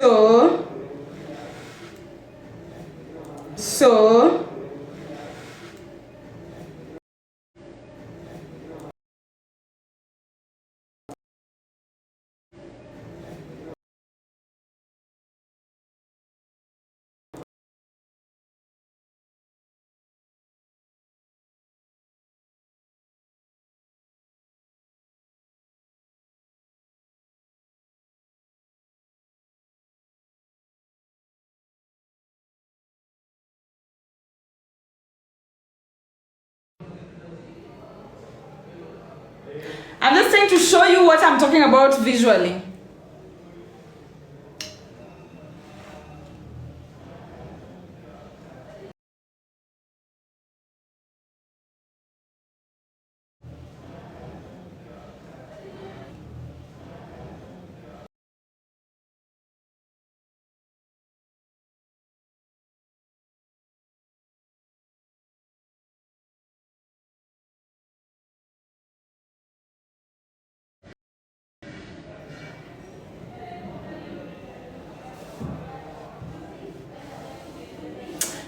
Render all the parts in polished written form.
So I'm just trying to show you what I'm talking about visually.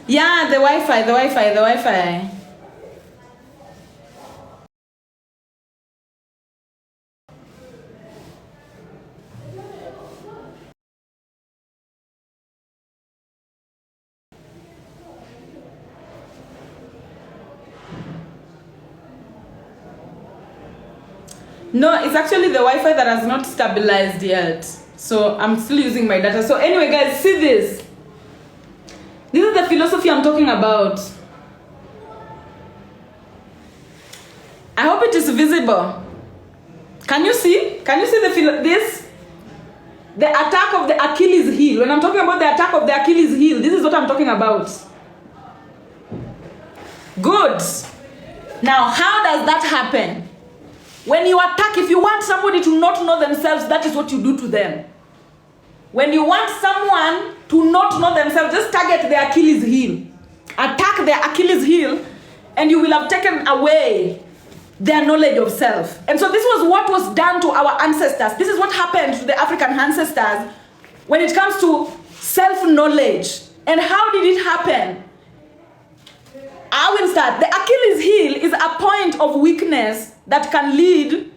Yeah, the Wi-Fi. No, it's actually the Wi-Fi that has not stabilized yet. So I'm still using my data. So anyway, guys, see this. This is the philosophy I'm talking about. I hope it is visible. Can you see? Can you see this? The attack of the Achilles heel. When I'm talking about the attack of the Achilles heel, this is what I'm talking about. Good. Now, how does that happen? When you attack, if you want somebody to not know themselves, that is what you do to them. When you want someone to not know themselves, just target the Achilles heel. Attack the Achilles heel, and you will have taken away their knowledge of self. And so this was what was done to our ancestors. This is what happened to the African ancestors when it comes to self-knowledge. And how did it happen? I will start. The Achilles heel is a point of weakness that can lead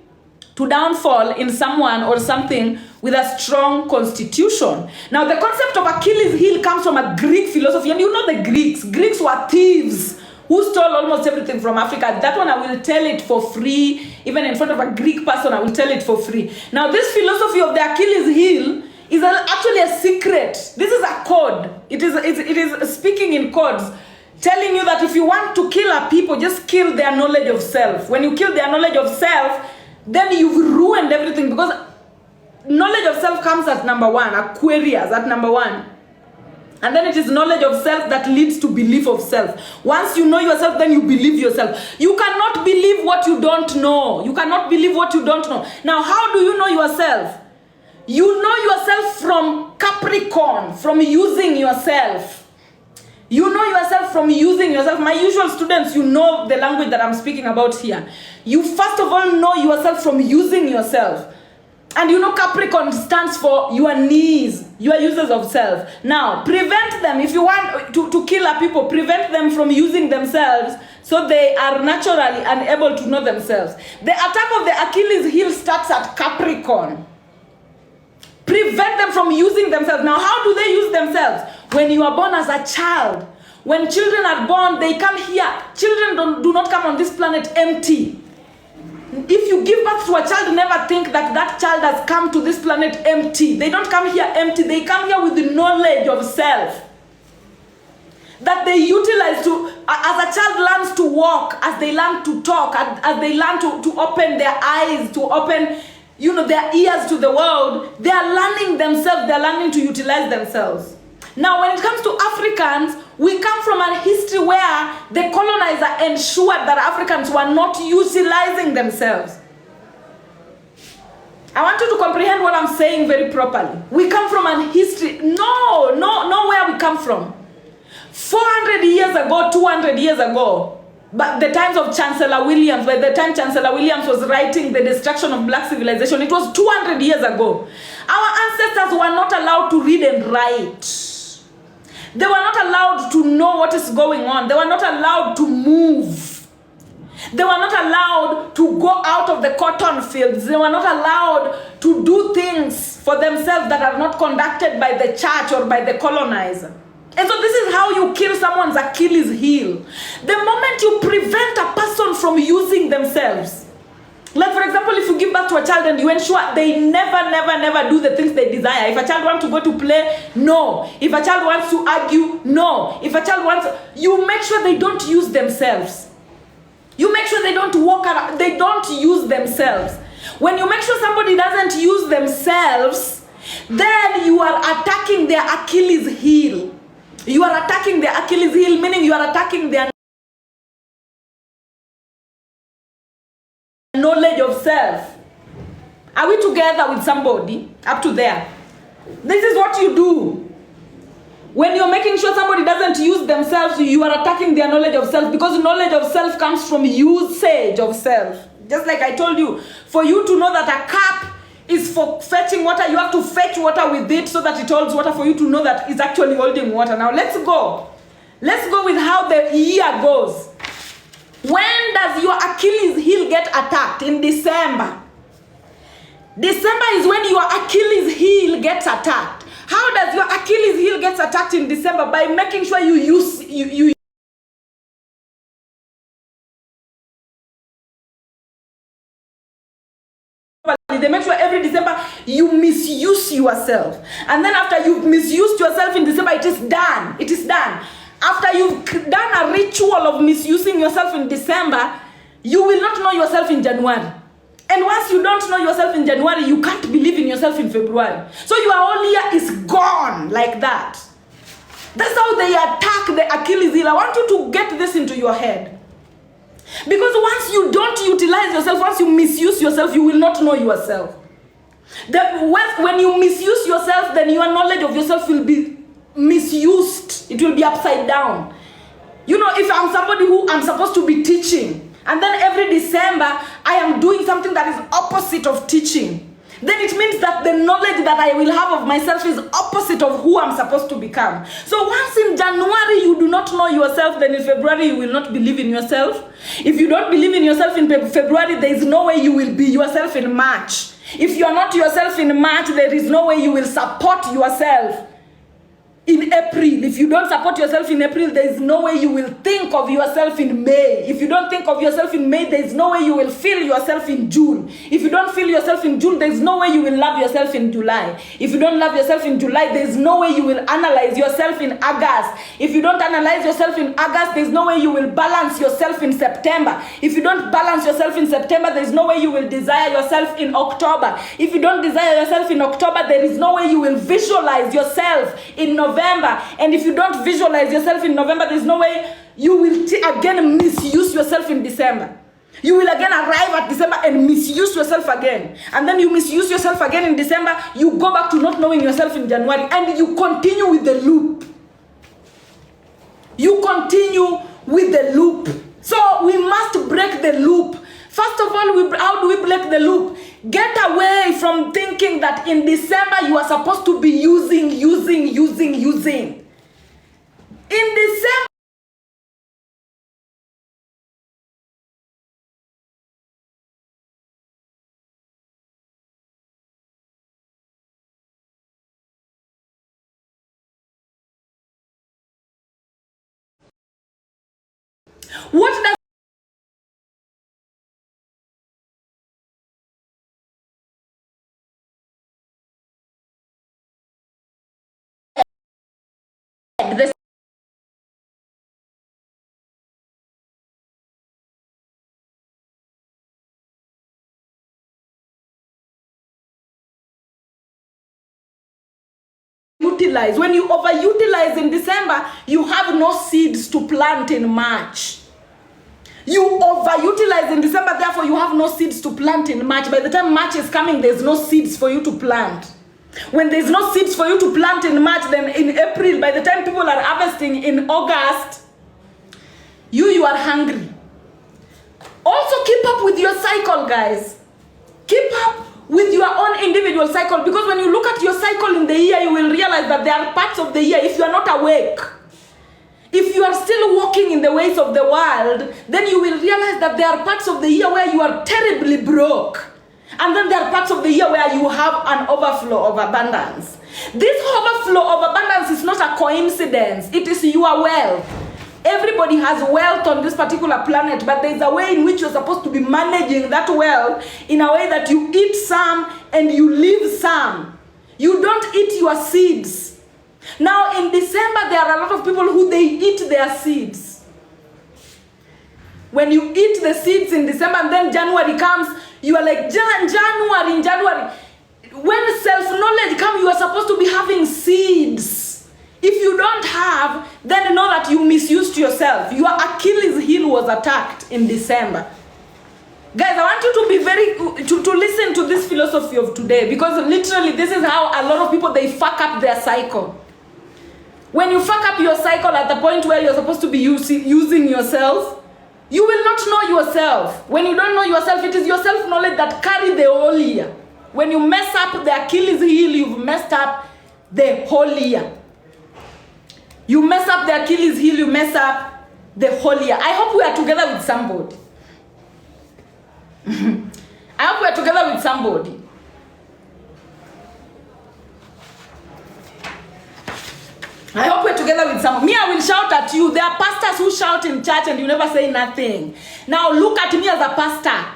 to downfall in someone or something with a strong constitution. Now, the concept of Achilles heel comes from a Greek philosophy, and you know the Greeks. Greeks were thieves who stole almost everything from Africa. That one I will tell it for free. Even in front of a Greek person, I will tell it for free. Now, this philosophy of the Achilles heel is actually a secret. This is a code. It is speaking in codes, telling you that if you want to kill a people, just kill their knowledge of self. When you kill their knowledge of self, then you've ruined everything, because knowledge of self comes at number one, Aquarius at number one. And then it is knowledge of self that leads to belief of self. Once you know yourself, then you believe yourself. You cannot believe what you don't know. You cannot believe what you don't know. Now, how do you know yourself? You know yourself from Capricorn, from using yourself. You know yourself from using yourself. My usual students, you know the language that I'm speaking about here. You first of all know yourself from using yourself. And you know Capricorn stands for your needs, your users of self. Now, prevent them, if you want to kill a people, prevent them from using themselves so they are naturally unable to know themselves. The attack of the Achilles heel starts at Capricorn. Prevent them from using themselves. Now, how do they use themselves? When you are born as a child. When children are born, they come here. Children do not come on this planet empty. If you give birth to a child, never think that that child has come to this planet empty. They don't come here empty. They come here with the knowledge of self that they utilize to, as a child learns to walk, as they learn to talk, as they learn to open their eyes, to open, you know, their ears to the world. They are learning themselves. They are learning to utilize themselves. Now, when it comes to Africans, we come from a history where the colonizer ensured that Africans were not utilizing themselves. I want you to comprehend what I'm saying very properly. We come from a history. No, where we come from. 400 years ago, 200 years ago, But the times of Chancellor Williams, by the time Chancellor Williams was writing The Destruction of Black Civilization, it was 200 years ago. Our ancestors were not allowed to read and write. They were not allowed to know what is going on. They were not allowed to move. They were not allowed to go out of the cotton fields. They were not allowed to do things for themselves that are not conducted by the church or by the colonizer. And so this is how you kill someone's Achilles heel. The moment you prevent a person from using themselves. Like for example, if you give birth to a child and you ensure they never do the things they desire. If a child wants to go to play, no. If a child wants to argue, no. If a child wants, you make sure they don't use themselves. You make sure they don't walk around, they don't use themselves. When you make sure somebody doesn't use themselves, then you are attacking their Achilles heel. You are attacking their Achilles heel, meaning you are attacking their knowledge of self. Are we together with somebody up to there? This is what you do. When you're making sure somebody doesn't use themselves, you are attacking their knowledge of self, because knowledge of self comes from usage of self. Just like I told you, for you to know that a cup is for fetching water, you have to fetch water with it so that it holds water for you to know that it's actually holding water. Now let's go. Let's go with how the year goes. When does your Achilles heel get attacked? In December. December is when your Achilles heel gets attacked. How does your Achilles heel get attacked in December? By making sure you use they make sure every December you misuse yourself. And then after you've misused yourself in December, it is done. It is done. After you've done a ritual of misusing yourself in December, you will not know yourself in January. And once you don't know yourself in January, you can't believe in yourself in February. So your whole year is gone like that. That's how they attack the Achilles heel. I want you to get this into your head. Because once you don't utilize yourself, once you misuse yourself, you will not know yourself. When you misuse yourself, then your knowledge of yourself will be misused. It will be upside down. You know, if I'm somebody who I'm supposed to be teaching, and then every December I am doing something that is opposite of teaching, then it means that the knowledge that I will have of myself is opposite of who I'm supposed to become. So once in January you do not know yourself, then in February you will not believe in yourself. If you don't believe in yourself in February, there is no way you will be yourself in March. If you are not yourself in March, there is no way you will support yourself in April. If you don't support yourself in April, there is no way you will think of yourself in May. If you don't think of yourself in May, there is no way you will feel yourself in June. If you don't feel yourself in June, there is no way you will love yourself in July. If you don't love yourself in July, there is no way you will analyze yourself in August. If you don't analyze yourself in August, there is no way you will balance yourself in September. If you don't balance yourself in September, there is no way you will desire yourself in October. If you don't desire yourself in October, there is no way you will visualize yourself in November. And if you don't visualize yourself in November, there's no way you will again misuse yourself in December. You will again arrive at December and misuse yourself again. And then you misuse yourself again in December. You go back to not knowing yourself in January. And you continue with the loop. You continue with the loop. So we must break the loop. First of all, how do we break the loop? Get away from thinking that in December you are supposed to be using. In December, what does the utilize? When you overutilize in December, you have no seeds to plant in March. You overutilize in December, therefore you have no seeds to plant in March. By the time March is coming, there's no seeds for you to plant. When there's no seeds for you to plant in March, then in April, by the time people are harvesting in August, you are hungry. Also keep up with your cycle, guys. Keep up with your own individual cycle, because when you look at your cycle in the year, you will realize that there are parts of the year, if you are not awake, if you are still walking in the ways of the world, then you will realize that there are parts of the year where you are terribly broke. And then there are parts of the year where you have an overflow of abundance. This overflow of abundance is not a coincidence. It is your wealth. Everybody has wealth on this particular planet, but there is a way in which you're supposed to be managing that wealth in a way that you eat some and you leave some. You don't eat your seeds. Now in December, there are a lot of people who they eat their seeds. When you eat the seeds in December and then January comes, you are like, January. When self-knowledge comes, you are supposed to be having seeds. If you don't have, then know that you misused yourself. Your Achilles heel was attacked in December. Guys, I want you to be to listen to this philosophy of today, because literally this is how a lot of people, they fuck up their cycle. When you fuck up your cycle at the point where you're supposed to be using yourself, you will not know yourself. When you don't know yourself, it is your self-knowledge that carry the whole year. When you mess up the Achilles heel, you've messed up the whole year. You mess up the Achilles heel, you mess up the whole year. I hope we are together with somebody. I hope we are together with somebody. I hope we're together with some. Me, I will shout at you. There are pastors who shout in church and you never say nothing. Now look at me as a pastor.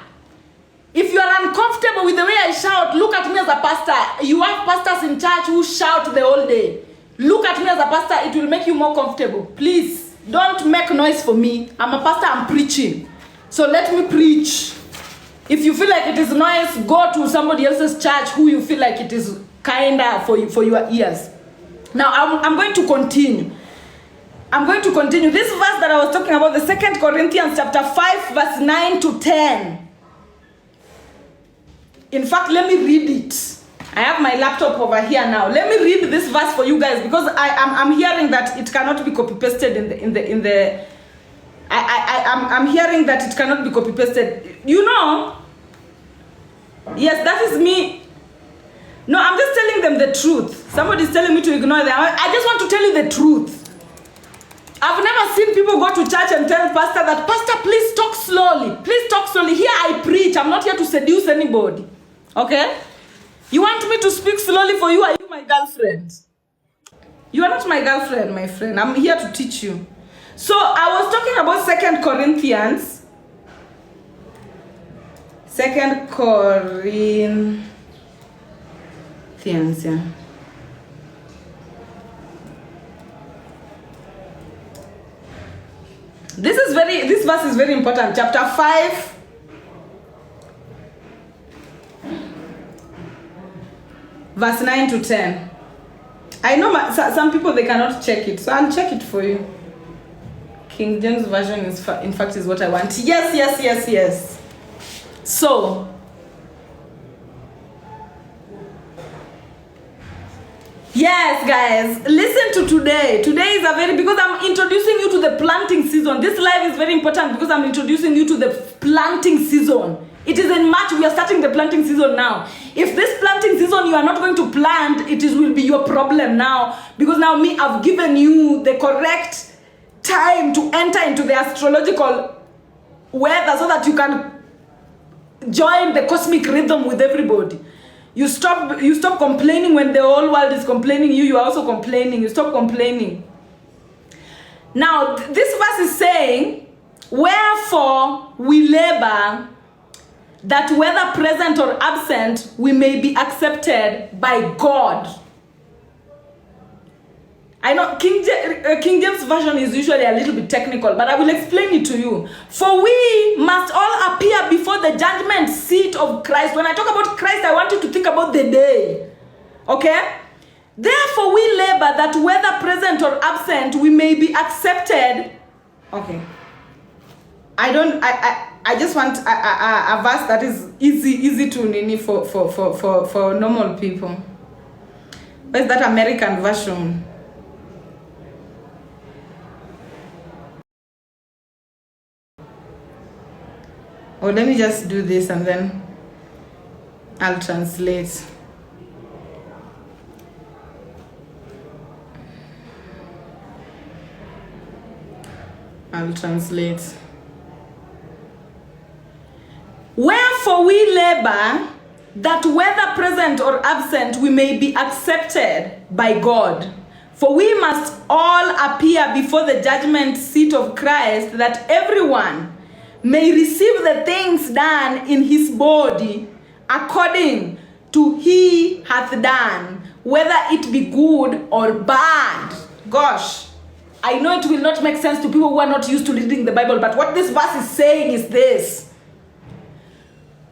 If you are uncomfortable with the way I shout, look at me as a pastor. You have pastors in church who shout the whole day. Look at me as a pastor. It will make you more comfortable. Please, don't make noise for me. I'm a pastor, I'm preaching. So let me preach. If you feel like it is noise, go to somebody else's church who you feel like it is kinder for your ears. Now, I'm going to continue. I'm going to continue. This verse that I was talking about, the 2 Corinthians chapter 5, verse 9 to 10. In fact, let me read it. I have my laptop over here now. Let me read this verse for you guys, because I'm hearing that it cannot be copy-pasted I'm hearing that it cannot be copy-pasted. You know, yes, that is me. No, I'm just telling them the truth. Somebody's telling me to ignore them. I just want to tell you the truth. I've never seen people go to church and tell pastor that, Pastor, please talk slowly. Please talk slowly. Here I preach. I'm not here to seduce anybody. Okay? You want me to speak slowly for you? Are you my girlfriend? You are not my girlfriend, my friend. I'm here to teach you. So I was talking about 2 Corinthians. 2 Corinthians. Yeah. This verse is very important. Chapter 5, verse 9 to 10. I know some people, they cannot check it, so I'll check it for you. King James Version is in fact is what I want. Yes. So yes, guys, listen to today. Today is because I'm introducing you to the planting season. This live is very important because I'm introducing you to the planting season. It is in March. We are starting the planting season now. If this planting season you are not going to plant, will be your problem now. Because now I've given you the correct time to enter into the astrological weather so that you can join the cosmic rhythm with everybody. You stop complaining when the whole world is complaining. You are also complaining. You stop complaining. Now, this verse is saying, wherefore we labor, that whether present or absent, we may be accepted by God. I know King James Version is usually a little bit technical, but I will explain it to you. For we must all appear before the judgment seat of Christ. When I talk about Christ, I want you to think about the day. Okay? Therefore we labor that whether present or absent, we may be accepted. Okay. I just want a verse that is easy to nini for normal people. Where's that American version? Or let me just do this and then I'll translate. Wherefore we labor, that whether present or absent, we may be accepted by God. For we must all appear before the judgment seat of Christ, that everyone may receive the things done in his body according to he hath done, whether it be good or bad. Gosh, I know it will not make sense to people who are not used to reading the Bible, but what this verse is saying is this.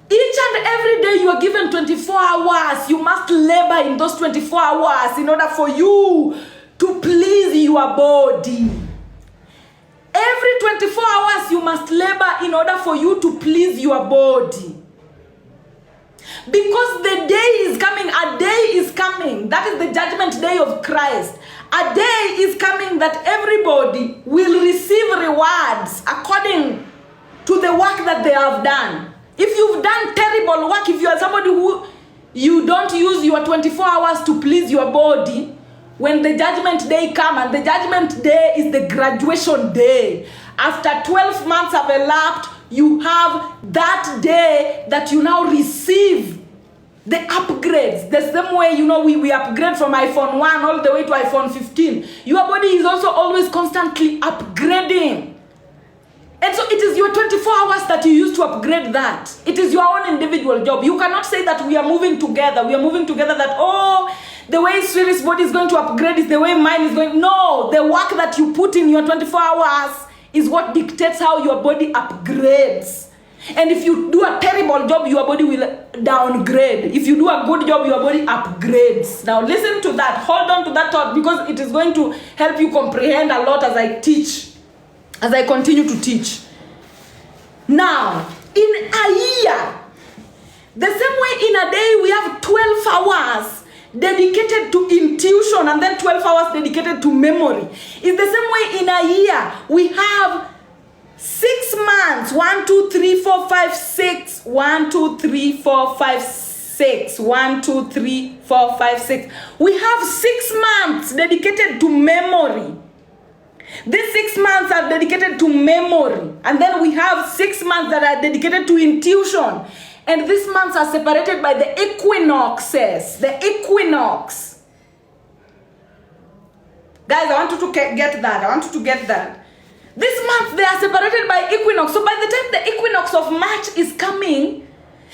Each and every day you are given 24 hours. You must labor in those 24 hours in order for you to please your body. Every 24 hours you must labor in order for you to please your body. Because the day is coming, a day is coming. That is the judgment day of Christ. A day is coming that everybody will receive rewards according to the work that they have done. If you've done terrible work, if you are somebody who you don't use your 24 hours to please your body, when the judgment day comes, and the judgment day is the graduation day. After 12 months have elapsed, you have that day that you now receive the upgrades. The same way, we upgrade from iPhone 1 all the way to iPhone 15. Your body is also always constantly upgrading. And so it is your 24 hours that you use to upgrade that. It is your own individual job. You cannot say that we are moving together. We are moving together that, the way Swiry's body is going to upgrade is the way mine is going. No, the work that you put in your 24 hours is what dictates how your body upgrades. And if you do a terrible job, your body will downgrade. If you do a good job, your body upgrades. Now listen to that. Hold on to that thought, because it is going to help you comprehend a lot as I teach. As I continue to teach. Now, in a year, the same way in a day we have 12 hours dedicated to intuition and then 12 hours dedicated to memory. It's the same way in a year we have 6 months. 1, 2, 3, 4, 5, 6. 1, 2, 3, 4, 5, 6. 1, 2, 3, 4, 5, 6. We have 6 months dedicated to memory. These 6 months are dedicated to memory. And then we have 6 months that are dedicated to intuition. And these months are separated by the equinoxes. The equinox. Guys, I want you to get that. This month they are separated by equinox. So by the time the equinox of March is coming,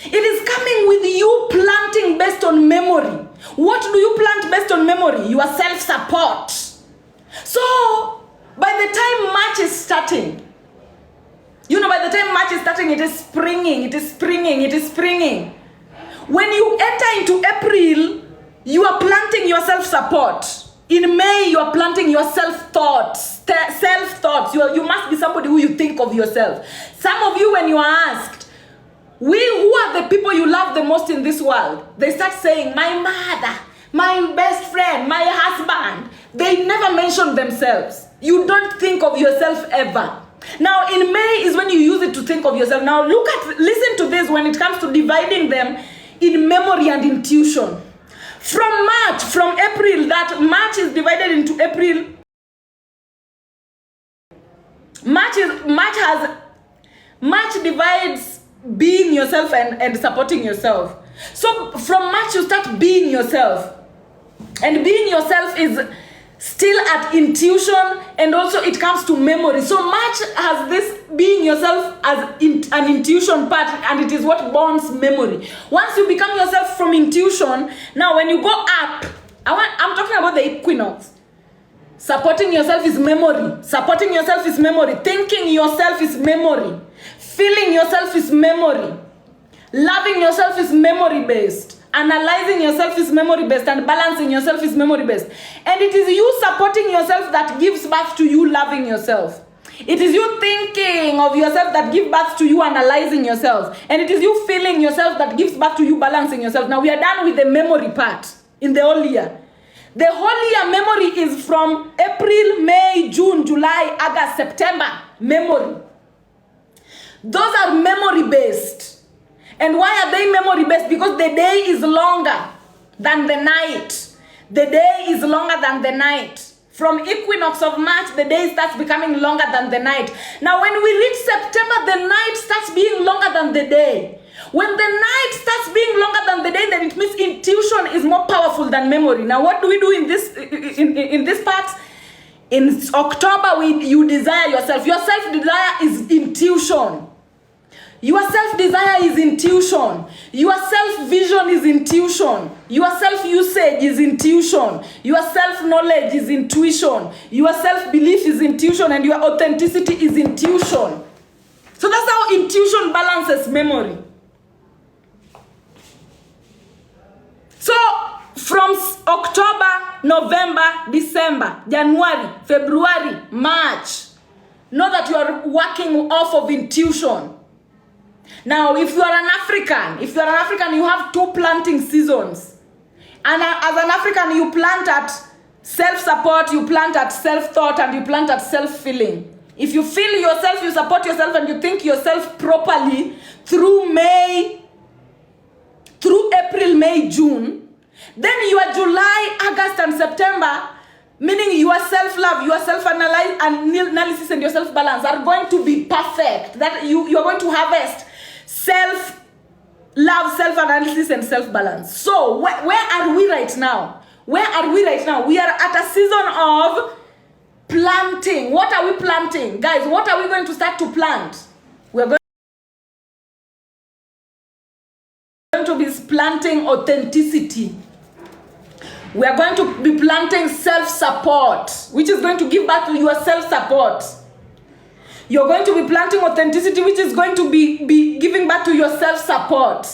it is coming with you planting based on memory. What do you plant based on memory? Your self-support. So by the time March is starting, by the time March is starting, it is springing. When you enter into April, you are planting your self-support. In May, you are planting your self-thoughts. You must be somebody who you think of yourself. Some of you, when you are asked, who are the people you love the most in this world? They start saying, my mother, my best friend, my husband. They never mention themselves. You don't think of yourself ever. Now, in May is when you use it to think of yourself. Now, listen to this when it comes to dividing them in memory and intuition. From April, that March is divided into April. March divides being yourself and supporting yourself. So from March, you start being yourself. And being yourself is still at intuition, and also it comes to memory. So March has this being yourself as an intuition part, and it is what bonds memory. Once you become yourself from intuition, now when you go up, I'm talking about the equinox. Supporting yourself is memory. Supporting yourself is memory. Thinking yourself is memory. Feeling yourself is memory. Loving yourself is memory based. Analyzing yourself is memory based, and balancing yourself is memory based. And it is you supporting yourself that gives birth to you loving yourself. It is you thinking of yourself that gives birth to you analyzing yourself. And it is you feeling yourself that gives birth to you balancing yourself. Now we are done with the memory part in the whole year. The whole year memory is from April, May, June, July, August, September. Memory. Those are memory-based. And why are they memory-based? Because the day is longer than the night. The day is longer than the night. From equinox of March, the day starts becoming longer than the night. Now, when we reach September, the night starts being longer than the day. When the night starts being longer than the day, then it means intuition is more powerful than memory. Now, what do we do in this part? In October, you desire yourself. Your self-desire is intuition. Your self-desire is intuition. Your self-vision is intuition. Your self-usage is intuition. Your self-knowledge is intuition. Your self-belief is intuition. And your authenticity is intuition. So that's how intuition balances memory. So from October, November, December, January, February, March, know that you are working off of intuition. Now, if you are an African, you have 2 planting seasons. And as an African, you plant at self-support, you plant at self-thought, and you plant at self-feeling. If you feel yourself, you support yourself, and you think yourself properly through April, May, June, then your July, August, and September, meaning your self-love, your self-analysis, and your self-balance are going to be perfect. That you are going to harvest self-love, self-analysis, and self-balance. So where are we right now? We are at a season of planting. What are we planting? Guys, what are we going to start to plant? We're going to be planting authenticity. We are going to be planting self-support, which is going to give back to your self-support. You're going to be planting authenticity, which is going to be giving back to your self-support.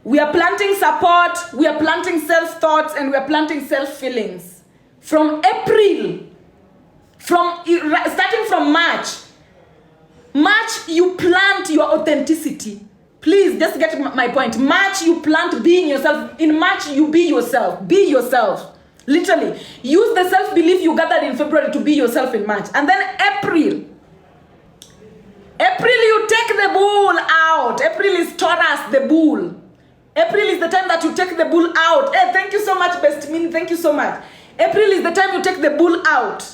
We are planting support, we are planting self-thoughts, and we are planting self-feelings. From April, starting from March, you plant your authenticity. Please, just get my point. March, you plant being yourself. In March, you be yourself. Be yourself. Literally. Use the self-belief you gathered in February to be yourself in March. And then April, you take the bull out. April is Taurus, the bull. April is the time that you take the bull out. Hey, thank you so much, Best Min. Thank you so much. April is the time you take the bull out.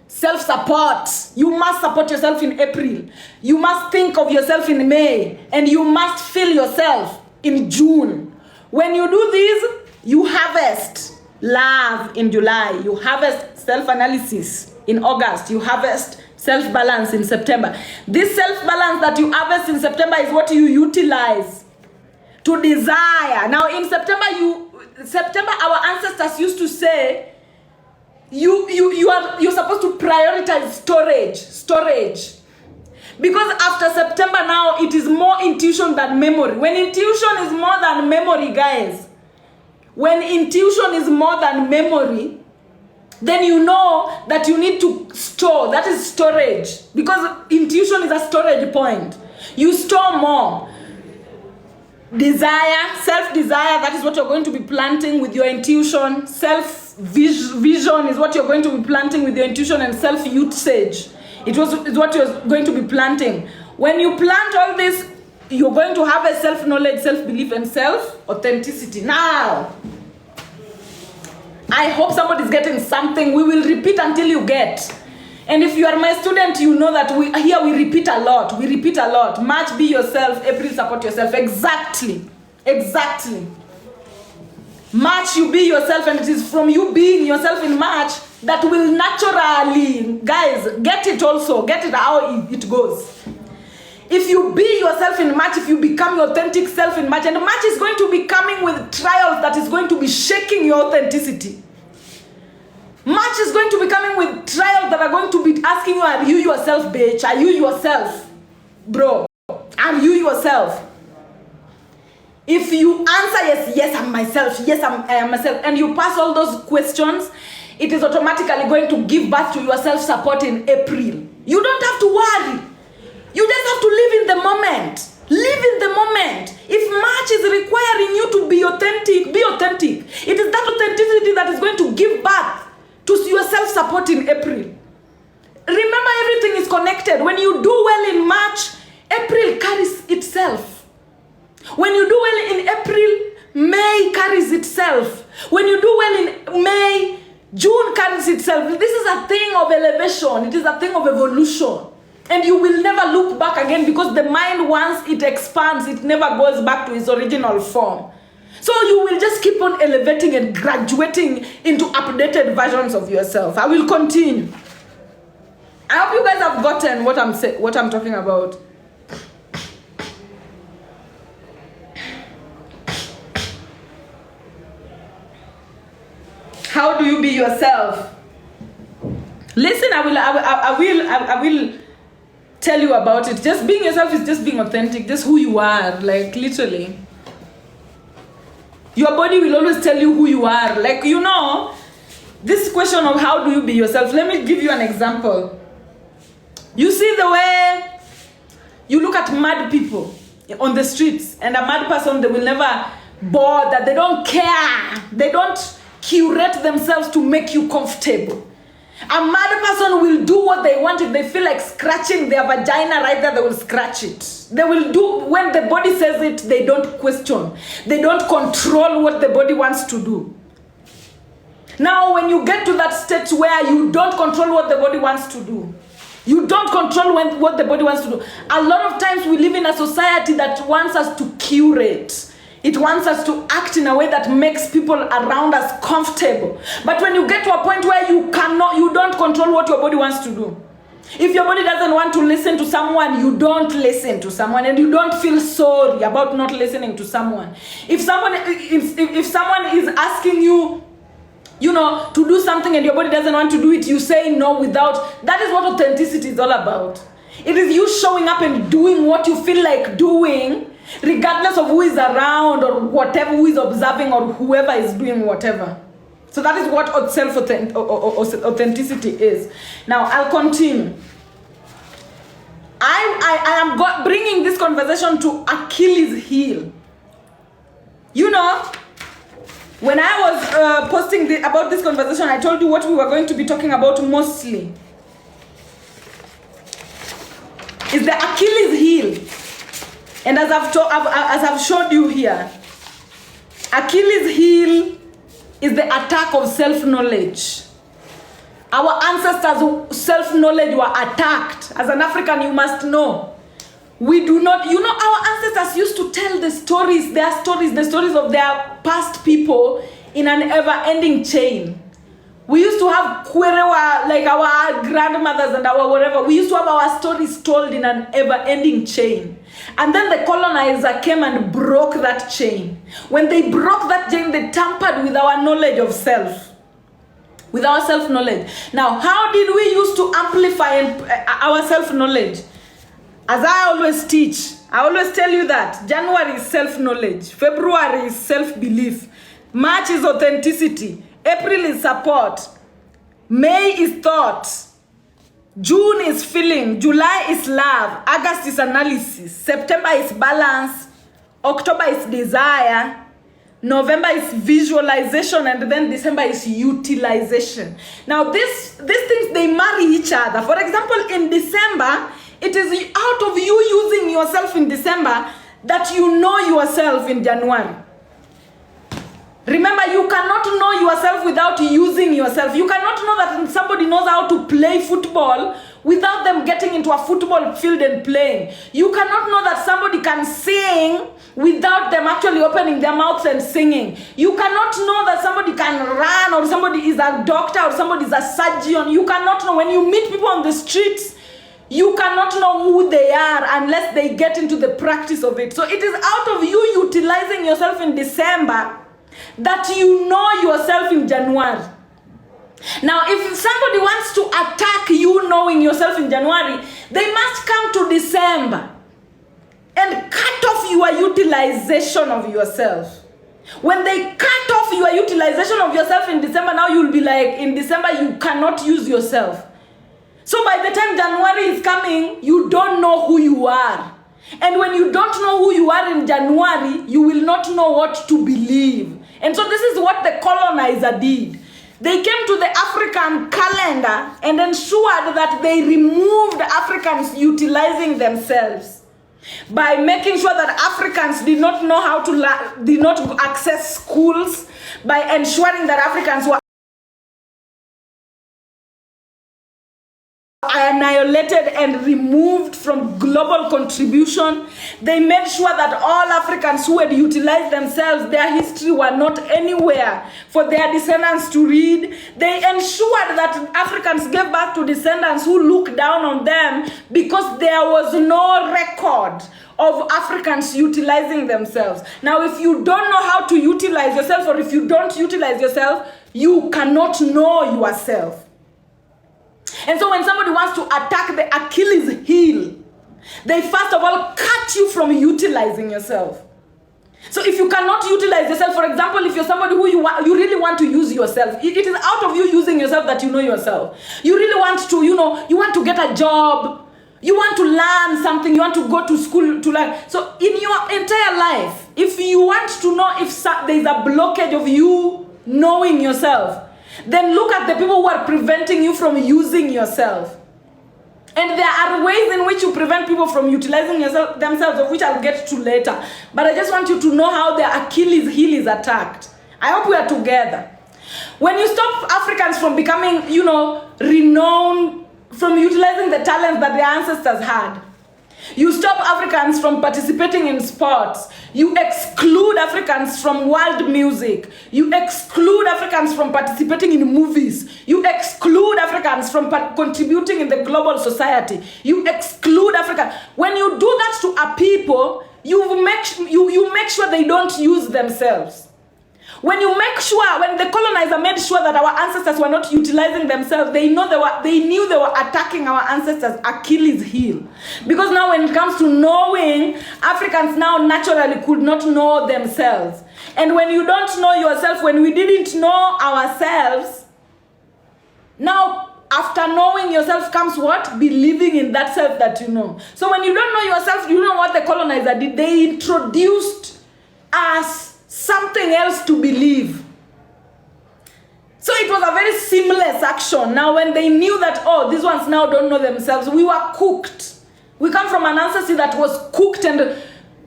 Self-support. You must support yourself in April. You must think of yourself in May. And you must feel yourself in June. When you do this, you harvest love in July. You harvest self-analysis in August. You harvest self-balance in September. This self-balance that you harvest in September is what you utilize to desire. Now in September, our ancestors used to say, you're supposed to prioritize storage. Because after September now, it is more intuition than memory. When intuition is more than memory, guys, when intuition is more than memory, then you know that you need to store. That is storage. Because intuition is a storage point. You store more. Desire, self-desire, that is what you're going to be planting with your intuition. Self-vision is what you're going to be planting with your intuition, and self-usage. It's what you're going to be planting. When you plant all this, you're going to have a self-knowledge, self-belief, and self-authenticity. Now, I hope somebody's getting something. We will repeat until you get. And if you are my student, you know that we repeat a lot. We repeat a lot. March, be yourself. April, support yourself. Exactly. March, you be yourself, and it is from you being yourself in March that will naturally, guys, get it also. Get it how it goes. If you be yourself in March, if you become your authentic self in March, and March is going to be coming with trials that is going to be shaking your authenticity. March is going to be coming with trials that are going to be asking you, are you yourself, bitch? Are you yourself, bro? Are you yourself? If you answer yes, I'm myself, yes, I am myself, and you pass all those questions, it is automatically going to give birth to your self-support in April. You don't have to worry. You just have to live in the moment. Live in the moment. If March is requiring you to be authentic, be authentic. It is that authenticity that is going to give birth to your self-support in April. Remember, everything is is connected. When you do well in March, April carries itself. When you do well in April, May carries itself. When you do well in May, June carries itself. This is a thing of elevation. It is a thing of evolution. And you will never look back again, because the mind, once it expands, it never goes back to its original form. So you will just keep on elevating and graduating into updated versions of yourself. I will continue. I hope you guys have gotten what I'm talking about. How do you be yourself? Listen, I will tell you about it. Just being yourself is just being authentic, just who you are, like literally. Your body will always tell you who you are. Like, you know, this question of how do you be yourself, let me give you an example. You see the way you look at mad people on the streets, and a mad person, they will never bother, they don't care, they don't curate themselves to make you comfortable. A mad person will do what they want. If they feel like scratching their vagina right there, they will scratch it. They will do, when the body says it, they don't question. They don't control what the body wants to do. Now, when you get to that state where you don't control what the body wants to do, you don't control what the body wants to do. A lot of times we live in a society that wants us to curate. It wants us to act in a way that makes people around us comfortable. But when you get to a point where you don't control what your body wants to do. If your body doesn't want to listen to someone, you don't listen to someone, and you don't feel sorry about not listening to someone. If someone is asking you, you know, to do something and your body doesn't want to do it, you say no without. That is what authenticity is all about. It is you showing up and doing what you feel like doing, regardless of who is around or whatever, who is observing or whoever is doing whatever. So that is what authenticity is. Now, I'll continue. I am bringing this conversation to Achilles' heel. You know, when I was posting about this conversation, I told you what we were going to be talking about mostly. Is the Achilles heel. And as I've showed you here, Achilles' heel is the attack of self-knowledge. Our ancestors' self-knowledge were attacked. As an African, you must know. We do not, you know, our ancestors used to tell the stories, the stories of their past people in an ever-ending chain. We used to have Kwerewa, like our grandmothers and our whatever. We used to have our stories told in an ever-ending chain. And then the colonizer came and broke that chain. When they broke that chain, they tampered with our knowledge of self. With our self-knowledge. Now, how did we use to amplify our self-knowledge? As I always teach, I always tell you that January is self-knowledge. February is self-belief. March is authenticity. April is support. May is thought. June is feeling. July is love. August is analysis. September is balance. October is desire. November is visualization. And then December is utilization. Now these things, they marry each other. For example, in December, it is out of you using yourself in December that you know yourself in January. Remember, you cannot know yourself without using yourself. You cannot know that somebody knows how to play football without them getting into a football field and playing. You cannot know that somebody can sing without them actually opening their mouths and singing. You cannot know that somebody can run, or somebody is a doctor, or somebody is a surgeon. You cannot know. When you meet people on the streets, you cannot know who they are unless they get into the practice of it. So it is out of you utilizing yourself in December that you know yourself in January. Now, if somebody wants to attack you knowing yourself in January, they must come to December and cut off your utilization of yourself. When they cut off your utilization of yourself in December, now you'll be like, in December, you cannot use yourself. So by the time January is coming, you don't know who you are. And when you don't know who you are in January, you will not know what to believe. And so this is what the colonizer did. They came to the African calendar and ensured that they removed Africans utilizing themselves by making sure that Africans did not know how to did not access schools, by ensuring that Africans were annihilated and removed from global contribution. They made sure that all Africans who had utilized themselves, their history were not anywhere for their descendants to read. They ensured that Africans gave birth to descendants who looked down on them because there was no record of Africans utilizing themselves. Now, if you don't know how to utilize yourself, or if you don't utilize yourself, you cannot know yourself. And so when somebody wants to attack the Achilles heel, they first of all cut you from utilizing yourself. So if you cannot utilize yourself, for example, if you're somebody who you really want to use yourself, it is out of you using yourself that you know yourself. You really want to, you want to get a job, you want to learn something, you want to go to school to learn. So in your entire life, if you want to know if there's a blockage of you knowing yourself, then look at the people who are preventing you from using yourself. And there are ways in which you prevent people from utilizing themselves, of which I'll get to later. But I just want you to know how the Achilles heel is attacked. I hope we are together. When you stop Africans from becoming, renowned, from utilizing the talents that their ancestors had, you stop Africans from participating in sports. You exclude Africans from world music. You exclude Africans from participating in movies. You exclude Africans from contributing in the global society. You exclude Africans. When you do that to a people, you make sure they don't use themselves. When the colonizer made sure that our ancestors were not utilizing themselves, they knew they were attacking our ancestors' Achilles heel. Because now when it comes to knowing, Africans now naturally could not know themselves. And when you don't know yourself, when we didn't know ourselves, now after knowing yourself comes what? Believing in that self that you know. So when you don't know yourself, you know what the colonizer did? They introduced us something else to believe. So it was a very seamless action. Now when they knew that, these ones now don't know themselves, we were cooked. We come from an ancestry that was cooked and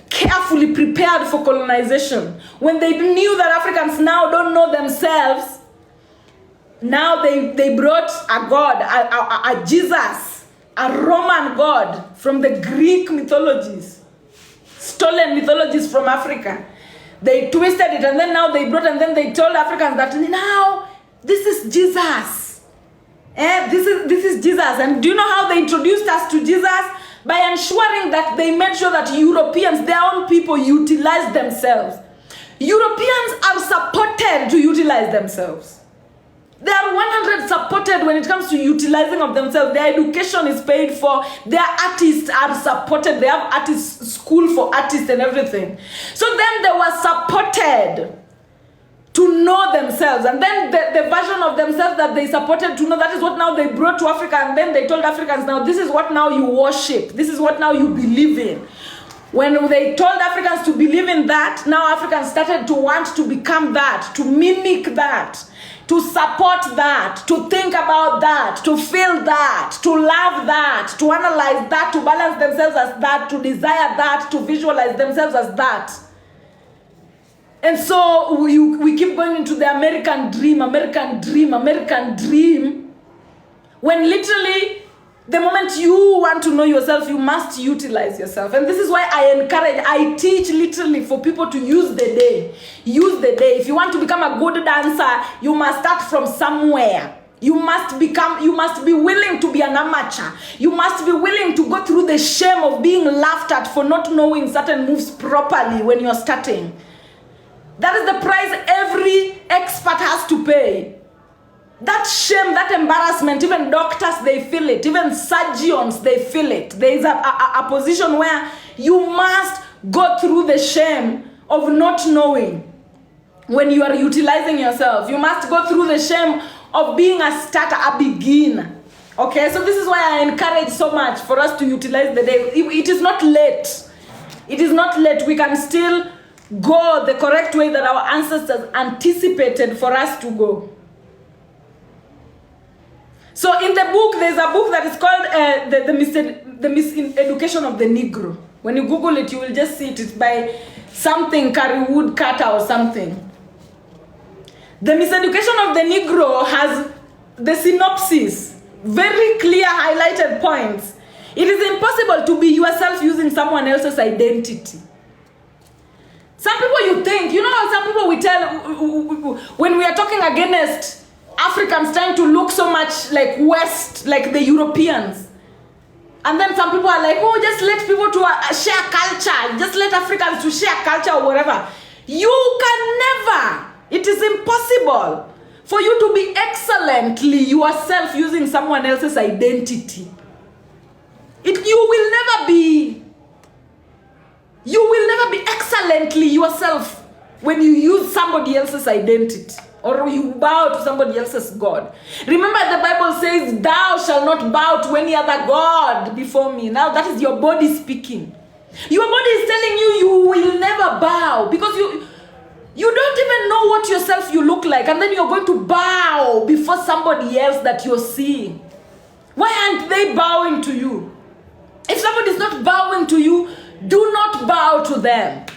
carefully prepared for colonization. When they knew that Africans now don't know themselves, now they brought a god, a Jesus, a Roman god from the Greek mythologies, stolen mythologies from Africa. They twisted it, and then now they brought, and then they told Africans that now this is Jesus. This is Jesus. And do you know how they introduced us to Jesus? By ensuring that they made sure that Europeans, their own people, utilize themselves. Europeans are supported to utilize themselves. They are 100% supported when it comes to utilizing of themselves. Their education is paid for. Their artists are supported. They have artists, school for artists and everything. So then they were supported to know themselves. And then the version of themselves that they supported to know, that is what now they brought to Africa. And then they told Africans, now this is what now you worship. This is what now you believe in. When they told Africans to believe in that, now Africans started to want to become that, to mimic that, to support that, to think about that, to feel that, to love that, to analyze that, to balance themselves as that, to desire that, to visualize themselves as that. And so we keep going into the American dream, when literally the moment you want to know yourself, you must utilize yourself. And this is why I teach literally for people to use the day. Use the day. If you want to become a good dancer, you must start from somewhere. You must be willing to be an amateur. You must be willing to go through the shame of being laughed at for not knowing certain moves properly when you're starting. That is the price every expert has to pay. That shame, that embarrassment, even doctors, they feel it. Even surgeons, they feel it. There is a position where you must go through the shame of not knowing when you are utilizing yourself. You must go through the shame of being a starter, a beginner. Okay, so this is why I encourage so much for us to utilize the day. It is not late. It is not late. We can still go the correct way that our ancestors anticipated for us to go. So in the book, there's a book that is called the Miseducation of the Negro. When you Google it, you will just see it. It's by something, Carrie Woodcutter or something. The Miseducation of the Negro has the synopsis, very clear highlighted points. It is impossible to be yourself using someone else's identity. Some people you think, you know how some people we tell, when we are talking against Africans trying to look so much like West, like the Europeans. And then some people are like, oh, just let people to share culture. Just let Africans to share culture or whatever. You can never. It is impossible for you to be excellently yourself using someone else's identity. You will never be excellently yourself when you use somebody else's identity or you bow to somebody else's God. Remember, the Bible says, thou shalt not bow to any other God before me. Now that is your body speaking. Your body is telling you you will never bow because you don't even know what yourself you look like, and then you're going to bow before somebody else that you're seeing. Why aren't they bowing to you? If somebody is not bowing to you, do not bow to them.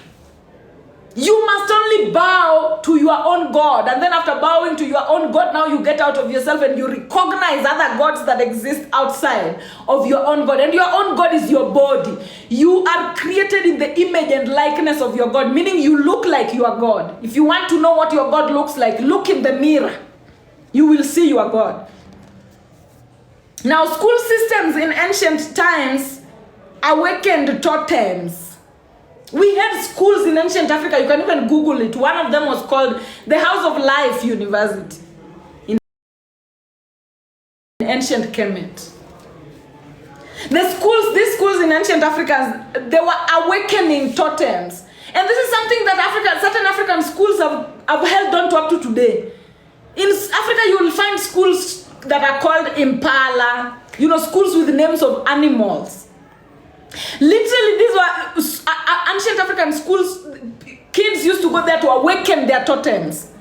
You must only bow to your own God. And then after bowing to your own God, now you get out of yourself and you recognize other gods that exist outside of your own God. And your own God is your body. You are created in the image and likeness of your God, meaning you look like your God. If you want to know what your God looks like, look in the mirror. You will see your God. Now, school systems in ancient times awakened totems. We had schools in ancient Africa, you can even Google it. One of them was called the House of Life University in ancient Kemet. These schools in ancient Africa, they were awakening totems. And this is something that certain African schools have held on to up to today. In Africa, you will find schools that are called Impala, schools with names of animals. Literally, these were ancient African schools. Kids used to go there to awaken their totems.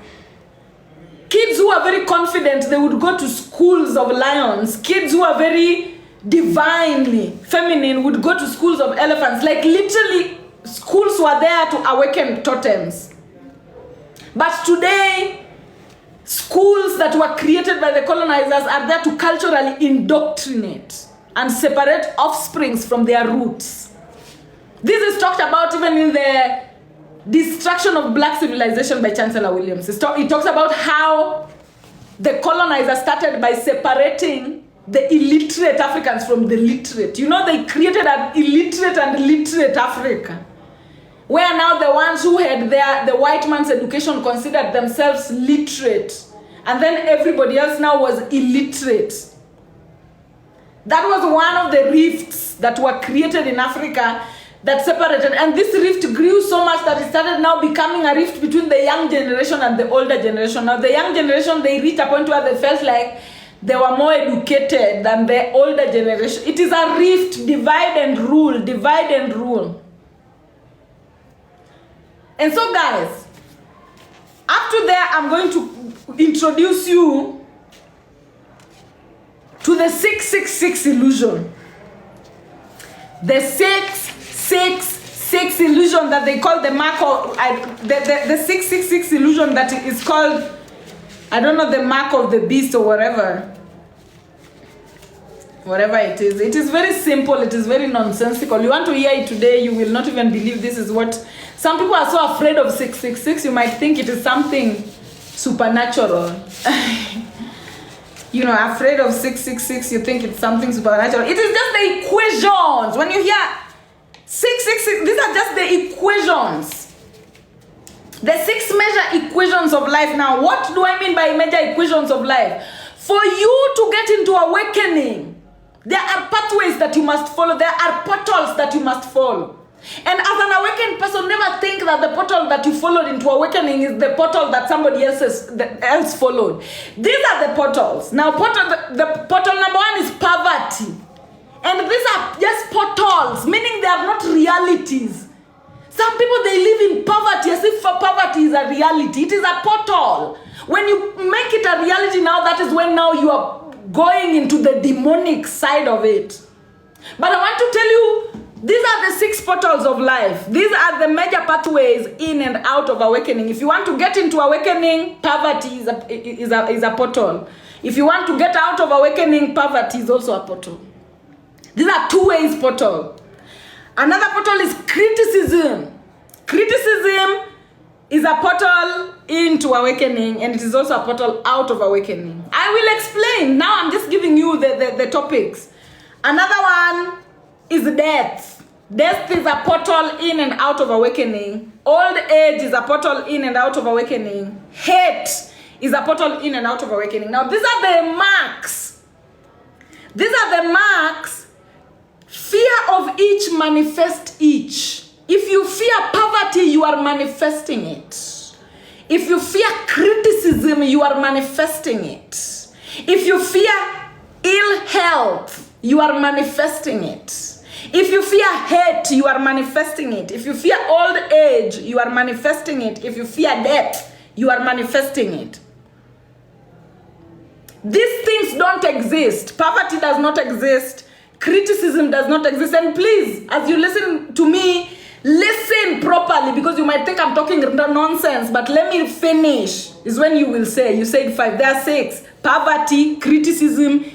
Kids who are very confident, they would go to schools of lions. Kids who are very divinely feminine would go to schools of elephants. Like literally, schools were there to awaken totems. But today, schools that were created by the colonizers are there to culturally indoctrinate and separate offsprings from their roots. This is talked about even in the Destruction of Black Civilization by Chancellor Williams. It talks about how the colonizer started by separating the illiterate Africans from the literate. They created an illiterate and literate Africa, where now the ones who had the white man's education considered themselves literate, and then everybody else now was illiterate. That was one of the rifts that were created in Africa that separated. And this rift grew so much that it started now becoming a rift between the young generation and the older generation. Now the young generation, they reached a point where they felt like they were more educated than the older generation. It is a rift, divide and rule, divide and rule. And so guys, up to there, I'm going to introduce you to the 666 illusion. The 666 illusion that they call the mark of, the 666 illusion that is called, I don't know, the mark of the beast or whatever. Whatever it is. It is very simple, it is very nonsensical. You want to hear it today, you will not even believe this is what, some people are so afraid of 666, you might think it is something supernatural. Afraid of 666, you think it's something supernatural. It is just the equations. When you hear 666, these are just the equations. The 6 major equations of life. Now, what do I mean by major equations of life? For you to get into awakening, there are pathways that you must follow. There are portals that you must follow. And as an awakened person, never think that the portal that you followed into awakening is the portal that somebody else followed. These are the portals. Now, the portal number 1 is poverty. And these are just portals, meaning they are not realities. Some people, they live in poverty as if poverty is a reality. It is a portal. When you make it a reality now, that is when now you are going into the demonic side of it. But I want to tell you, these are the 6 portals of life. These are the major pathways in and out of awakening. If you want to get into awakening, poverty is a portal. If you want to get out of awakening, poverty is also a portal. These are 2 ways portal. Another portal is criticism. Criticism is a portal into awakening, and it is also a portal out of awakening. I will explain. Now I'm just giving you the topics. Another one is death. Death is a portal in and out of awakening. Old age is a portal in and out of awakening. Hate is a portal in and out of awakening. Now these are the marks. These are the marks. Fear of each manifest each. If you fear poverty, you are manifesting it. If you fear criticism, you are manifesting it. If you fear ill health, you are manifesting it. If you fear hate, you are manifesting it. If you fear old age, you are manifesting it. If you fear death, you are manifesting it. These things don't exist. Poverty does not exist. Criticism does not exist. And please, as you listen to me, listen properly, because you might think I'm talking nonsense, but let me finish. Is when you will say, you said 5, there are 6. Poverty, criticism,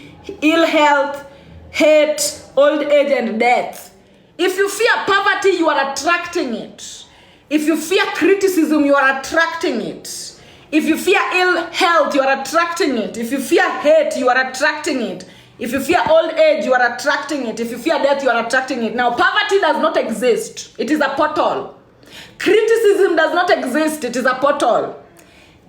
ill health, hate, old age, and death. If you fear poverty, you are attracting it. If you fear criticism, you are attracting it. If you fear ill health, you are attracting it. If you fear hate, you are attracting it. If you fear old age, you are attracting it. If you fear death, you are attracting it. Now, poverty does not exist. It is a portal. Criticism does not exist. It is a portal.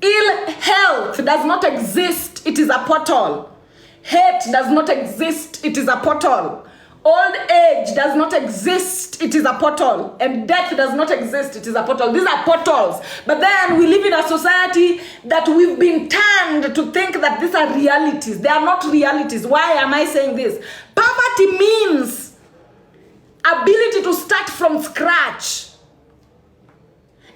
Ill health does not exist. It is a portal. Hate does not exist. It is a portal. Old age does not exist. It is a portal. And death does not exist. It is a portal. These are portals. But then we live in a society that we've been turned to think that these are realities. They are not realities. Why am I saying this? Poverty means ability to start from scratch.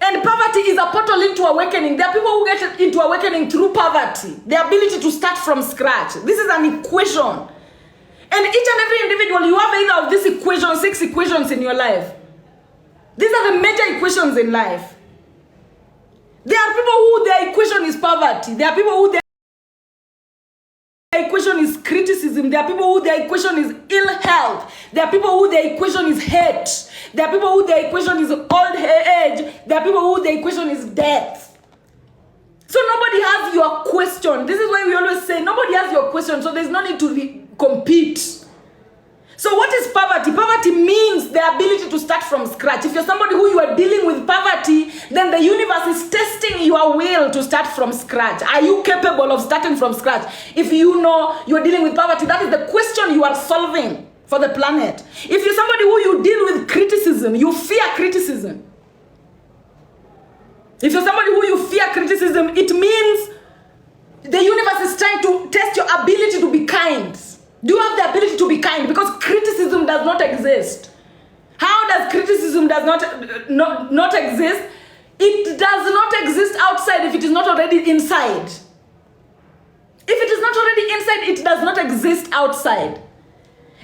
And poverty is a portal into awakening. There are people who get into awakening through poverty. The ability to start from scratch. This is an equation. And each and every individual, you have either of these equations, 6 equations in your life. These are the major equations in life. There are people who their equation is poverty. There are people who their equation is criticism. There are people who their equation is ill health. There are people who their equation is hate. There are people who their equation is old age. There are people who their equation is death. So nobody has your question. This is why we always say nobody has your question, so there's no need to compete. So what is poverty? Poverty means the ability to start from scratch. If you're somebody who you are dealing with poverty, then the universe is testing your will to start from scratch. Are you capable of starting from scratch? If you know you're dealing with poverty, that is the question you are solving for the planet. If you're somebody who you deal with criticism, you fear criticism. If you're somebody who you fear criticism, it means the universe is trying to test your ability to be kind. Do you have the ability to be kind? Because criticism does not exist. How does criticism does not exist? It does not exist outside if it is not already inside. If it is not already inside, it does not exist outside.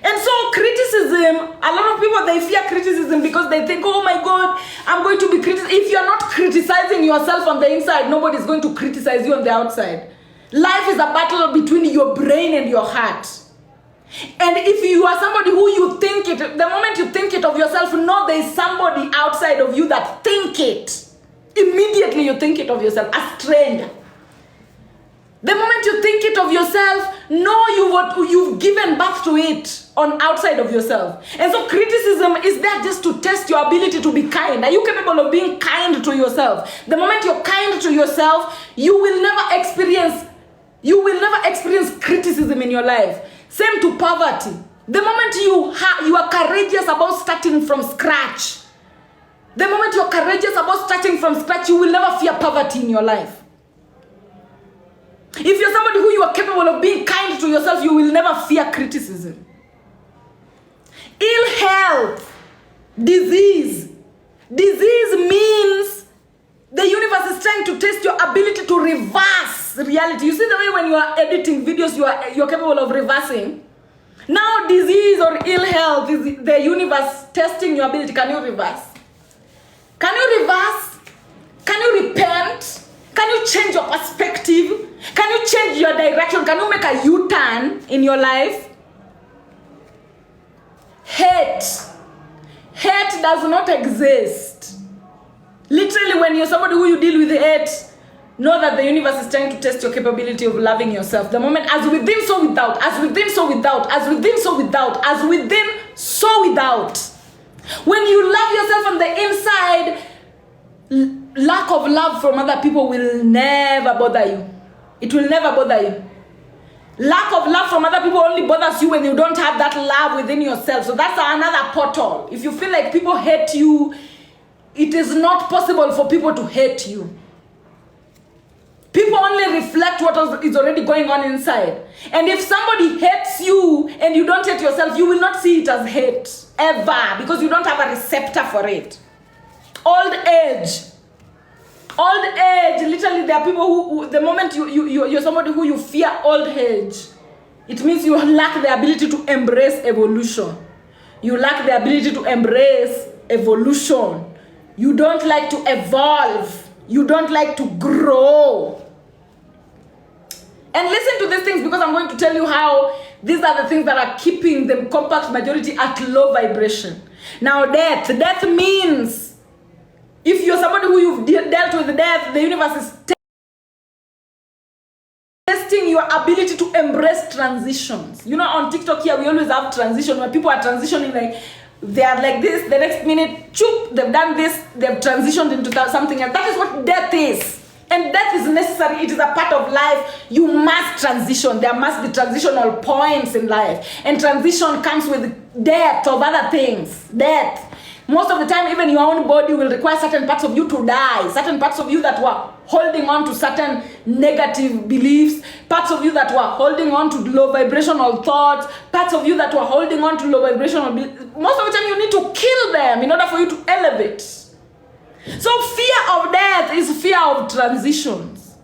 And so criticism, a lot of people, they fear criticism because they think, oh my God, I'm going to be criticized. If you're not criticizing yourself on the inside, nobody's going to criticize you on the outside. Life is a battle between your brain and your heart. And if you are somebody who you think it, the moment you think it of yourself, know there is somebody outside of you that think it. Immediately you think it of yourself, a stranger. The moment you think it of yourself, know you've given birth to it on outside of yourself. And so criticism is there just to test your ability to be kind. Are you capable of being kind to yourself? The moment you're kind to yourself, you will never experience criticism in your life. Same to poverty. The moment you are courageous about starting from scratch, the moment you're courageous about starting from scratch, you will never fear poverty in your life. If you're somebody who you are capable of being kind to yourself, you will never fear criticism. Ill health, disease. Disease means the universe is trying to test your ability to reverse reality. You see the way when you are editing videos, you're capable of reversing. Now disease or ill health is the universe testing your ability. Can you reverse? Can you reverse? Can you repent? Can you change your perspective? Can you change your direction? Can you make a U-turn in your life? Hate does not exist. Literally, when you're somebody who you deal with hate, know that the universe is trying to test your capability of loving yourself. The moment, as within, so without, as within, so without, as within, so without, as within, so without. When you love yourself on the inside, lack of love from other people will never bother you. It will never bother you. Lack of love from other people only bothers you when you don't have that love within yourself. So that's another portal. If you feel like people hate you, it is not possible for people to hate you. People only reflect what is already going on inside. And if somebody hates you and you don't hate yourself, you will not see it as hate, ever, because you don't have a receptor for it. Old age, literally there are people who the moment you're somebody who you fear old age, it means you lack the ability to embrace evolution. You lack the ability to embrace evolution. You don't like to evolve. You don't like to grow. And listen to these things, because I'm going to tell you how these are the things that are keeping the compact majority at low vibration. Now death means, if you're somebody who you've dealt with death, the universe is testing your ability to embrace transitions. You know, on TikTok here, we always have transition where people are transitioning, like they are like this, the next minute, choop, they've done this, they've transitioned into something else. That is what death is. And death is necessary. It is a part of life. You must transition. There must be transitional points in life. And transition comes with death of other things. Death. Most of the time, even your own body will require certain parts of you to die. Certain parts of you that were holding on to certain negative beliefs. Parts of you that were holding on to low vibrational thoughts. Parts of you that were holding on to low vibrational beliefs. Most of the time, you need to kill them in order for you to elevate. So fear of death is fear of transitions.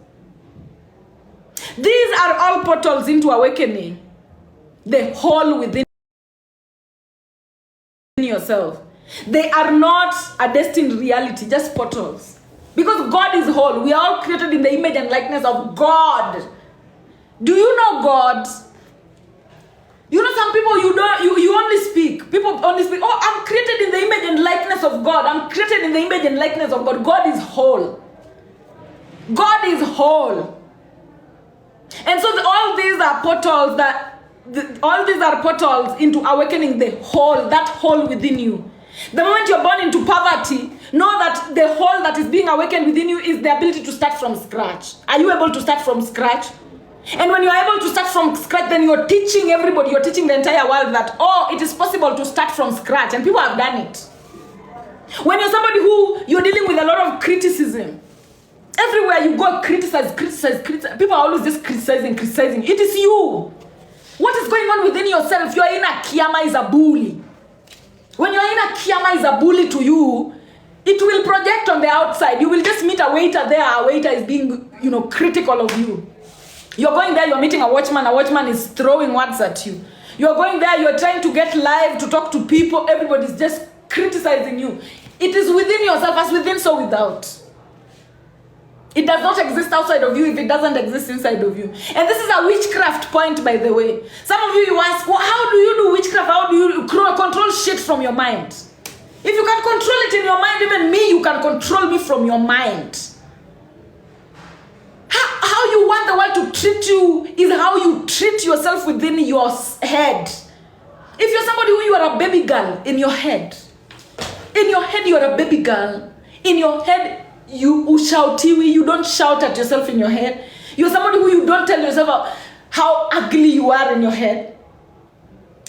These are all portals into awakening. The whole within yourself. They are not a destined reality, just portals. Because God is whole. We are all created in the image and likeness of God. Do you know God? You know, some people you only speak. People only speak, oh, I'm created in the image and likeness of God. I'm created in the image and likeness of God. God is whole. God is whole. And so all these are portals all these are portals into awakening the whole, that whole within you. The moment you're born into poverty, know that the whole that is being awakened within you is the ability to start from scratch. Are you able to start from scratch? And when you're able to start from scratch, then you're teaching everybody, you're teaching the entire world that, oh, it is possible to start from scratch. And people have done it. When you're somebody who, you're dealing with a lot of criticism. Everywhere you go, criticize. People are always just criticizing. It is you. What is going on within yourself? Your inner Kiyama is a bully. When your inner Kiyama is a bully to you, it will project on the outside. You will just meet a waiter there. A waiter is being, critical of you. You're going there, you're meeting a watchman is throwing words at you. You're going there, you're trying to get live to talk to people, everybody's just criticizing you. It is within yourself, as within, so without. It does not exist outside of you if it doesn't exist inside of you. And this is a witchcraft point, by the way. Some of you ask, well, how do you do witchcraft? How do you control shit from your mind? If you can control it in your mind, even me, you can control me from your mind. How you want the world to treat you is how you treat yourself within your head. If you're somebody who you are a baby girl in your head you are a baby girl. In your head, you shout, you don't shout at yourself in your head. You're somebody who you don't tell yourself how ugly you are in your head.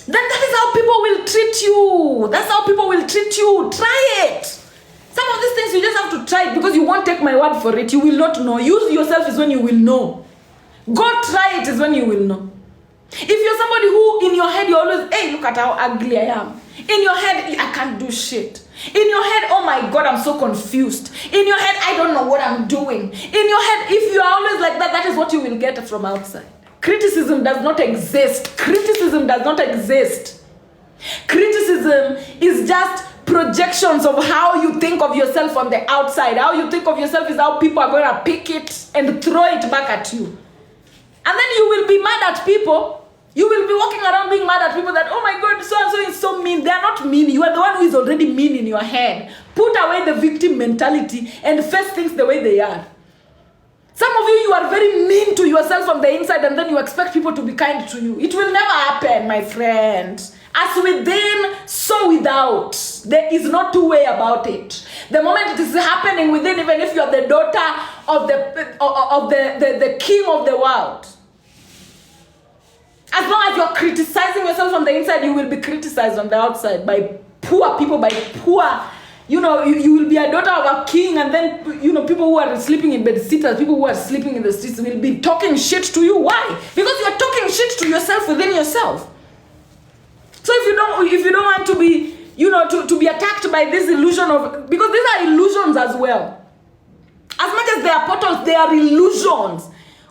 Then that is how people will treat you. That's how people will treat you. Try it. Some of these things you just have to try it, because you won't take my word for it. You will not know. Use yourself is when you will know. Go try it is when you will know. If you're somebody who in your head you're always, hey, look at how ugly I am. In your head, I can't do shit. In your head, oh my God, I'm so confused. In your head, I don't know what I'm doing. In your head, if you are always like that, that is what you will get from outside. Criticism does not exist. Criticism does not exist. Criticism is just projections of how you think of yourself on the outside. How you think of yourself is how people are going to pick it and throw it back at you. And then you will be mad at people. You will be walking around being mad at people that, oh my God, so-and-so is so mean. They are not mean. You are the one who is already mean in your head. Put away the victim mentality and face things the way they are. Some of you are very mean to yourself from the inside, and then you expect people to be kind to you. It will never happen, my friend. As within, so without. There is no two way about it. The moment it is happening within, even if you are the daughter of the king of the world, as long as you're criticizing yourself from the inside, you will be criticized on the outside by poor people, by poor, you will be a daughter of a king, and then, people who are sleeping in bed sitters, people who are sleeping in the streets will be talking shit to you. Why? Because you're talking shit to yourself within yourself. So if you don't want to be, to be attacked by this illusion of, because these are illusions as well. As much as they are portals, they are illusions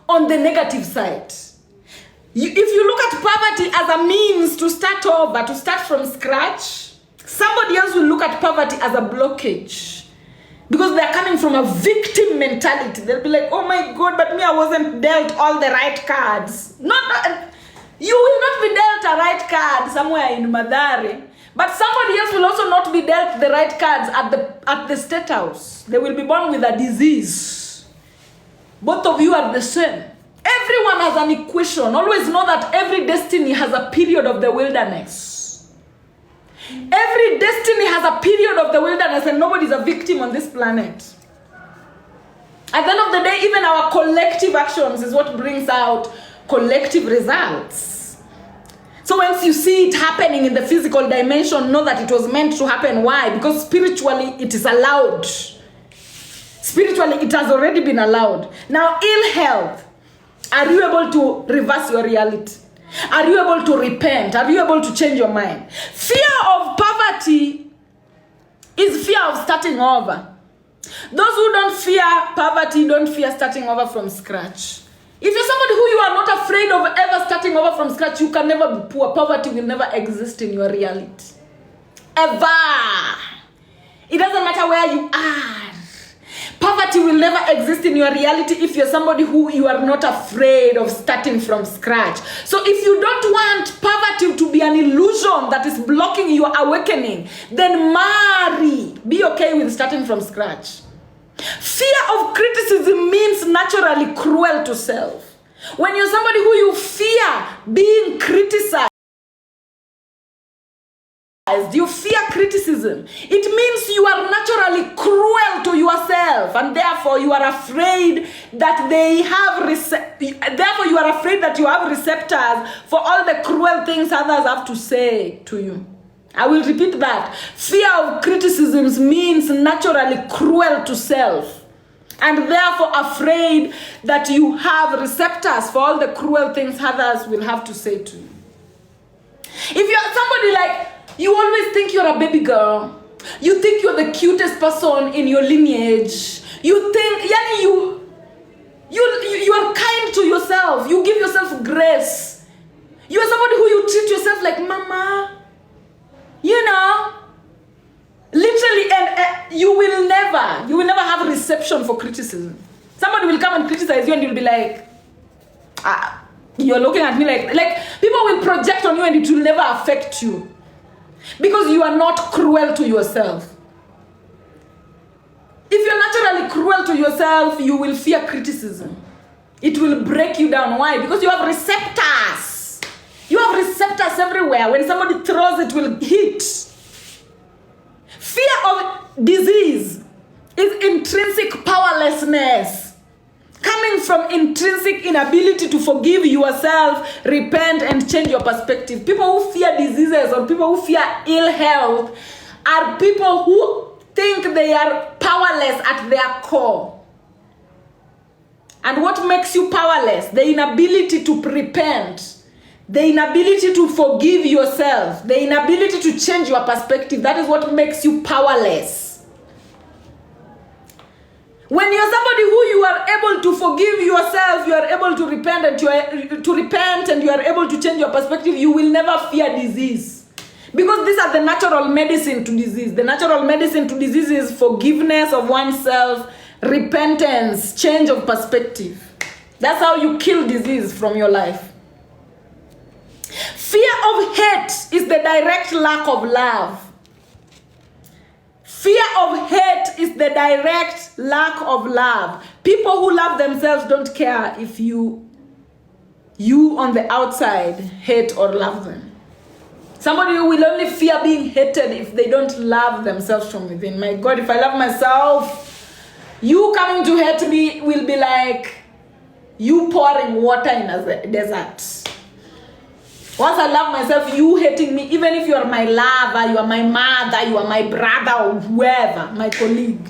on the negative side. If you look at poverty as a means to start over, to start from scratch, somebody else will look at poverty as a blockage. Because they are coming from a victim mentality. They'll be like, oh my God, but me, I wasn't dealt all the right cards. You will not be dealt a right card somewhere in Madari. But somebody else will also not be dealt the right cards at the state house. They will be born with a disease. Both of you are the same. Everyone has an equation. Always know that every destiny has a period of the wilderness. Every destiny has a period of the wilderness, and nobody's a victim on this planet. At the end of the day, even our collective actions is what brings out collective results. So once you see it happening in the physical dimension, know that it was meant to happen. Why? Because spiritually it is allowed. Spiritually it has already been allowed. Now, ill health. Are you able to reverse your reality? Are you able to repent? Are you able to change your mind? Fear of poverty is fear of starting over. Those who don't fear poverty don't fear starting over from scratch. If you're somebody who you are not afraid of ever starting over from scratch, you can never be poor. Poverty will never exist in your reality. Ever. It doesn't matter where you are. Poverty will never exist in your reality if you're somebody who you are not afraid of starting from scratch. So if you don't want poverty to be an illusion that is blocking your awakening, then marry. Be okay with starting from scratch. Fear of criticism means naturally cruel to self. When you're somebody who you fear being criticized, you fear criticism, it means you are naturally cruel to yourself, and therefore you are afraid that therefore you are afraid that you have receptors for all the cruel things others have to say to you. I will repeat that. Fear of criticisms means naturally cruel to self, and therefore afraid that you have receptors for all the cruel things others will have to say to you. If you are somebody like, you always think you're a baby girl, you think you're the cutest person in your lineage, you think, you are kind to yourself, you give yourself grace, you are somebody who you treat yourself like mama, literally, and you will never have reception for criticism. Somebody will come and criticize you, and you'll be like, you're looking at me like people will project on you, and it will never affect you because you are not cruel to yourself. If you're naturally cruel to yourself, you will fear criticism. It will break you down. Why? Because you have receptors. You have receptors everywhere. When somebody throws, it will hit. Fear of disease is intrinsic powerlessness, coming from intrinsic inability to forgive yourself, repent, and change your perspective. People who fear diseases or people who fear ill health are people who think they are powerless at their core. And what makes you powerless? The inability to repent, the inability to forgive yourself, the inability to change your perspective, that is what makes you powerless. When you're somebody who you are able to forgive yourself, you are able to repent and you are able to change your perspective, you will never fear disease. Because these are the natural medicine to disease. The natural medicine to disease is forgiveness of oneself, repentance, change of perspective. That's how you kill disease from your life. Fear of hate is the direct lack of love. Fear of hate is the direct lack of love. People who love themselves don't care if you on the outside hate or love them. Somebody who will only fear being hated if they don't love themselves from within. My God, if I love myself, you coming to hate me will be like you pouring water in a desert. Once I love myself, you hating me, even if you are my lover, you are my mother, you are my brother or whoever, my colleague.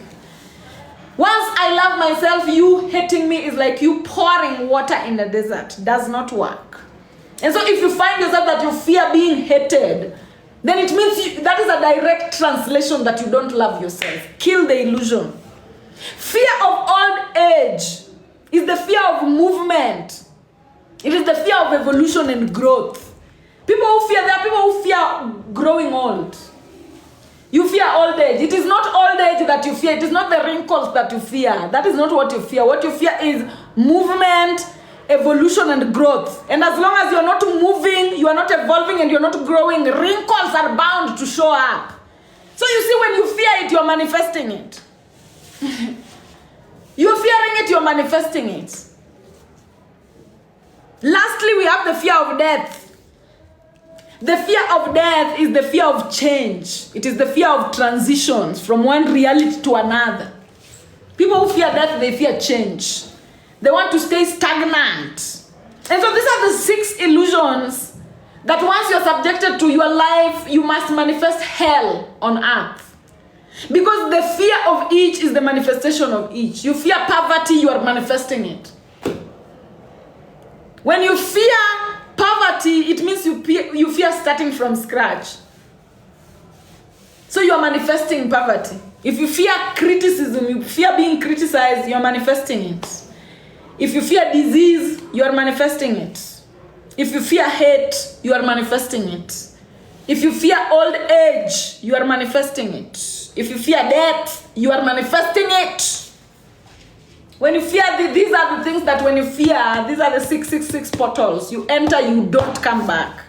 Once I love myself, you hating me is like you pouring water in a desert. Does not work. And so if you find yourself that you fear being hated, then it means that is a direct translation that you don't love yourself. Kill the illusion. Fear of old age is the fear of movement. It is the fear of evolution and growth. There are people who fear growing old. You fear old age. It is not old age that you fear. It is not the wrinkles that you fear. That is not what you fear. What you fear is movement, evolution, and growth. And as long as you're not moving, you are not evolving, and you're not growing, wrinkles are bound to show up. So you see, when you fear it, you're manifesting it. You're fearing it, you're manifesting it. Lastly, we have the fear of death. The fear of death is the fear of change. It is the fear of transitions from one reality to another. People who fear death, they fear change. They want to stay stagnant. And so these are the 6 illusions that once you're subjected to your life, you must manifest hell on earth. Because the fear of each is the manifestation of each. You fear poverty, you are manifesting it. When you fear poverty, it means you fear starting from scratch. So you are manifesting poverty. If you fear criticism, you fear being criticized, you are manifesting it. If you fear disease, you are manifesting it. If you fear hate, you are manifesting it. If you fear old age, you are manifesting it. If you fear death, you are manifesting it. When you fear, these are the things that when you fear, these are the 666 portals. You enter, you don't come back.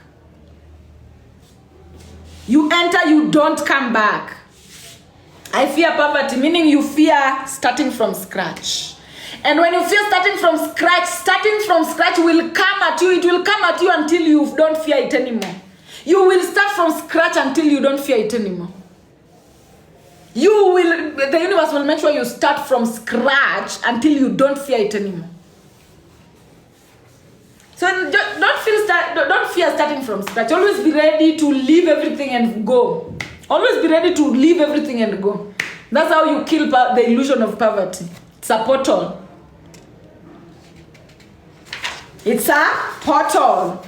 You enter, you don't come back. I fear poverty, meaning you fear starting from scratch. And when you fear starting from scratch will come at you. It will come at you until you don't fear it anymore. You will start from scratch until you don't fear it anymore. The universe will make sure you start from scratch until you don't fear it anymore. So don't fear starting from scratch. Always be ready to leave everything and go. Always be ready to leave everything and go. That's how you kill the illusion of poverty. It's a portal. It's a portal.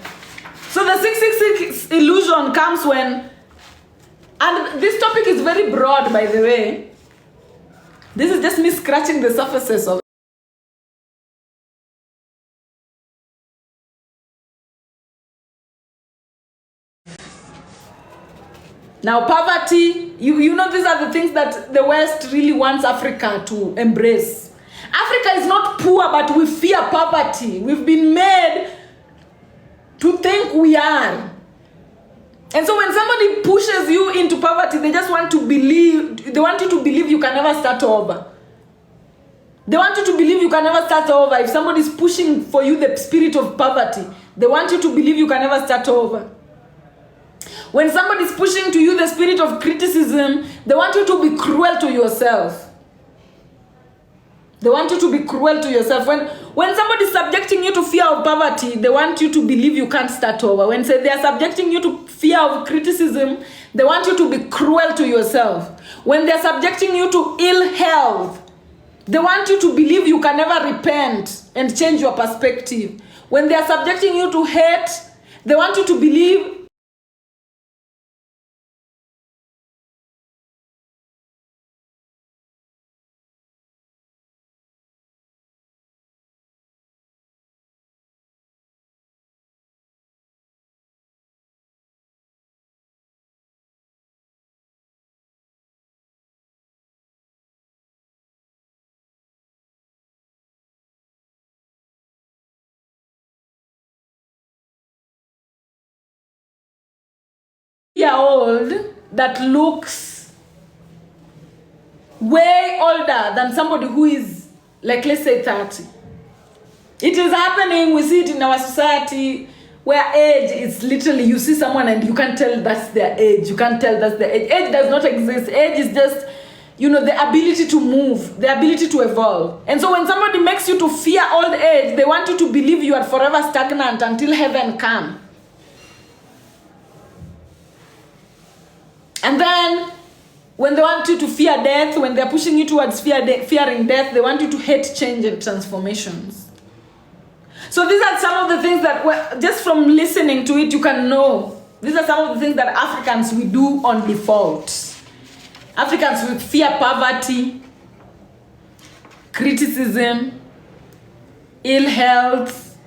So the 666 illusion comes when, and this topic is very broad, by the way. This is just me scratching the surfaces of it. Now, poverty, you know, these are the things that the West really wants Africa to embrace. Africa is not poor, but we fear poverty. We've been made to think we are. And so when somebody pushes you into poverty, they just want to believe, they want you to believe you can never start over. They want you to believe you can never start over. If somebody is pushing for you the spirit of poverty, they want you to believe you can never start over. When somebody is pushing to you the spirit of criticism, they want you to be cruel to yourself. They want you to be cruel to yourself. When somebody is subjecting you to fear of poverty, they want you to believe you can't start over. When they are subjecting you to fear of criticism, they want you to be cruel to yourself. When they are subjecting you to ill health, they want you to believe you can never repent and change your perspective. When they are subjecting you to hate, They want you to believe old that looks way older than somebody who is, like, let's say 30. It is happening. We see it in our society where age is literally, you see someone and you can't tell that's their age. You can't tell that's their age. Age does not exist. Age is just, you know, the ability to move, the ability to evolve. And so when somebody makes you to fear old age, they want you to believe you are forever stagnant until heaven comes. And then when they want you to fear death, when they're pushing you towards fearing death, they want you to hate change and transformations. So these are some of the things that, just from listening to it, you can know. These are some of the things that Africans, we do on default. Africans, we fear poverty, criticism, ill health,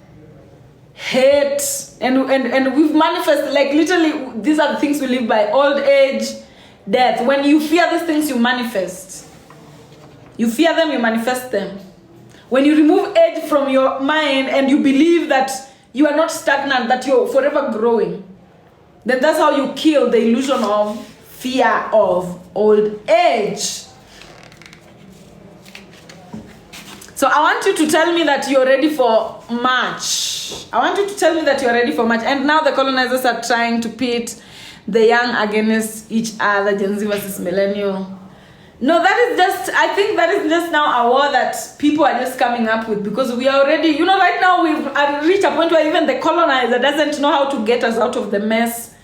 hate, and we've manifested, like, literally, these are the things we live by: old age, death. When you fear these things, you manifest. You fear them, you manifest them. When you remove age from your mind and you believe that you are not stagnant, that you're forever growing, then that's how you kill the illusion of fear of old age. So I want you to tell me that you're ready for March. I want you to tell me that you're ready for March. And now the colonizers are trying to pit the young against each other, Gen Z versus millennial. No, that is just, I think that is just now a war that people are just coming up with, because we are already, you know, right now we've reached a point where even the colonizer doesn't know how to get us out of the mess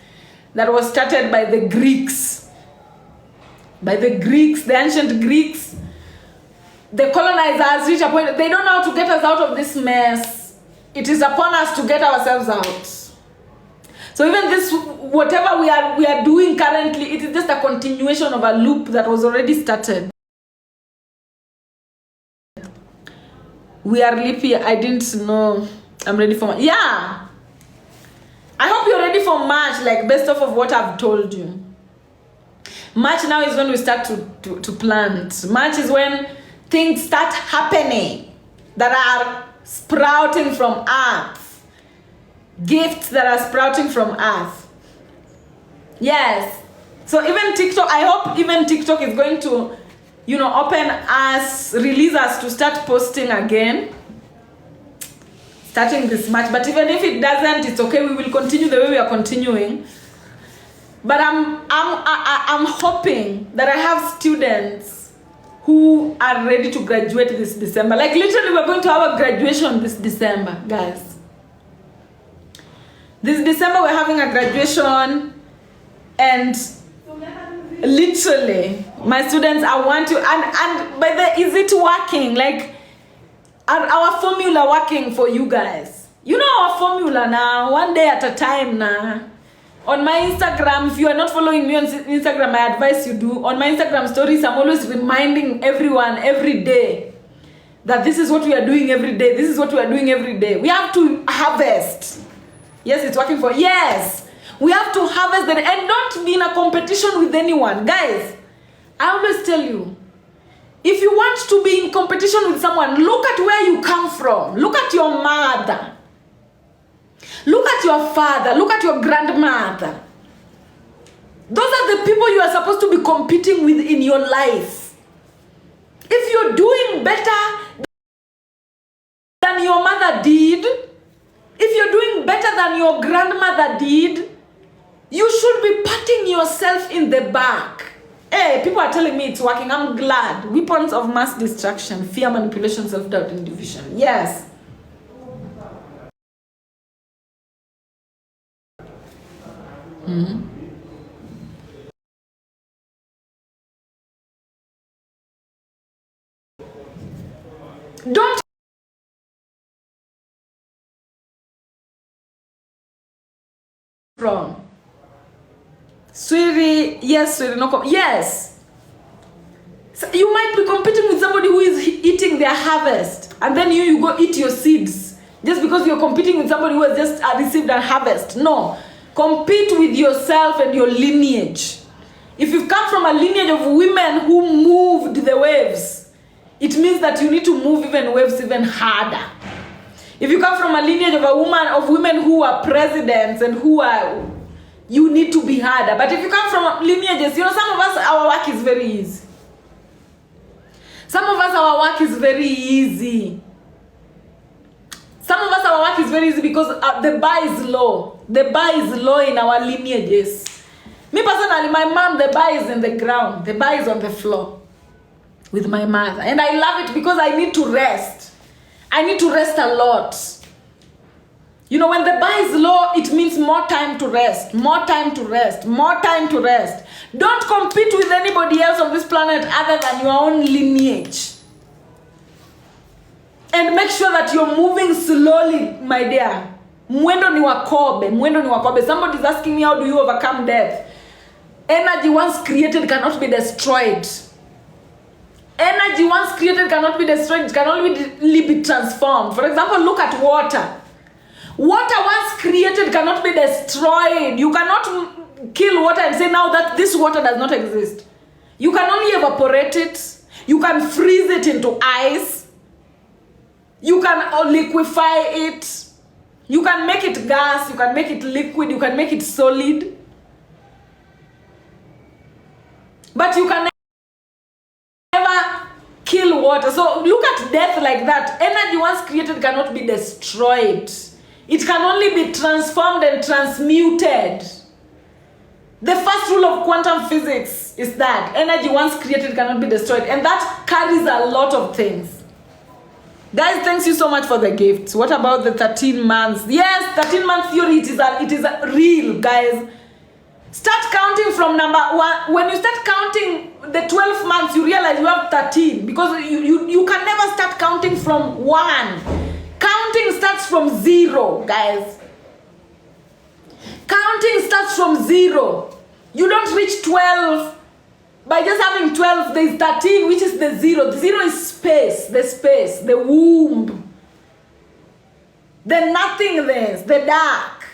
that was started by the Greeks. By the Greeks, the ancient Greeks. The colonizers reach a point, they don't know how to get us out of this mess. It is upon us to get ourselves out. So even this, whatever we are doing currently, it is just a continuation of a loop that was already started. We are leap year. I didn't know. I'm ready for March. Yeah. I hope you're ready for March, like, based off of what I've told you. March now is when we start to plant. March is when things start happening that are sprouting from earth. Gifts that are sprouting from earth. Yes. So even TikTok, I hope even TikTok is going to, you know, open us, release us to start posting again, starting this March. But even if it doesn't, it's okay. We will continue the way we are continuing. But I'm hoping that I have students who are ready to graduate this December. Like, literally, we're going to have a graduation this December, guys. This December we're having a graduation, and literally my students, I want to, and by the, is it working? Like, our formula working for you guys? You know our formula now, one day at a time now. On my Instagram, if you are not following me on Instagram, I advise you do. On my Instagram stories, I'm always reminding everyone every day that this is what we are doing every day. This is what we are doing every day. We have to harvest. Yes, it's working for, yes. We have to harvest it, and don't be in a competition with anyone. Guys, I always tell you, if you want to be in competition with someone, look at where you come from. Look at your mother. Look at your father. Look at your grandmother. Those are the people you are supposed to be competing with in your life. If you're doing better than your mother did, if you're doing better than your grandmother did, you should be patting yourself in the back. Hey, people are telling me it's working. I'm glad. Weapons of mass destruction, fear, manipulation, self-doubt, and division. Yes. Don't from? Swiry, yes, Swiry, no, yes. So you might be competing with somebody who is eating their harvest, and then you go eat your seeds just because you're competing with somebody who has just received a harvest. No, compete with yourself and your lineage. If you've come from a lineage of women who moved the waves, it means that you need to move waves even harder. If you come from a lineage of women who are presidents and you need to be harder. But if you come from lineages, some of us, our work is very easy. Some of us, our work is very easy. Some of us, our work is very easy because the bar is low. The bar is low in our lineages. Me personally, my mom, the bar is in the ground. The bar is on the floor with my mother. And I love it because I need to rest. I need to rest a lot. When the bar is low, it means more time to rest. More time to rest. More time to rest. Don't compete with anybody else on this planet other than your own lineage. And make sure that you're moving slowly, my dear. Mwendo ni wakobe. Mwendo ni wakobe. Somebody is asking me, how do you overcome death? Energy once created cannot be destroyed. Energy once created cannot be destroyed. It can only be transformed. For example, look at water. Water once created cannot be destroyed. You cannot kill water and say now that this water does not exist. You can only evaporate it. You can freeze it into ice. You can liquefy it. You can make it gas. You can make it liquid. You can make it solid. But you can never kill water. So look at death like that. Energy once created cannot be destroyed. It can only be transformed and transmuted. The first rule of quantum physics is that energy once created cannot be destroyed. And that carries a lot of things. Guys, thanks you so much for the gifts. What about the 13 months? Yes, 13-month theory, it is real, guys. Start counting from number 1. When you start counting the 12 months, you realize you have 13. Because you can never start counting from 1. Counting starts from 0, guys. Counting starts from 0. You don't reach 12 by just having 12. There's 13, which is the 0. The 0 is space, the womb, the nothingness, the dark.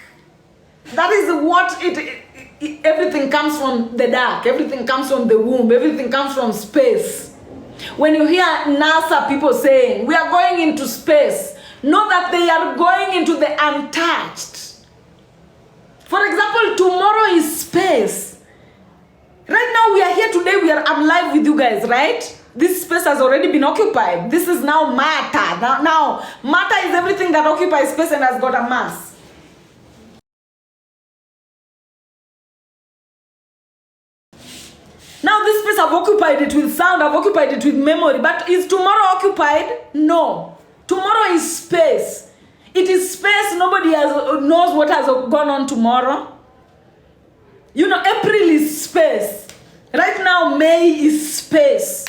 That is what everything comes from, the dark. Everything comes from the womb. Everything comes from space. When you hear NASA people saying, we are going into space, know that they are going into the untouched. For example, tomorrow is space. Right now we are here today, I'm live with you guys, right? This space has already been occupied. This is now matter. Now matter is everything that occupies space and has got a mass. Now this space, I've occupied it with sound, I've occupied it with memory, but is tomorrow occupied? No. Tomorrow is space. It is space. Nobody knows what has gone on tomorrow. April is space. Right now, May is space.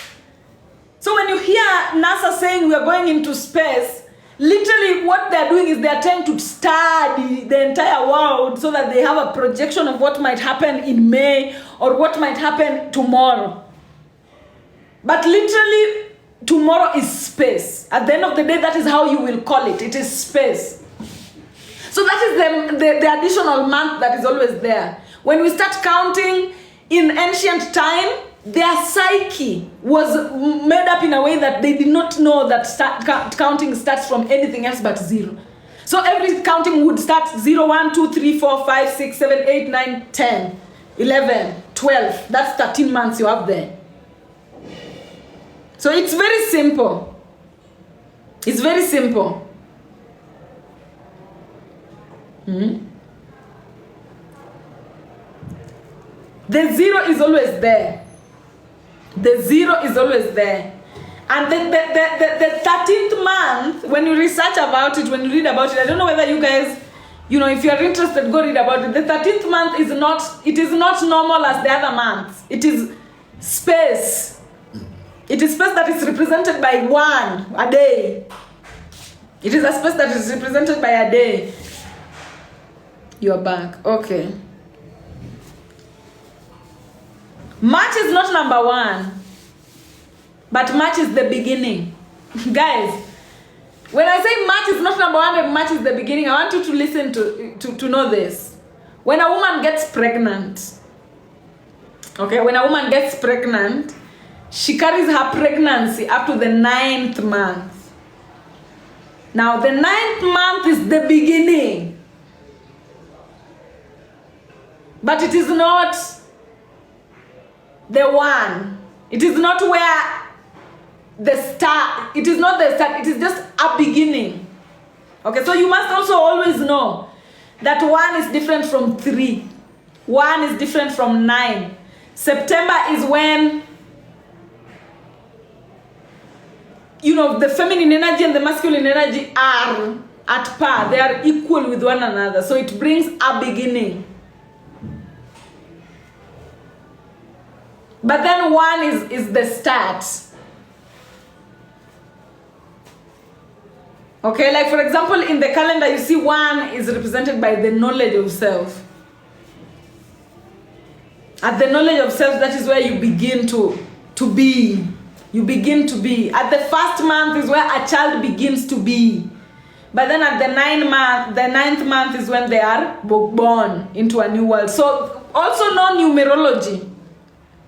So when you hear NASA saying we are going into space, literally what they're doing is they're trying to study the entire world so that they have a projection of what might happen in May or what might happen tomorrow. But literally, tomorrow is space. At the end of the day, that is how you will call it. It is space. So that is the additional month that is always there. When we start counting in ancient time, their psyche was made up in a way that they did not know that counting starts from anything else but 0. So every counting would start 0, 1, 2, 3, 4, 5, 6, 7, 8, 9, 10, 11, 12. That's 13 months you have there. So it's very simple. It's very simple. The 0 is always there. The 0 is always there. And the 13th month, when you research about it, when you read about it, I don't know whether you guys, if you're interested, go read about it. The 13th month is not normal as the other months. It is space. It is space that is represented by 1 a day. It is a space that is represented by a day. You're back. Okay. March is not number 1, but March is the beginning. Guys, when I say March is not number 1 and March is the beginning, I want you to listen to know this. When a woman gets pregnant, okay, when a woman gets pregnant, she carries her pregnancy up to the 9th month. Now, the 9th month is the beginning. But it is not the one. It is not where the start. It is not the start. It is just a beginning. Okay, so you must also always know that 1 is different from 3. 1 is different from 9. September is when, you know, the feminine energy and the masculine energy are at par. They are equal with one another. So it brings a beginning. But then 1 is the start. Okay, like for example, in the calendar, you see 1 is represented by the knowledge of self. At the knowledge of self, that is where you begin to be. You begin to be. At the 1st month is where a child begins to be. But then at the 9th month is when they are born into a new world. So also no numerology.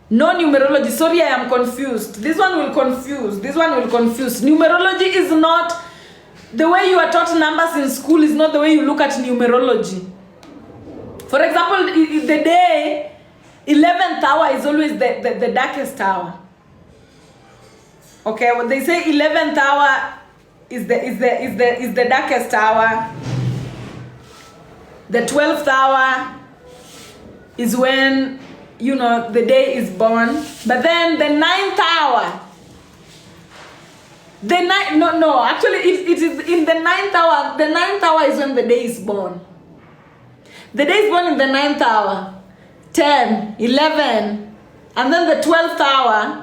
No numerology. Sorry, I am confused. This one will confuse. This one will confuse. Numerology is not the way you are taught numbers in school. Is not the way you look at numerology. For example, the day 11th hour is always the darkest hour. Okay, when they say 11th hour is the darkest hour. The 12th hour is when, you know, the day is born. But then the 9th hour, actually it is in the 9th hour. The 9th hour is when the day is born. The day is born in the 9th hour, 10, 11, and then the 12th hour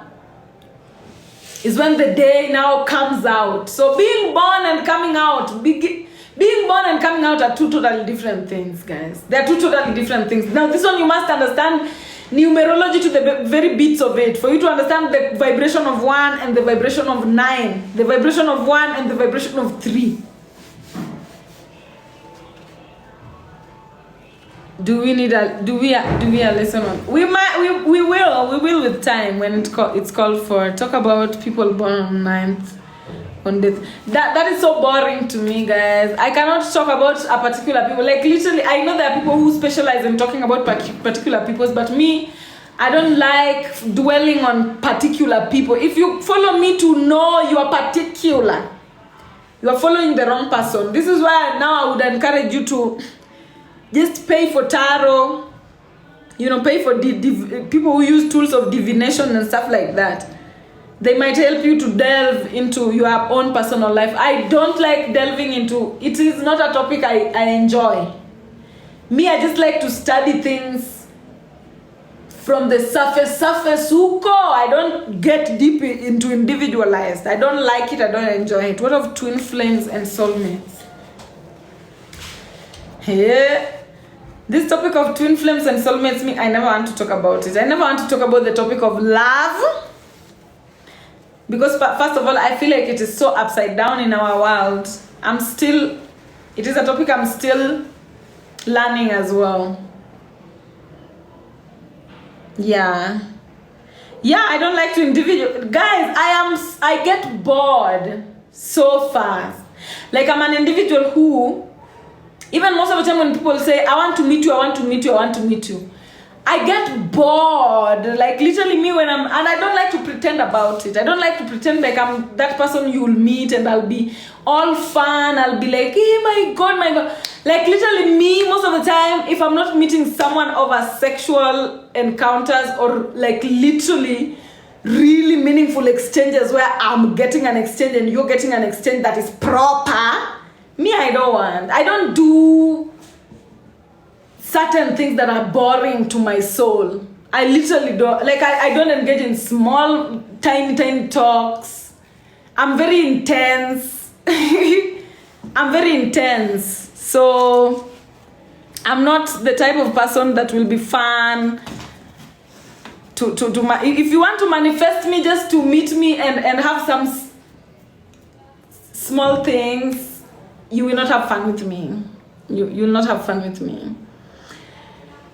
is when the day now comes out. So being born and coming out, being born and coming out are 2 totally different things, guys. They are 2 totally different things. Now this one you must understand numerology to the very bits of it for you to understand the vibration of 1 and the vibration of 9, the vibration of 1 and the vibration of 3. Do we a lesson on? We will with time when it's called for. Talk about people born on 9th, on death. That is so boring to me, guys. I cannot talk about a particular people. Like literally, I know there are people who specialize in talking about particular peoples, but me, I don't like dwelling on particular people. If you follow me to know you are particular, you are following the wrong person. This is why now I would encourage you to just pay for tarot, you know, pay for people who use tools of divination and stuff like that. They might help you to delve into your own personal life. I don't like delving into, it is not a topic I enjoy. Me, I just like to study things from the surface, huko. I don't get deep into individualized. I don't like it, I don't enjoy it. What of twin flames and soulmates? Yeah. This topic of twin flames and soulmates, me, I never want to talk about it. I never want to talk about the topic of love. Because first of all, I feel like it is so upside down in our world. It is a topic I'm still learning as well. Yeah, I don't like to individual. Guys, I get bored so fast. Like I'm an individual who, even most of the time when people say, I want to meet you, I get bored. Like literally me and I don't like to pretend about it. I don't like to pretend like I'm that person you'll meet and I'll be all fun. I'll be like, hey, my God. Like literally me, most of the time, if I'm not meeting someone over sexual encounters or like literally really meaningful exchanges where I'm getting an exchange and you're getting an exchange that is proper, me, I don't do certain things that are boring to my soul. I literally don't. Like, I don't engage in small, tiny talks. I'm very intense. I'm very intense. So, I'm not the type of person that will be fun if you want to manifest me just to meet me and have some small things, you will not have fun with me. You will not have fun with me.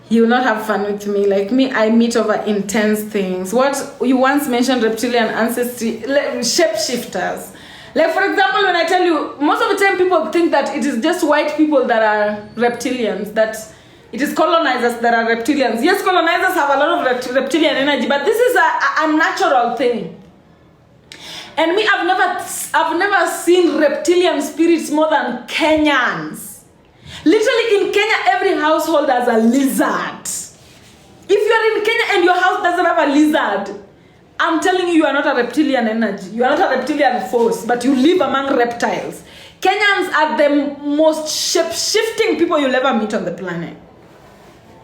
You will not have fun with me. Like me, I meet over intense things. What you once mentioned, reptilian ancestry, shapeshifters. Like for example, when I tell you, most of the time people think that it is just white people that are reptilians, that it is colonizers that are reptilians. Yes, colonizers have a lot of reptilian energy, but this is a natural thing. And me, I've never seen reptilian spirits more than Kenyans. Literally in Kenya, every household has a lizard. If you are in Kenya and your house doesn't have a lizard, I'm telling you, you are not a reptilian energy. You are not a reptilian force, but you live among reptiles. Kenyans are the most shape-shifting people you'll ever meet on the planet.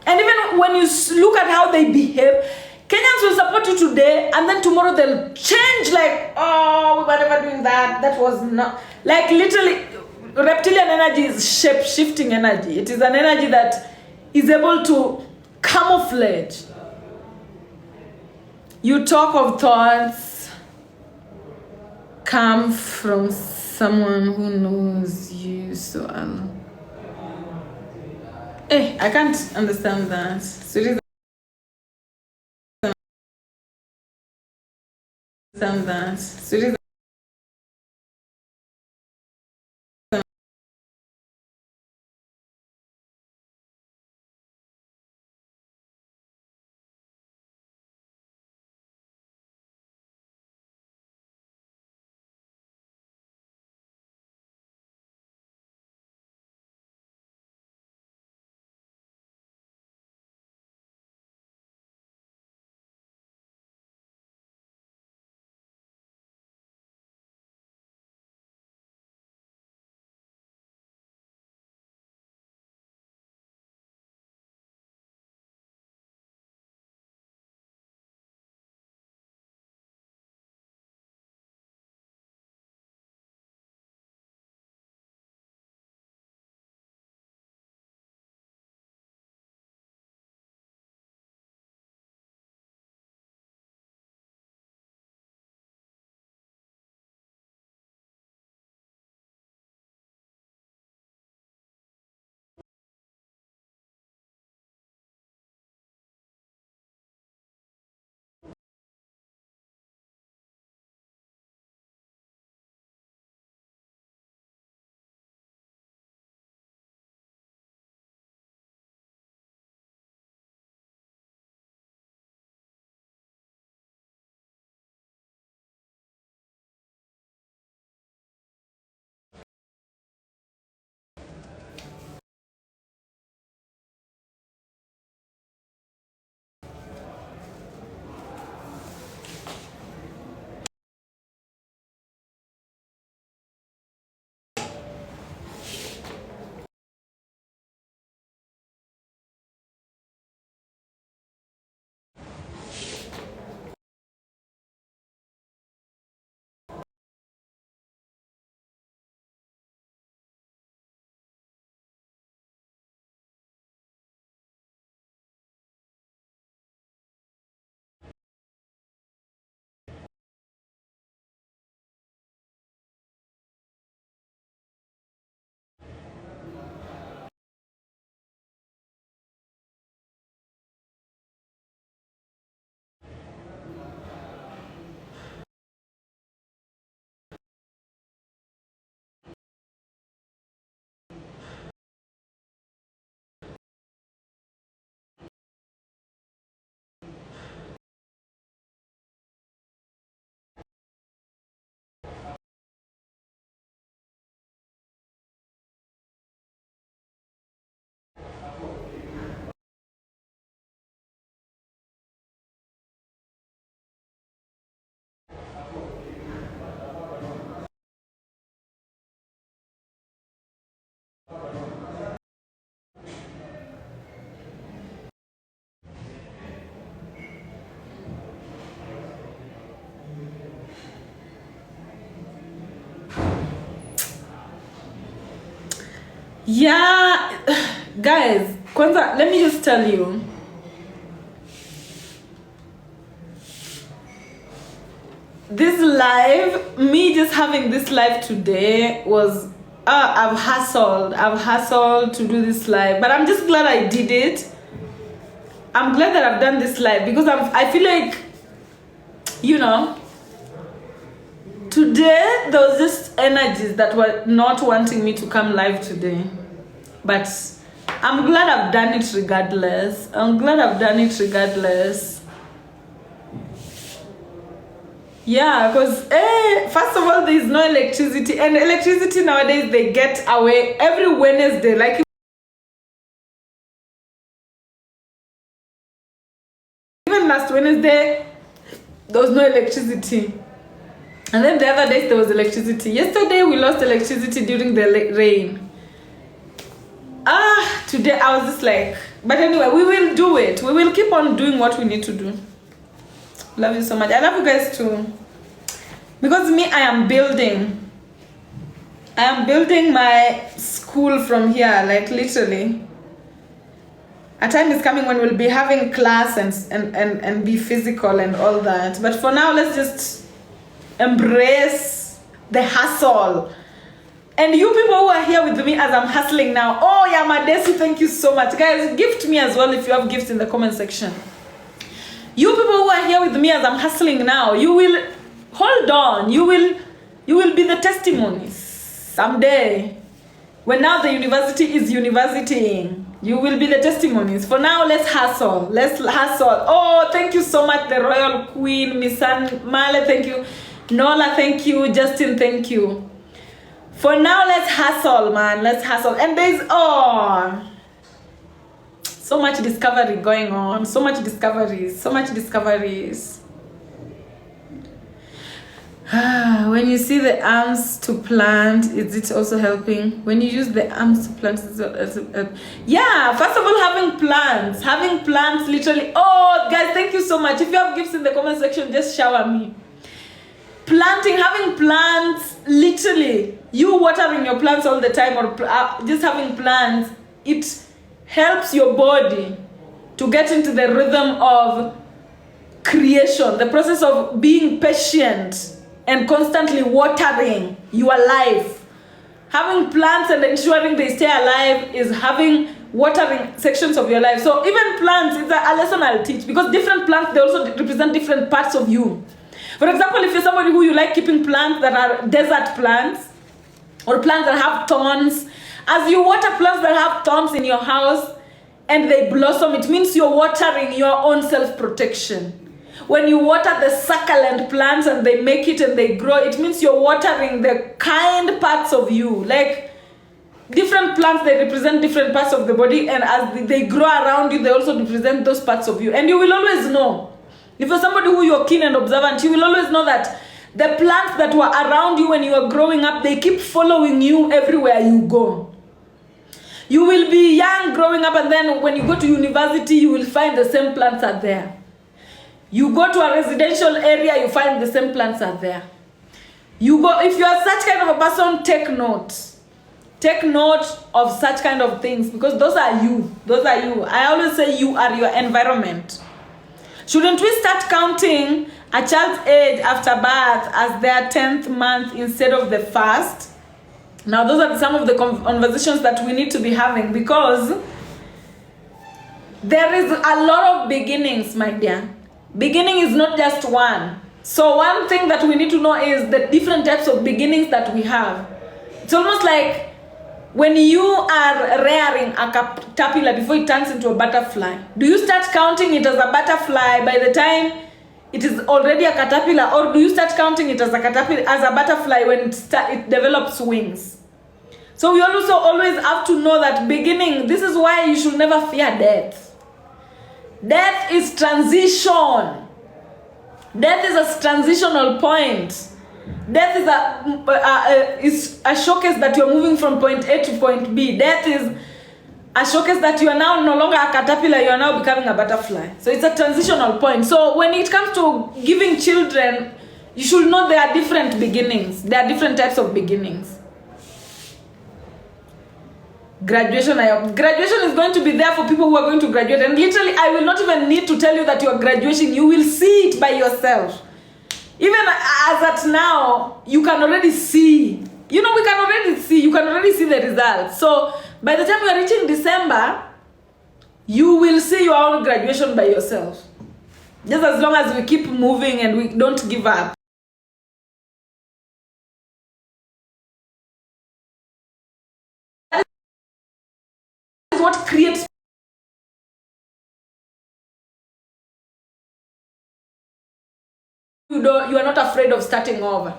And even when you look at how they behave, Kenyans will support you today, and then tomorrow they'll change like, oh, we were never doing that. That was not... Like literally, reptilian energy is shape-shifting energy. It is an energy that is able to camouflage. You talk of thoughts come from someone who knows you so well. I can't understand that. Swiry, understand that. Swiry, yeah, Guys, Kwanza, let me just tell you. This live, me just having this live today was, I've hustled to do this live, but I'm just glad I did it. I'm glad that I've done this live because I feel like, you know, today there was just energies that were not wanting me to come live today. But I'm glad I've done it regardless. Yeah, because first of all, there is no electricity. And electricity nowadays, they get away every Wednesday. Like, even last Wednesday, there was no electricity. And then the other days, there was electricity. Yesterday, we lost electricity during the rain. Today, I was just like... But anyway, we will do it. We will keep on doing what we need to do. Love you so much. I love you guys too. Because me, I am building my school from here, like literally. A time is coming when we'll be having class and be physical and all that. But for now, let's just embrace the hustle. And you people who are here with me as I'm hustling now, oh yeah, Madesu, thank you so much. Guys, gift me as well if you have gifts in the comment section. You people who are here with me as I'm hustling now, you will, hold on, you will be the testimonies someday. When now the university is universitying, you will be the testimonies. For now, let's hustle. Oh, thank you so much, the Royal Queen, Misan Male, thank you. Nola, thank you. Justin, thank you. For now, let's hustle, man. Let's hustle. And there's, so much discovery going on. So much discoveries. When you see the arms to plant, is it also helping? When you use the arms to plant, yeah, first of all, having plants literally. Oh, guys, thank you so much. If you have gifts in the comment section, just shower me. Having plants, literally, you watering your plants all the time or just having plants, it helps your body to get into the rhythm of creation, the process of being patient and constantly watering your life. Having plants and ensuring they stay alive is having watering sections of your life. So even plants, it's a lesson I'll teach, because different plants, they also represent different parts of you. For example, if you're somebody who you like keeping plants that are desert plants or plants that have thorns, as you water plants that have thorns in your house and they blossom, it means you're watering your own self-protection. When you water the succulent plants and they make it and they grow, it means you're watering the kind parts of you. Like different plants, they represent different parts of the body, and as they grow around you, they also represent those parts of you. And you will always know. If you're somebody who you're keen and observant, you will always know that the plants that were around you when you were growing up, they keep following you everywhere you go. You will be young growing up, and then when you go to university, you will find the same plants are there. You go to a residential area, you find the same plants are there. You go, if you are such kind of a person, take note. Take note of such kind of things, because those are you. I always say you are your environment. Shouldn't we start counting a child's age after birth as their 10th month instead of the first? Now, those are some of the conversations that we need to be having, because there is a lot of beginnings, my dear. Beginning is not just one. So one thing that we need to know is the different types of beginnings that we have. It's almost like when you are rearing a caterpillar before it turns into a butterfly. Do you start counting it as a butterfly by the time it is already a caterpillar, or do you start counting it as a caterpillar, as a butterfly when it develops wings? So we also always have to know that beginning. This is why you should never fear death. Death is transition. Death is a transitional point. Death is a showcase that you're moving from point A to point B. Death is a showcase that you are now no longer a caterpillar, you are now becoming a butterfly. So it's a transitional point. So when it comes to giving children, you should know there are different beginnings. There are different types of beginnings. Graduation is going to be there for people who are going to graduate, and literally I will not even need to tell you that you are graduating. You will see it by yourself. Even as at now, you can already see. You know, we can already see. You can already see the results. So by the time you are reaching December, you will see your own graduation by yourself. Just as long as we keep moving and we don't give up. That is what creates. You are not afraid of starting over.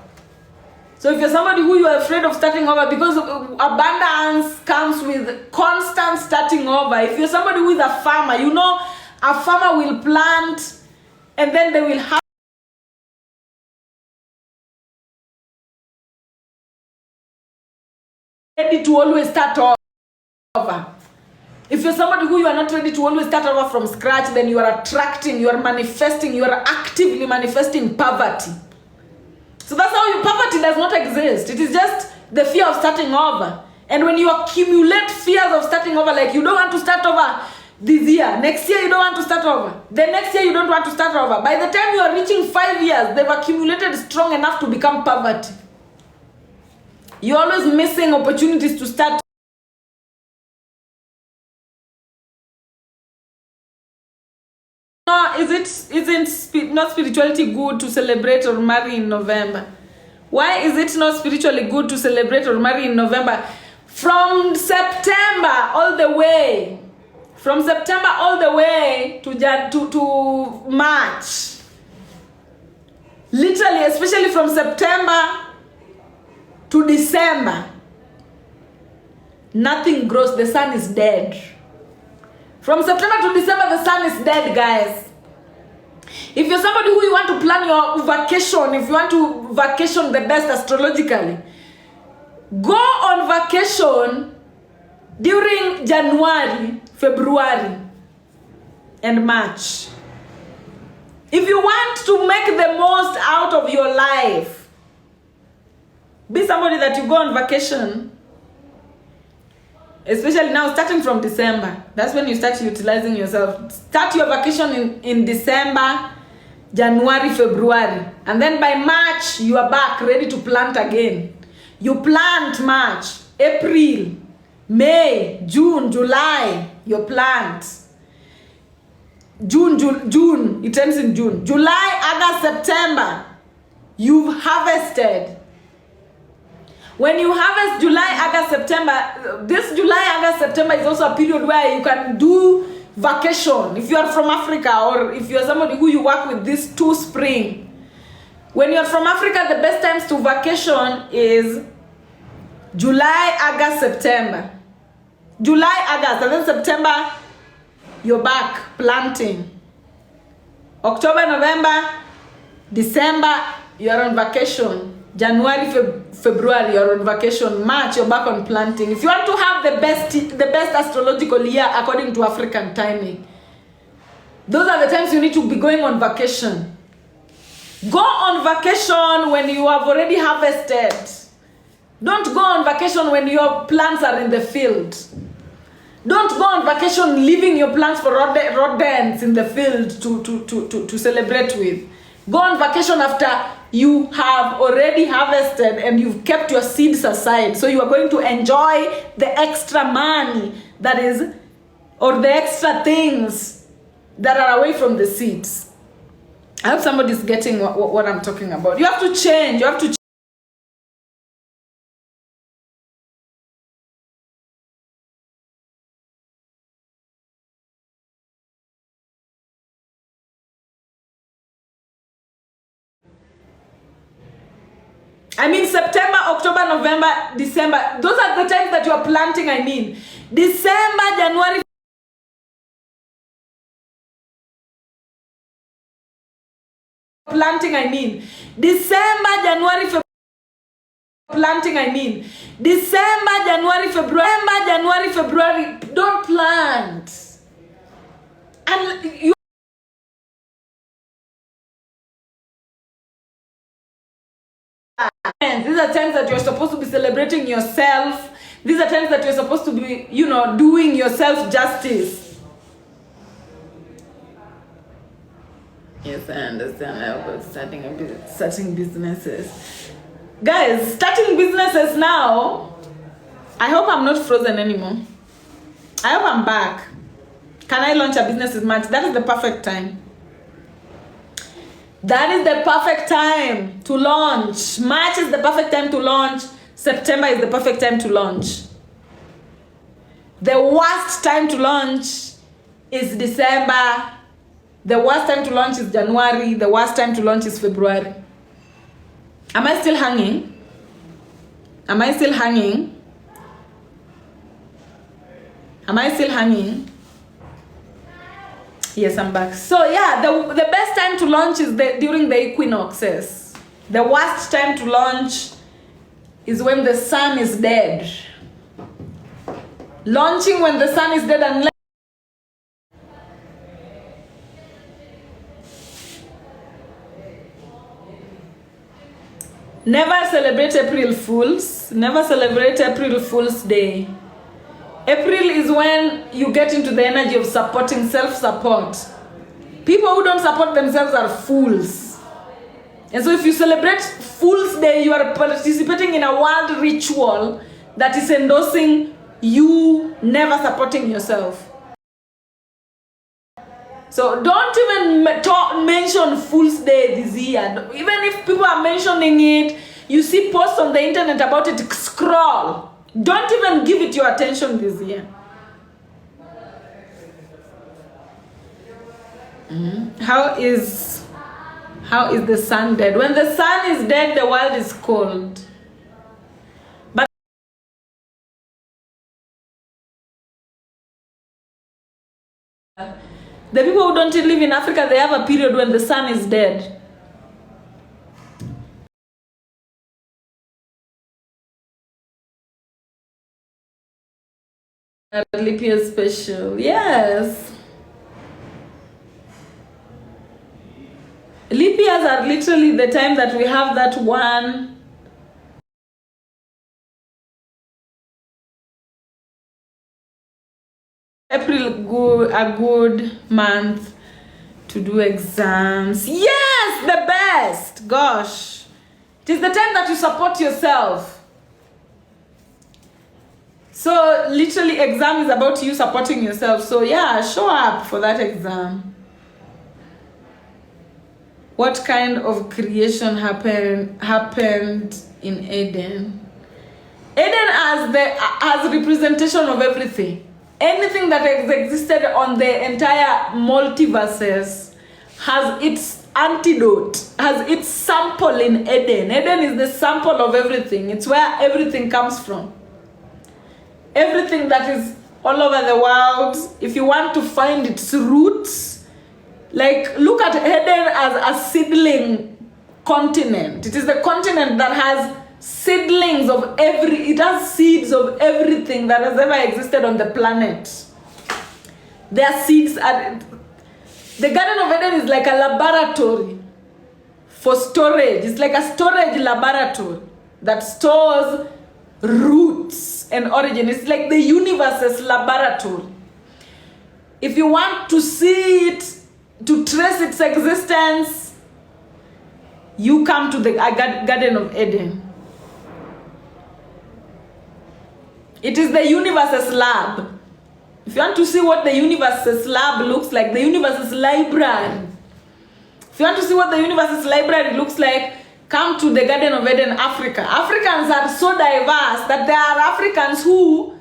So if you're somebody who you are afraid of starting over, because abundance comes with constant starting over. If you're somebody who is a farmer, you know a farmer will plant and then they will have ready to always start over. If you're somebody who you are not ready to always start over from scratch, then you are attracting, you are manifesting, you are actively manifesting poverty. So that's how poverty does not exist. It is just the fear of starting over. And when you accumulate fears of starting over, like you don't want to start over this year, next year you don't want to start over, the next year you don't want to start over. By the time you are reaching 5 years, they've accumulated strong enough to become poverty. You're always missing opportunities to start. No, isn't not spirituality good to celebrate or marry in November? Why is it not spiritually good to celebrate or marry in November? From September all the way to March. Literally, especially from September to December, nothing grows. The sun is dead. From September to December, the sun is dead, guys. If you're somebody who you want to plan your vacation, if you want to vacation the best astrologically, go on vacation during January, February, and March. If you want to make the most out of your life, be somebody that you go on vacation. Especially now, starting from December. That's when you start utilizing yourself. Start your vacation in December, January, February. And then by March, you are back, ready to plant again. You plant March, April, May, June, July, you plant. June, it ends in June. July, August, September, you've harvested. When you harvest July, August, September, this July, August, September is also a period where you can do vacation. If you are from Africa, or if you are somebody who you work with this 2 spring. When you are from Africa, the best times to vacation is July, August, September. July, August, and then September, you're back planting. October, November, December, you're on vacation. January, February, you're on vacation. March, you're back on planting. If you want to have the best astrological year according to African timing, those are the times you need to be going on vacation. Go on vacation when you have already harvested. Don't go on vacation when your plants are in the field. Don't go on vacation leaving your plants for rodents in the field to celebrate with. Go on vacation after you have already harvested and you've kept your seeds aside. So you are going to enjoy the extra money that is, or the extra things that are away from the seeds. I hope somebody's getting what I'm talking about. You have to change. You have to change. I mean, September, October, November, December. Those are the times that you are planting, I mean. December, January. Planting, I mean. December, January, February. Planting, I mean. December, January, February. Don't plant. And you. These are times that you're supposed to be celebrating yourself. These are times that you're supposed to be, doing yourself justice. Yes, I understand about starting businesses. Guys, starting businesses now, I hope I'm not frozen anymore. I hope I'm back. Can I launch a business in March? That is the perfect time. That is the perfect time to launch. March is the perfect time to launch. September is the perfect time to launch. The worst time to launch is December. The worst time to launch is January. The worst time to launch is February. Am I still hanging? Am I still hanging? Am I still hanging? Yes, I'm back. So yeah, the best time to launch is during the equinoxes. The worst time to launch is when the sun is dead. Launching when the sun is dead, unless never celebrate April Fools. Never celebrate April Fool's Day. April is when you get into the energy of supporting self-support. People who don't support themselves are fools. And so if you celebrate Fool's Day, you are participating in a world ritual that is endorsing you never supporting yourself. So don't even mention Fool's Day this year. Even if people are mentioning it, you see posts on the internet about it, scroll. Don't even give it your attention this year. How is the sun dead? When the sun is dead, the world is cold. But the people who don't live in Africa, they have a period when the sun is dead. Leap year special, yes. Leap years are literally the time that we have that one April, a good month to do exams. Yes, the best. Gosh, it is the time that you support yourself. So literally exam is about you supporting yourself. So yeah, show up for that exam. What kind of creation happened in Eden? Eden as representation of everything. Anything that has existed on the entire multiverses has its antidote, has its sample in Eden. Eden is the sample of everything. It's where everything comes from. Everything that is all over the world, if you want to find its roots, like look at Eden as a seedling continent. It is the continent that has seedlings of it has seeds of everything that has ever existed on the planet. There are seeds. The Garden of Eden is like a laboratory for storage. It's like a storage laboratory that stores roots and origin. It's like the universe's laboratory. If you want to see it, to trace its existence, you come to the Garden of Eden. It is the universe's lab. If you want to see what the universe's lab looks like, the universe's library. If you want to see what the universe's library looks like, come to the Garden of Eden, Africa. Africans are so diverse that there are Africans who,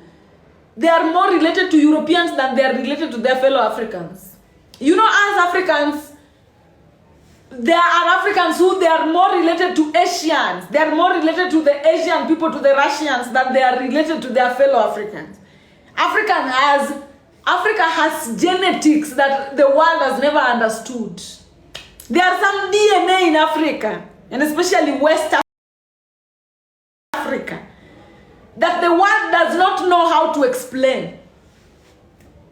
they are more related to Europeans than they are related to their fellow Africans. You know, as Africans, there are Africans who they are more related to Asians. They are more related to the Asian people, to the Russians, than they are related to their fellow Africans. Africa has genetics that the world has never understood. There are some DNA in Africa, and especially West Africa, that the world does not know how to explain.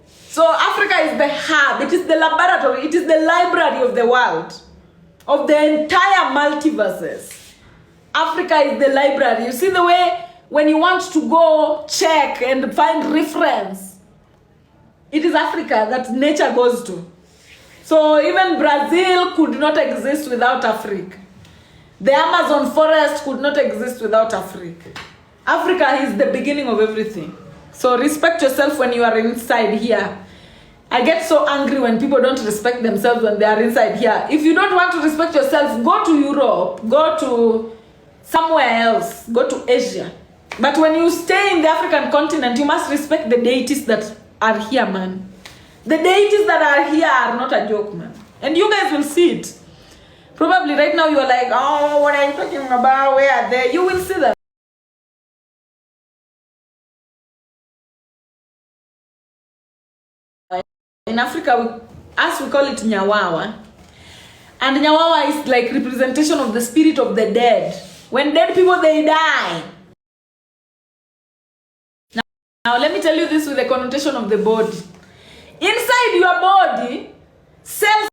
So Africa is the hub, it is the laboratory, it is the library of the world, of the entire multiverses. Africa is the library. You see the way when you want to go check and find reference, it is Africa that nature goes to. So even Brazil could not exist without Africa. The Amazon forest could not exist without Africa. Africa is the beginning of everything. So respect yourself when you are inside here. I get so angry when people don't respect themselves when they are inside here. If you don't want to respect yourself, go to Europe, go to somewhere else, go to Asia. But when you stay in the African continent, you must respect the deities that are here, man. The deities that are here are not a joke, man. And you guys will see it. Probably right now you are like, oh, what are you talking about? Where are they? You will see them. In Africa, as we call it Nyawawa. And Nyawawa is like representation of the spirit of the dead. When dead people, they die. Now let me tell you this with the connotation of the body. Inside your body, cells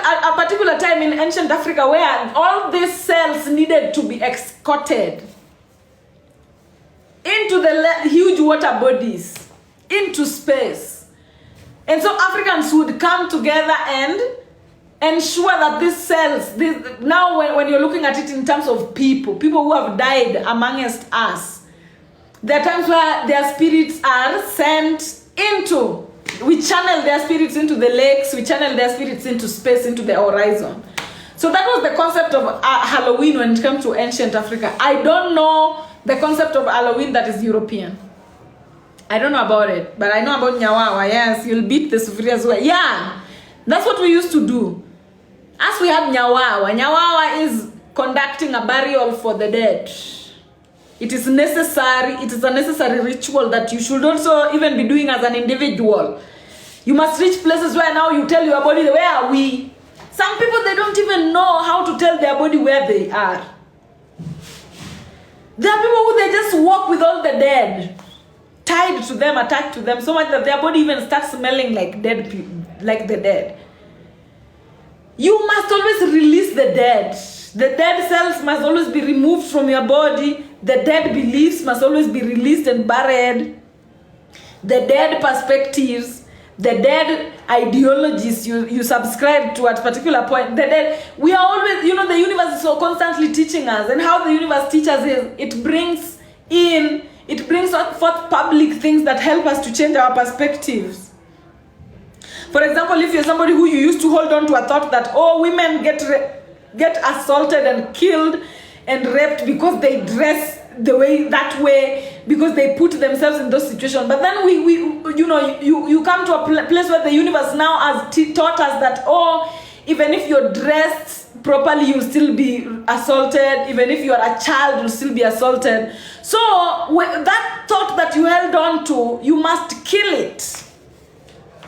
at a particular time in ancient Africa where all these cells needed to be escorted into the huge water bodies, into space. And so Africans would come together and ensure that these cells, now when you're looking at it in terms of people who have died amongst us, there are times where their spirits are sent into, we channel their spirits into the lakes, we channel their spirits into space, into the horizon. So that was the concept of Halloween when it comes to ancient Africa. I don't know the concept of Halloween that is European. I don't know about it, but I know about Nyawawa. Yes, you'll beat the Swiry as well. Yeah, that's what we used to do. As we had Nyawawa, Nyawawa is conducting a burial for the dead. It is necessary, it is a necessary ritual that you should also even be doing as an individual. You must reach places where now you tell your body, where are we? Some people, they don't even know how to tell their body where they are. There are people who they just walk with all the dead tied to them, attached to them, so much that their body even starts smelling like dead people, like the dead. You must always release the dead. The dead cells must always be removed from your body. The dead beliefs must always be released and buried. The dead perspectives, the dead ideologies you subscribe to at a particular point. The dead, we are always, the universe is so constantly teaching us. And how the universe teaches is, it brings forth public things that help us to change our perspectives. For example, if you're somebody who you used to hold on to a thought that, oh, women get assaulted and killed and raped because they dress that way, because they put themselves in those situations. But then you come to a place where the universe now has taught us that, oh, even if you're dressed properly, you'll still be assaulted. Even if you're a child, you'll still be assaulted. So that thought that you held on to, you must kill it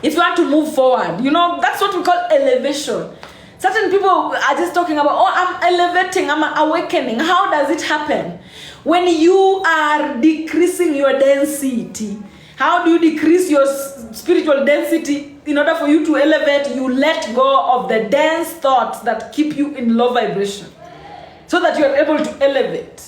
if you want to move forward. That's what we call elevation. Certain people are just talking about, oh, I'm elevating, I'm awakening. How does it happen? When you are decreasing your density. How do you decrease your spiritual density? In order for you to elevate, you let go of the dense thoughts that keep you in low vibration, so that you are able to elevate.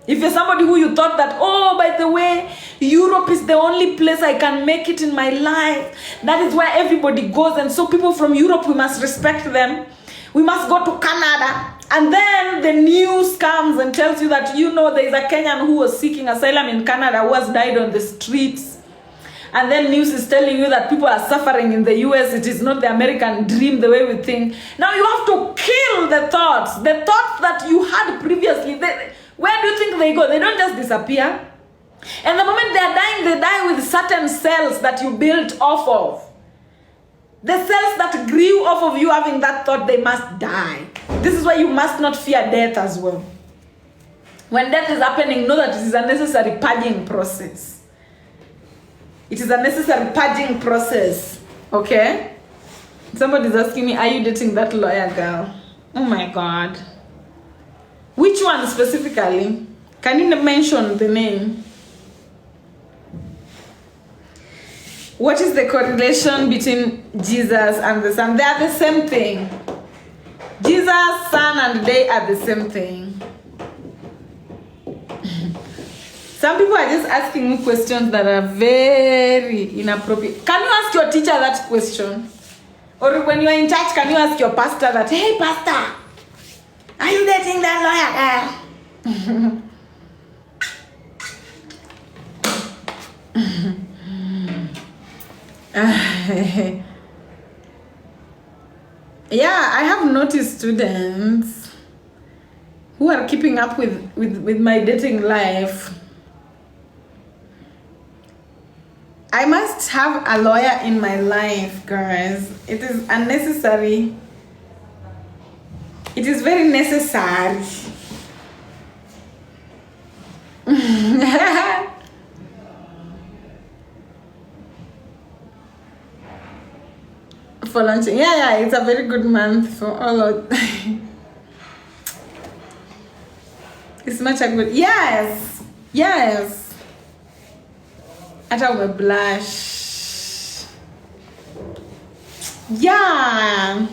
If you're somebody who you thought that, oh, by the way, Europe is the only place I can make it in my life. That is where everybody goes. And so people from Europe, we must respect them. We must go to Canada. And then the news comes and tells you that, there is a Kenyan who was seeking asylum in Canada who has died on the streets. And then news is telling you that people are suffering in the US. It is not the American dream the way we think. Now you have to kill the thoughts that you had previously. Where do you think they go? They don't just disappear. And the moment they are dying, they die with certain cells that you built off of. The cells that grew off of you having that thought, they must die. This is why you must not fear death as well. When death is happening, know that it is a necessary purging process. It is a necessary purging process. Okay? Somebody's asking me, are you dating that lawyer girl? Oh my God. Which one specifically? Can you mention the name? What is the correlation between Jesus and the sun? They are the same thing. Jesus, sun, and they are the same thing. Some people are just asking me questions that are very inappropriate. Can you ask your teacher that question? Or when you are in church, can you ask your pastor that, hey, pastor, are you dating that lawyer girl? Yeah, I have noticed students who are keeping up with my dating life. I must have a lawyer in my life, guys. It is unnecessary. It is very necessary. For launching. Yeah, it's a very good month for all of it's much a good. Yes. I will blush. Yeah,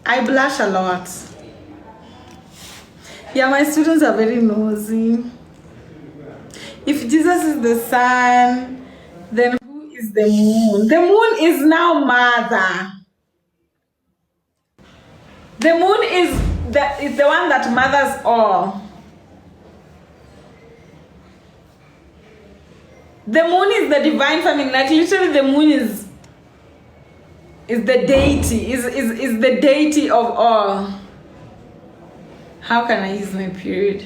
I blush a lot. Yeah, my students are very nosy. If Jesus is the sun, then who is the moon? The moon is now mother. The moon is the one that mothers all. The moon is the divine feminine. Like literally, the moon is the deity. Is the deity of all. How can I use my period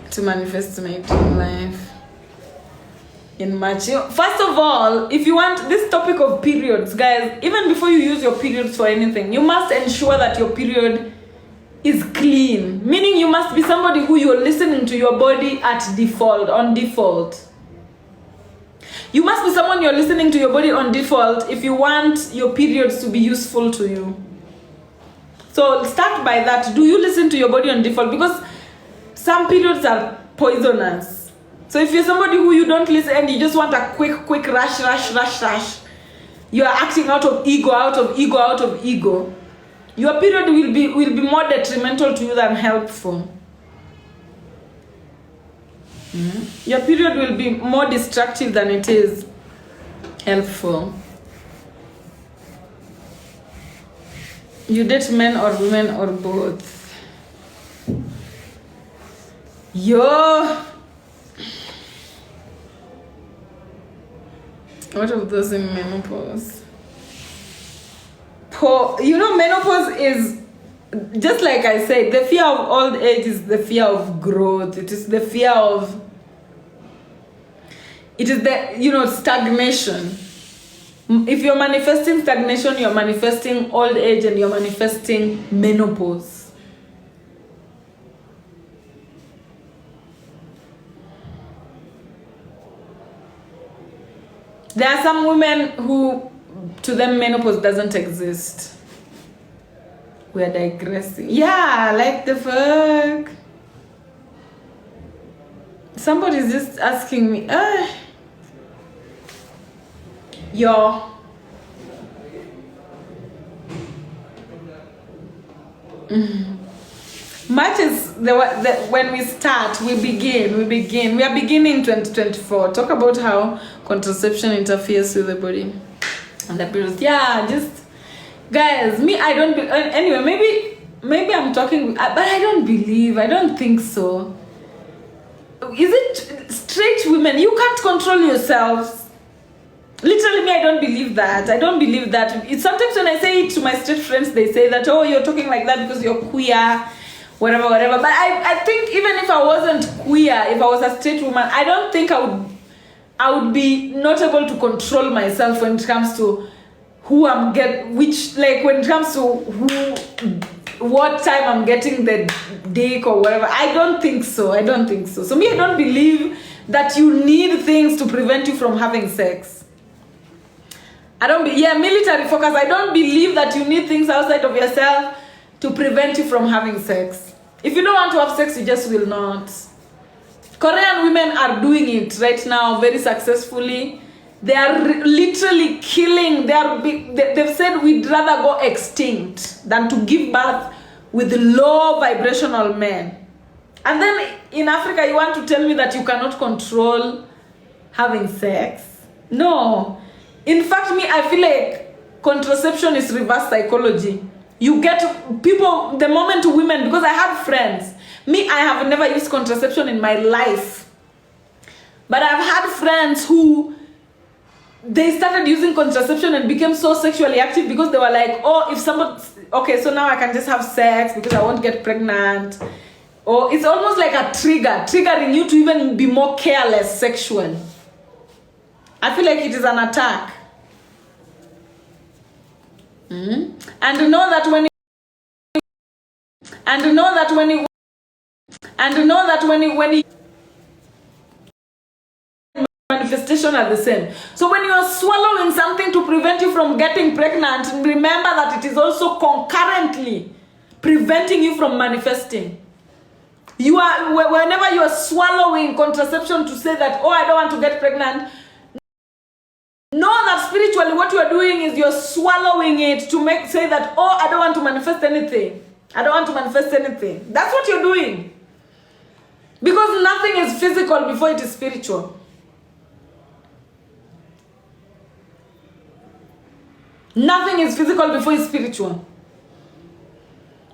to manifest my dream life in March? First of all, if you want this topic of periods, guys, even before you use your periods for anything, you must ensure that your period is clean. Meaning you must be somebody who you're listening to your body on default. You must be someone you're listening to your body on default if you want your periods to be useful to you. So start by that. Do you listen to your body on default? Because some periods are poisonous. So if you're somebody who you don't listen and you just want a quick rush, you are acting out of ego. Your period will be more detrimental to you than helpful. Your period will be more destructive than it is helpful. You date men or women or both. What of those in menopause? Menopause is, just like I said, the fear of old age is the fear of growth. It is the fear of, stagnation. If you're manifesting stagnation, you're manifesting old age and you're manifesting menopause. There are some women who, to them, menopause doesn't exist. We're digressing. Yeah, like the fuck. Somebody's just asking me, March is when we start, we begin. We are beginning 2024. Talk about how contraception interferes with the body. And the periods. Yeah, just guys, I don't anyway, maybe I'm talking, but I don't think so. Is it straight women? You can't control yourselves. Literally, I don't believe that. It's sometimes when I say it to my straight friends, they say that, oh, you're talking like that because you're queer, whatever. But I think even if I wasn't queer, if I was a straight woman, I don't think I would be not able to control myself when it comes to who when it comes to what time I'm getting the dick or whatever. I don't think so. So I don't believe that you need things to prevent you from having sex. Military focus. I don't believe that you need things outside of yourself to prevent you from having sex. If you don't want to have sex, you just will not. Korean women are doing it right now very successfully. They are literally killing. They've said we'd rather go extinct than to give birth with low vibrational men. And then in Africa, you want to tell me that you cannot control having sex? No. In fact, I feel like contraception is reverse psychology. You get people, the moment women, because I have friends. I have never used contraception in my life. But I've had friends who, they started using contraception and became so sexually active because they were like, oh, if somebody, okay, so now I can just have sex because I won't get pregnant. Or it's almost like a triggering you to even be more careless sexual. I feel like it is an attack. And to know that when you manifestation are the same. So when you are swallowing something to prevent you from getting pregnant, remember that it is also concurrently preventing you from manifesting. Whenever you are swallowing contraception to say that, oh, I don't want to get pregnant, know that spiritually what you are doing is you're swallowing it to say that, oh, I don't want to manifest anything. I don't want to manifest anything. That's what you're doing. Because nothing is physical before it is spiritual. Nothing is physical before it's spiritual.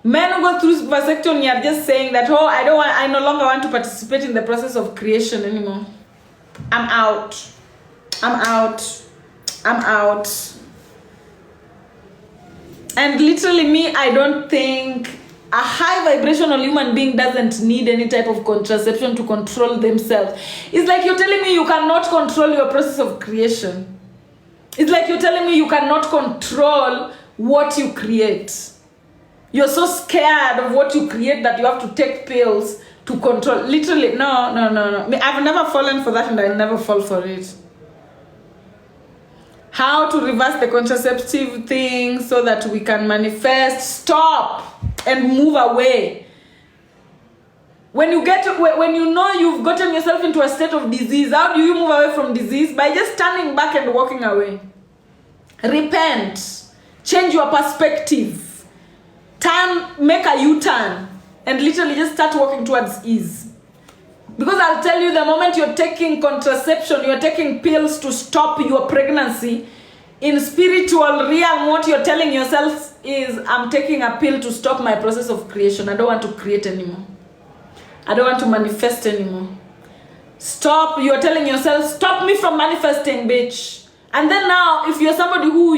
Men who go through vasectomy are just saying that, oh, I no longer want to participate in the process of creation anymore. I'm out. And literally I don't think a high vibrational human being doesn't need any type of contraception to control themselves. It's like you're telling me you cannot control your process of creation. It's like you're telling me you cannot control what you create. You're so scared of what you create that you have to take pills to control. Literally, no. I've never fallen for that and I'll never fall for it. How to reverse the contraceptive thing so that we can manifest. Stop and move away. When you know you've gotten yourself into a state of disease, how do you move away from disease? By just standing back and walking away. Repent. Change your perspective. Make a U-turn and literally just start walking towards ease. Because I'll tell you, the moment you're taking contraception, you're taking pills to stop your pregnancy, in spiritual realm, what you're telling yourself is, I'm taking a pill to stop my process of creation. I don't want to create anymore. I don't want to manifest anymore. Stop. You're telling yourself, stop me from manifesting, bitch. And then now, if you're somebody who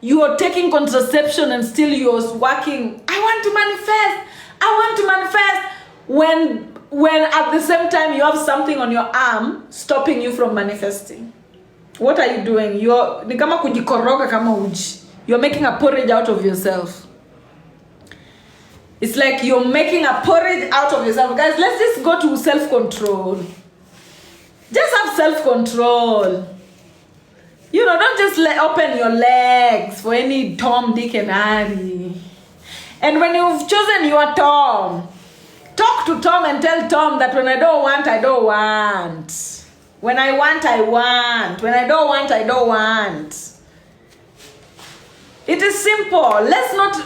you're taking contraception and still you're working, I want to manifest. When at the same time you have something on your arm stopping you from manifesting. What are you doing? Ni kama kujikoroga kama uji. You're making a porridge out of yourself. It's like you're making a porridge out of yourself. Guys, let's just go to self-control. Just have self-control. Don't just open your legs for any Tom, Dick, and Harry. And when you've chosen your Tom, talk to Tom and tell Tom that when I don't want, I don't want. When I want, I want. When I don't want, I don't want. It is simple. Let's not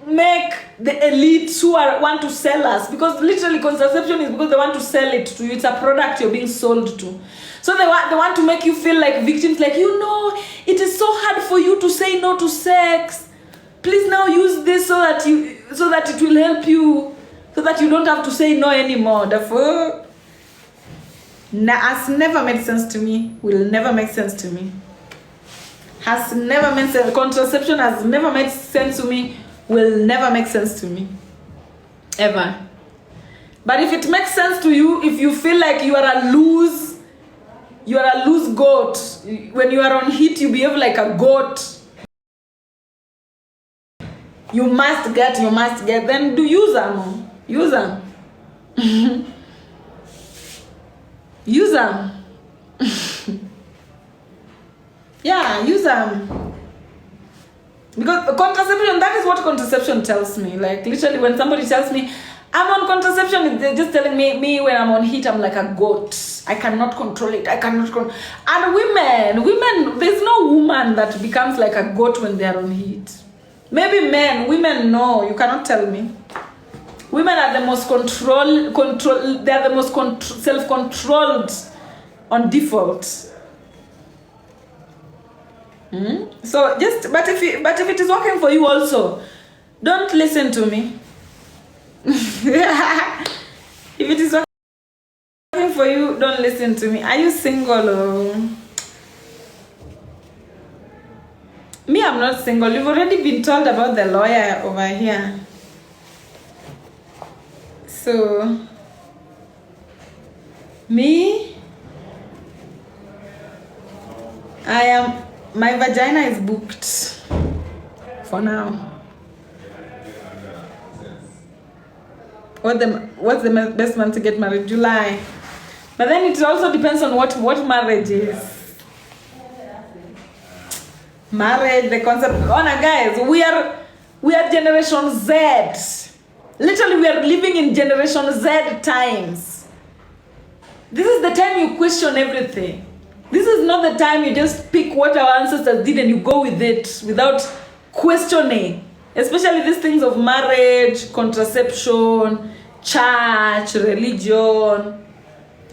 make the elites who want to sell us, because literally contraception is because they want to sell it to you. It's a product you're being sold to. So they want to make you feel like victims, like, it is so hard for you to say no to sex. Please now use this so that it will help you, so that you don't have to say no anymore. Therefore, has never made sense to me. Will never make sense to me. Has never made sense. Contraception has never made sense to me. Will never make sense to me. Ever. But if it makes sense to you, if you feel like you are a loose goat, when you are on heat, you behave like a goat. You must get, then use them. Use them. Use them. Yeah, use them. Because contraception, that is what contraception tells me. Like literally when somebody tells me I'm on contraception, they're just telling me when I'm on heat, I'm like a goat. I cannot control it. And women, there's no woman that becomes like a goat when they're on heat. Maybe men, women, no, you cannot tell me. Women are the most they're the most self-controlled on default. So but if it is working for you also, don't listen to me. If it is working for you, don't listen to me. Are you single? Or? Me, I'm not single. You've already been told about the lawyer over here. So, me, my vagina is booked for now. What's the best month to get married? July. But then it also depends on what marriage is. Marriage, the concept. Guys, we are Generation Z. Literally, we are living in Generation Z times. This is the time you question everything. This is not the time you just pick what our ancestors did and you go with it without questioning. Especially these things of marriage, contraception, church, religion.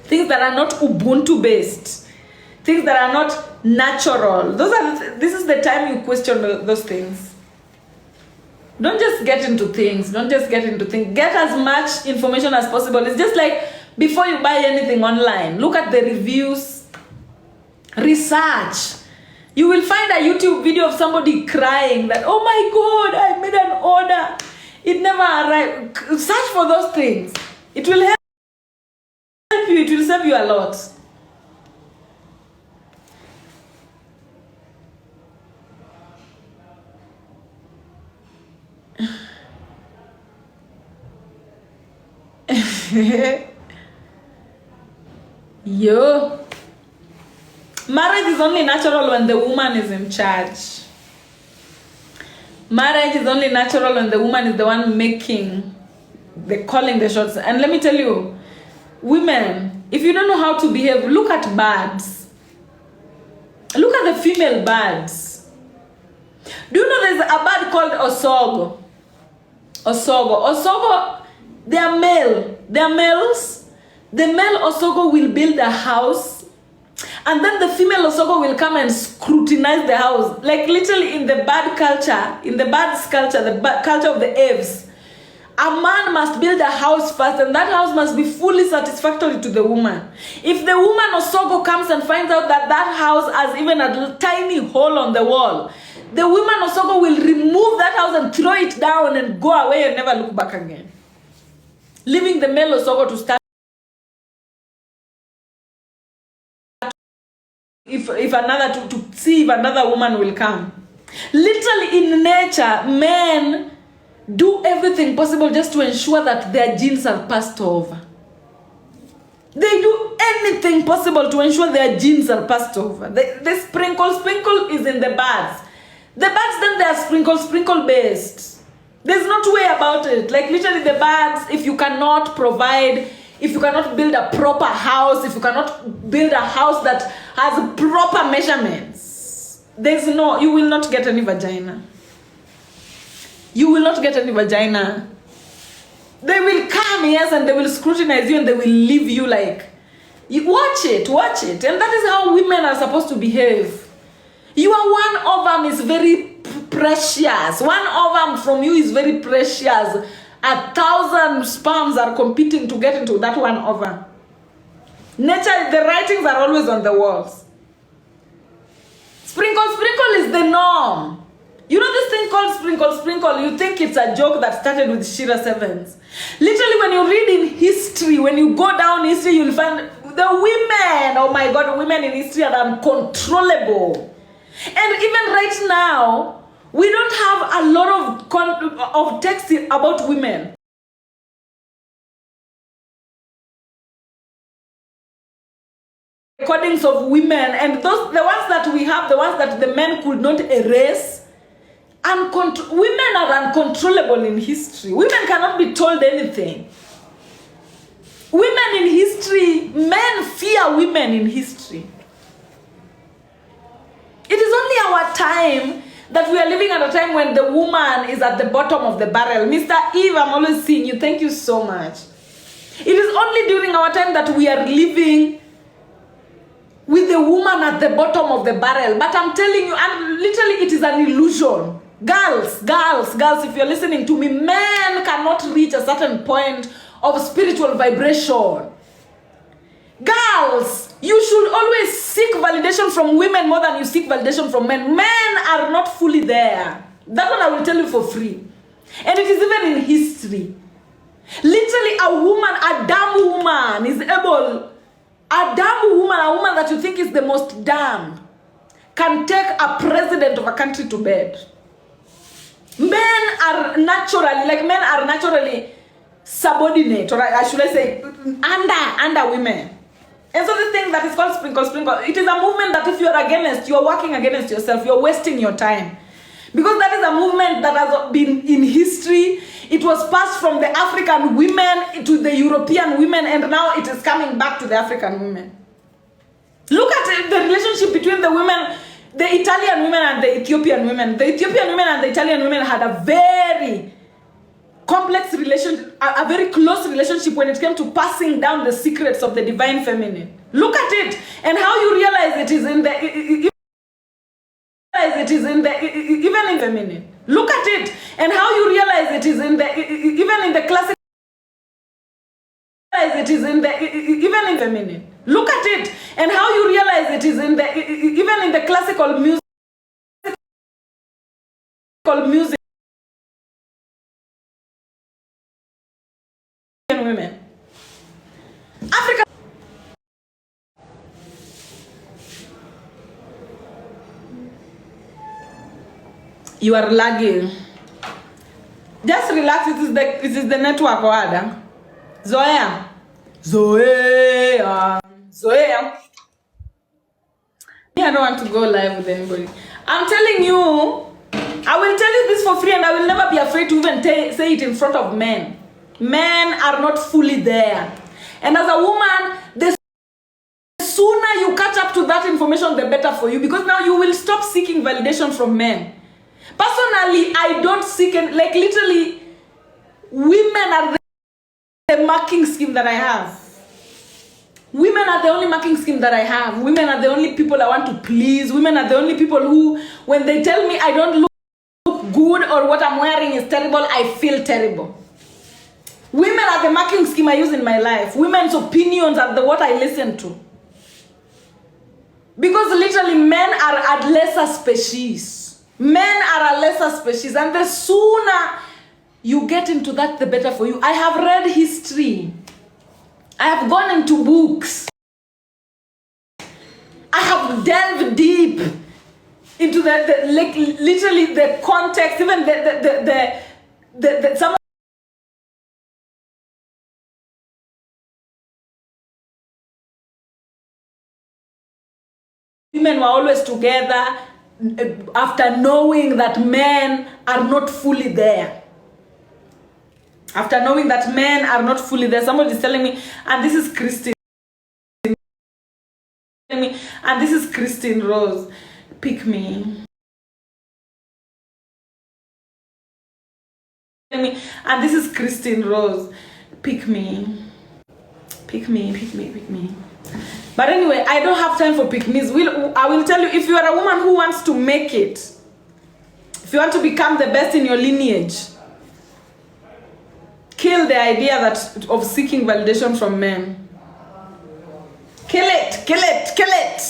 Things that are not Ubuntu based. Things that are not natural. This is the time you question those things. Don't just get into things. Get as much information as possible. It's just like before you buy anything online, look at the reviews, research. You will find a YouTube video of somebody crying that, oh my God, I made an order. It never arrived. Search for those things. It will help you. It will save you a lot. Yo. Marriage is only natural when the woman is in charge. Marriage is only natural when the woman is the one calling the shots. And let me tell you, women, if you don't know how to behave, look at birds. Look at the female birds. Do you know there's a bird called Osogo? Osogo, they are male. They are males. The male Osogo will build a house. And then the female Osogo will come and scrutinize the house. Like literally in the bird culture, the culture of the aves, a man must build a house first, and that house must be fully satisfactory to the woman. If the woman Osogo comes and finds out that house has even a tiny hole on the wall, the woman Osogo will remove that house and throw it down and go away and never look back again. Leaving the male Osogo to start. If another to see if another woman will come. Literally in nature, men do everything possible just to ensure that their genes are passed over. They do anything possible to ensure their genes are passed over. The sprinkle is in the birds. The birds then they are sprinkle based. There's no two way about it. Like literally the birds, if you cannot build a proper house, if you cannot build a house that has proper measurements, you will not get any vagina. You will not get any vagina. They will come, yes, and they will scrutinize you and they will leave you like, watch it. And that is how women are supposed to behave. Your one ovum is very precious. One ovum from you is very precious. 1,000 sperms are competing to get into that one ovum. Nature, the writings are always on the walls. Sprinkle is the norm. You know this thing called sprinkle, you think it's a joke that started with Shira Sevens. Literally when you read in history, when you go down history, you'll find the women, oh my God, women in history are uncontrollable. And even right now, we don't have a lot of text about women. recordings of women, and those, the ones that we have, the ones that the men could not erase. Women are uncontrollable in history. Women cannot be told anything. Women in history, men fear women in history. It is only our time that we are living at a time when the woman is at the bottom of the barrel. Mr. Eve, I'm always seeing you. Thank you so much. It is only during our time that we are living with the woman at the bottom of the barrel. But I'm telling you, and literally it is an illusion. Girls, if you're listening to me, men cannot reach a certain point of spiritual vibration. Girls, you should always seek validation from women more than you seek validation from men. Men are not fully there. That's what I will tell you for free. And it is even in history. Literally, a woman, a dumb woman is able, a woman that you think is the most dumb, can take a president of a country to bed. Men are naturally subordinate, or should I say, under women. And so this thing that is called sprinkle, it is a movement that if you are against, you are working against yourself, you are wasting your time. Because that is a movement that has been in history. It was passed from the African women to the European women, and now it is coming back to the African women. Look at the relationship between the women, the Italian women and the Ethiopian women. The Ethiopian women and the Italian women had a very complex relationship, a very close relationship when it came to passing down the secrets of the divine feminine. Look at it, and how you realize it is in the even in feminine. Look at it, and how you realize it is in the even in the classic. It is in the even in feminine. Look at it, and how you realize it is in the even in the classical music. Women. Africa. You are lagging. Just relax. It is the network order. Zoea. Me, I don't want to go live with anybody. I'm telling you, I will tell you this for free, and I will never be afraid to even say it in front of men. Men are not fully there. And as a woman, the sooner you catch up to that information, the better for you. Because now you will stop seeking validation from men. Personally, I don't seek, like literally, women are the marking scheme that I have. Women are the only marking scheme that I have. Women are the only people I want to please. Women are the only people who, when they tell me I don't look good or what I'm wearing is terrible, I feel terrible. Women are the marking scheme I use in my life. Women's opinions are what I listen to. Because literally men are a lesser species. Men are a lesser species. And the sooner you get into that, the better for you. I have read history. I have gone into books. I have delved deep into like literally the context, even the some women were always together after knowing that men are not fully there. After knowing that men are not fully there, somebody is telling me, and this is Christine. And this is Christine Rose. Pick me. And this is Christine Rose. Pick me. Pick me, pick me, pick me. But anyway, I don't have time for pick-me's. I will tell you, if you are a woman who wants to make it, if you want to become the best in your lineage, kill the idea of seeking validation from men. Kill it, kill it, kill it.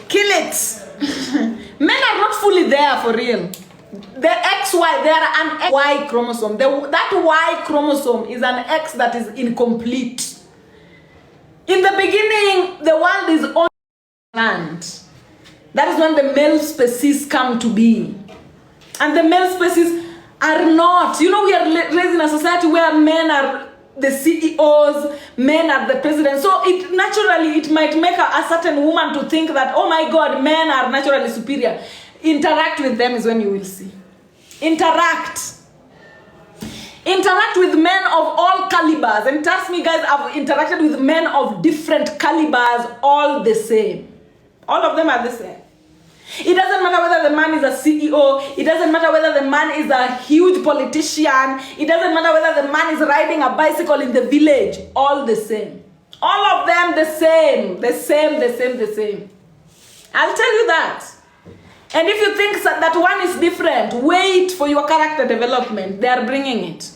Kill it. Men are not fully there for real. The XY, they are an Y chromosome. That Y chromosome is an X that is incomplete. In the beginning, the world is on land. That is when the male species come to be. And the male species are not. You know, we are raised in a society where men are the CEOs, men are the president. So it naturally, it might make a certain woman to think that, oh my God, men are naturally superior. Interact with them is when you will see. Interact with men of all calibers. And trust me, guys, I've interacted with men of different calibers, all the same. All of them are the same. It doesn't matter whether the man is a CEO. It doesn't matter whether the man is a huge politician. It doesn't matter whether the man is riding a bicycle in the village. All the same. All of them the same. The same. I'll tell you that. And if you think that one is different, wait for your character development. They are bringing it.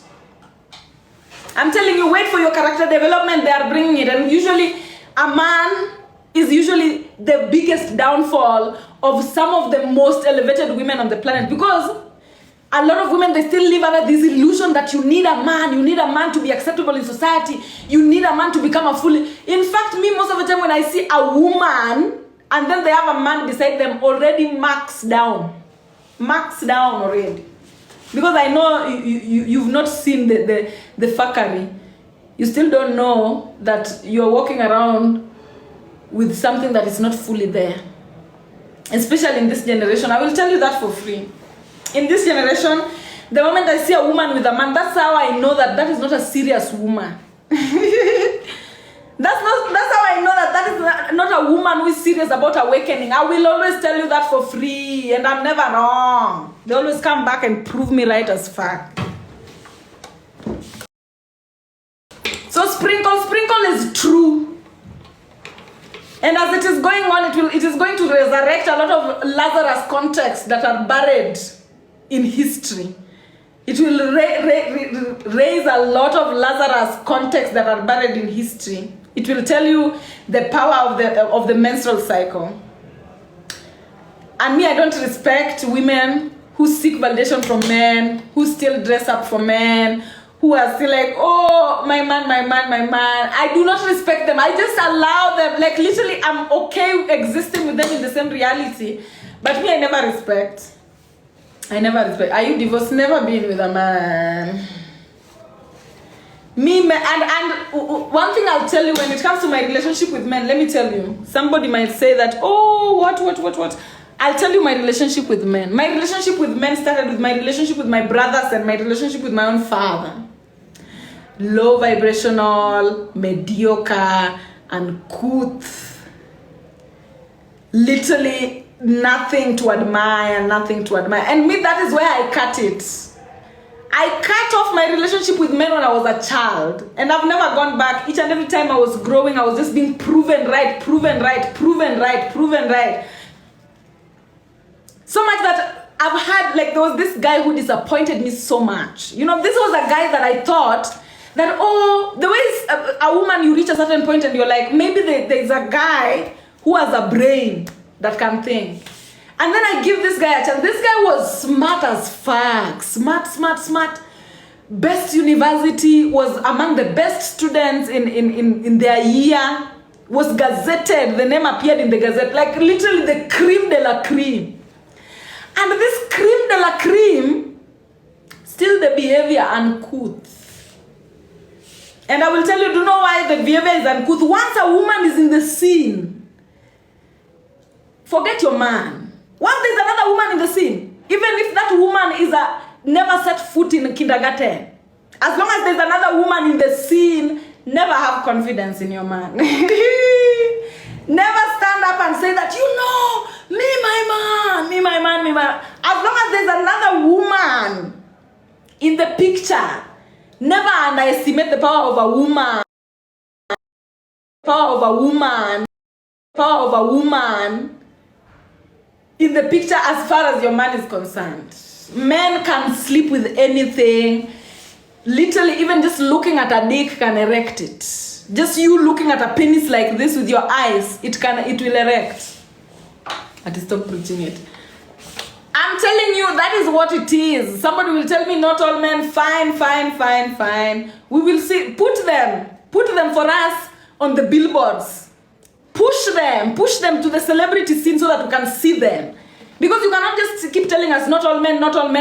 I'm telling you, wait for your character development. They are bringing it. And usually, a man is usually the biggest downfall of some of the most elevated women on the planet, because a lot of women, they still live under this illusion that you need a man to be acceptable in society, you need a man to become a fully. In fact, me, most of the time when I see a woman and then they have a man beside them already maxed down already, because I know you've not seen the fuckery. You still don't know that you're walking around with something that is not fully there. Especially in this generation, I will tell you that for free. In this generation, the moment I see a woman with a man, that's how I know that that is not a serious woman. That's how I know that is not a woman who is serious about awakening. I will always tell you that for free, and I'm never wrong. They always come back and prove me right as fuck. So sprinkle is true. And as it is going on, it is going to resurrect a lot of Lazarus contexts that are buried in history. It will raise a lot of Lazarus contexts that are buried in history. It will tell you the power of the menstrual cycle. And me, I don't respect women who seek validation from men, who still dress up for men, who are still like, oh, my man. I do not respect them. I just allow them. Like, literally, I'm okay existing with them in the same reality. But me, I never respect. Are you divorced? Never been with a man. Me, and one thing I'll tell you, when it comes to my relationship with men, let me tell you. Somebody might say that, oh, what? I'll tell you my relationship with men. My relationship with men started with my relationship with my brothers and my relationship with my own father. Low vibrational, mediocre, uncouth. Literally nothing to admire. And me, that is where I cut it. I cut off my relationship with men when I was a child. And I've never gone back. Each and every time I was growing, I was just being proven right. So much that I've had, like, there was this guy who disappointed me so much. You know, this was a guy that I thought that, oh, the way a woman, you reach a certain point and you're like, maybe there's a guy who has a brain that can think. And then I give this guy a chance. This guy was smart as fuck. Smart. Best university, was among the best students in their year, was gazetted. The name appeared in the gazette, like literally the creme de la creme. And this creme de la creme, still the behavior uncouth. And I will tell you, do you know why the behavior is uncouth? Once a woman is in the scene, forget your man. Once there's another woman in the scene, even if that woman is never set foot in kindergarten, as long as there's another woman in the scene, never have confidence in your man. Never stand up and say that, you know, me, my man. As long as there's another woman in the picture, never underestimate the power of a woman. Power of a woman in the picture as far as your man is concerned. Men can sleep with anything. Literally, even just looking at a dick can erect it. Just you looking at a penis like this with your eyes, it will erect. I had to stop preaching it. I'm telling you, that is what it is. Somebody will tell me not all men. Fine. We will see. Put them for us on the billboards. Push them to the celebrity scene so that we can see them. Because you cannot just keep telling us not all men,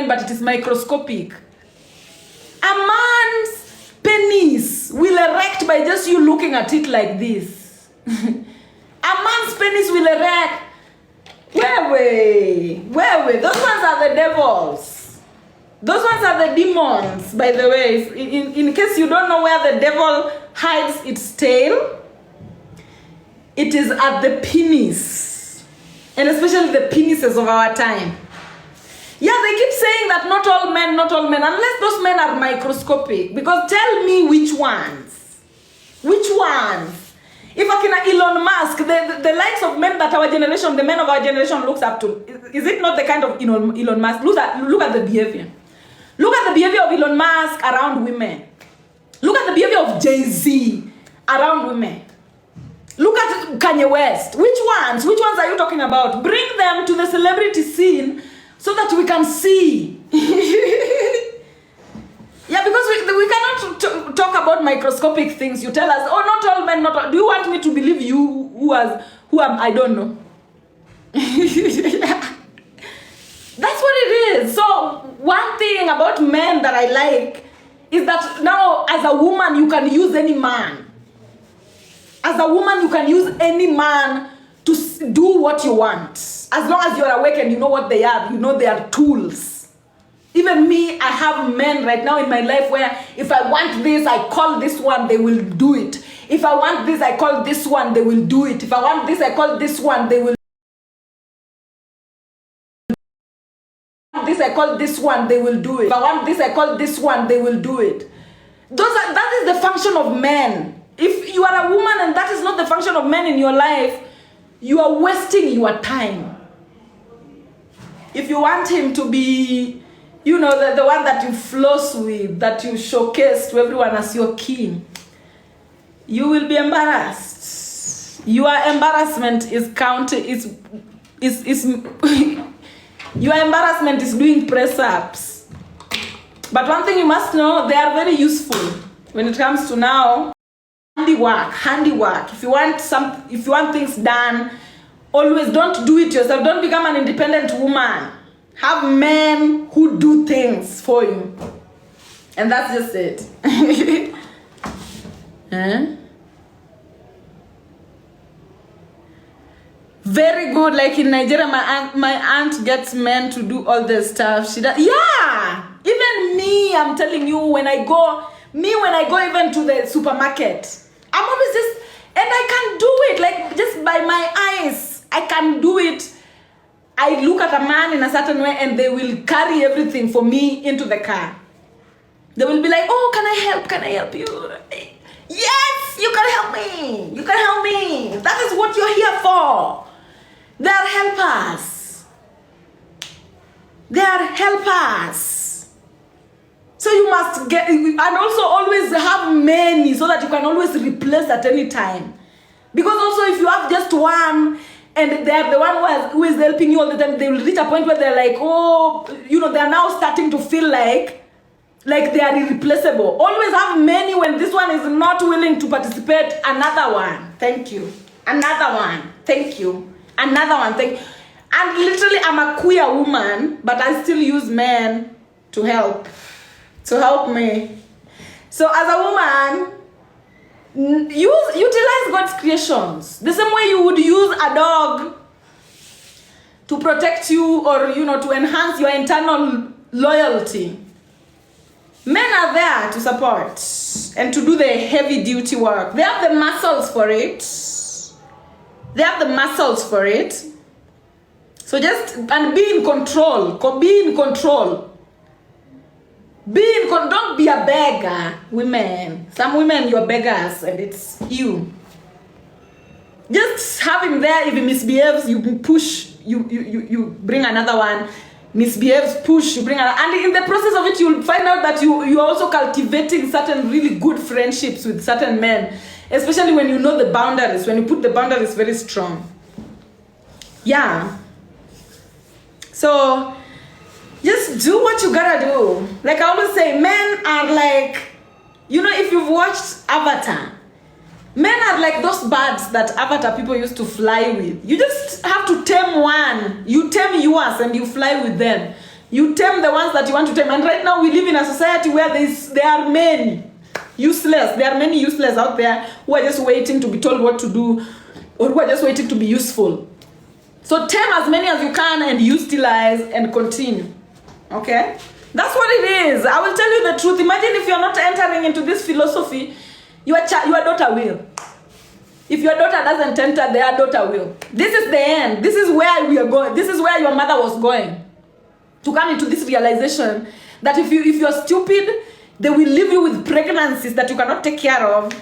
but it is microscopic. A man's penis penis will erect by just you looking at it like this. A man's penis will erect. Where? Those ones are the devils. Those ones are the demons, by the way. In case you don't know where the devil hides its tail, it is at the penis. And especially the penises of our time. Yeah, they keep saying that not all men, unless those men are microscopic. Because tell me which ones. Which ones? If I can Elon Musk, the likes of men that our generation, the men of our generation looks up to, is it not the kind of Elon Musk? Look at the behavior. Look at the behavior of Elon Musk around women. Look at the behavior of Jay-Z around women. Look at Kanye West. Which ones? Which ones are you talking about? Bring them to the celebrity scene so that we can see. Yeah, because we cannot talk about microscopic things. You tell us, oh, not all men, not all. Do you want me to believe you who am I don't know? That's what it is. So one thing about men that I like is that now as a woman you can use any man. As a woman you can use any man to do what you want. As long as you're awake and you know what they are, you know they are tools. Even me, I have men right now in my life where if I want this, I call this one, they will do it. If I want this, I call this one, they will do it. If I want this, I call this one, they will this, I call this one, they will do it. If I want this, I call this one, they will do it. That is the function of men. If you are a woman and that is not the function of men in your life, you are wasting your time. If you want him to be, you know, the one that you floss with, that you showcase to everyone as your king, you will be embarrassed. Your embarrassment is your embarrassment is doing press-ups. But one thing you must know, they are very useful when it comes to now handiwork. If you want things done, always don't do it yourself. Don't become an independent woman. Have men who do things for you. And that's just it. Huh? Very good. Like in Nigeria, my aunt gets men to do all the stuff. She does. Yeah. Even me, I'm telling you, when I go even to the supermarket, I'm always just, and I can do it, like just by my eyes. I can do it. I look at a man in a certain way and they will carry everything for me into the car. They will be like, oh, can I help you? Yes, you can help me. You can help me. That is what you're here for. They are helpers. They are helpers. So you must get, and also always have many so that you can always replace at any time. Because also if you have just one, and they are the one who is helping you all the time, they will reach a point where they're like, oh, you know, they're now starting to feel like they are irreplaceable. Always have many. When this one is not willing to participate, another one. Thank you. Another one. Thank you. Another one. Thank you. And literally, I'm a queer woman, but I still use men to help me. So as a woman, utilize God's creations the same way you would use a dog to protect you, or you know, to enhance your internal loyalty. Men are there to support and to do the heavy duty work. They have the muscles for it. So just be in control. Don't be a beggar, women. Some women, you're beggars, and it's you. Just have him there. If he misbehaves, you push. You bring another one. Misbehaves, push. You bring another. And in the process of it, you'll find out that you're also cultivating certain really good friendships with certain men, especially when you know the boundaries. When you put the boundaries very strong. Yeah. So just do what you gotta do. Like I always say, men are like, you know, if you've watched Avatar, men are like those birds that Avatar people used to fly with. You just have to tame one. You tame yours and you fly with them. You tame the ones that you want to tame. And right now we live in a society where there are many. Useless. There are many useless out there who are just waiting to be told what to do, or who are just waiting to be useful. So tame as many as you can and utilize and continue. Okay? That's what it is. I will tell you the truth. Imagine if you're not entering into this philosophy, your daughter will. If your daughter doesn't enter, their daughter will. This is the end. This is where we are going. This is where your mother was going. To come into this realization that if you're stupid, they will leave you with pregnancies that you cannot take care of.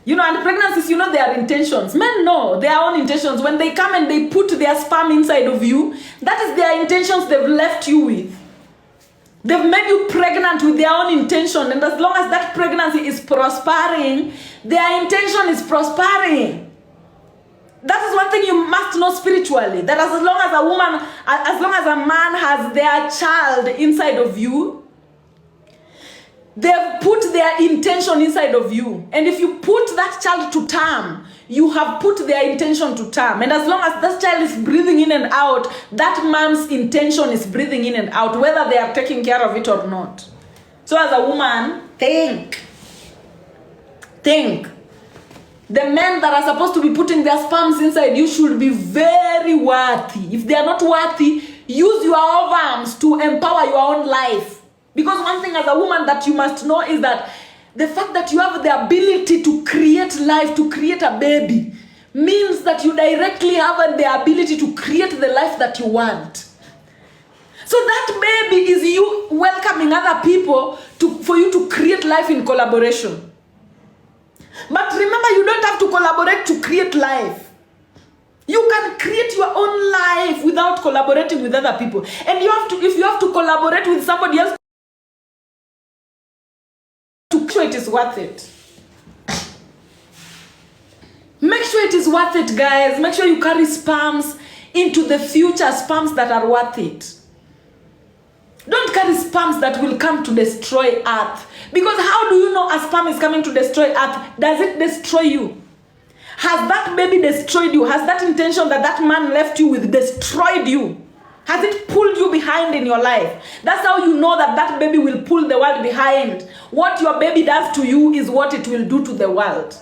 You know, and pregnancies, you know their intentions. Men know their own intentions. When they come and they put their sperm inside of you, that is their intentions they've left you with. They've made you pregnant with their own intention. And as long as that pregnancy is prospering, their intention is prospering. That is one thing you must know spiritually. That as long as a woman, as long as a man has their child inside of you, they've put their intention inside of you. And if you put that child to term, you have put their intention to term. And as long as that child is breathing in and out, that man's intention is breathing in and out, whether they are taking care of it or not. So as a woman, think. The men that are supposed to be putting their sperms inside you should be very worthy. If they are not worthy, use your ovaries to empower your own life. Because one thing as a woman that you must know is that the fact that you have the ability to create life, to create a baby, means that you directly have the ability to create the life that you want. So that baby is you welcoming other people for you to create life in collaboration. But remember, you don't have to collaborate to create life. You can create your own life without collaborating with other people. And you have to, if you have to collaborate with somebody else, to make sure it is worth it. Make sure it is worth it, guys. Make sure you carry sperms into the future, sperms that are worth it. Don't carry sperms that will come to destroy Earth. Because how do you know a sperm is coming to destroy Earth? Does it destroy you? Has that baby destroyed you? Has that intention that that man left you with destroyed you? Has it pulled you behind in your life? That's how you know that that baby will pull the world behind. What your baby does to you is what it will do to the world.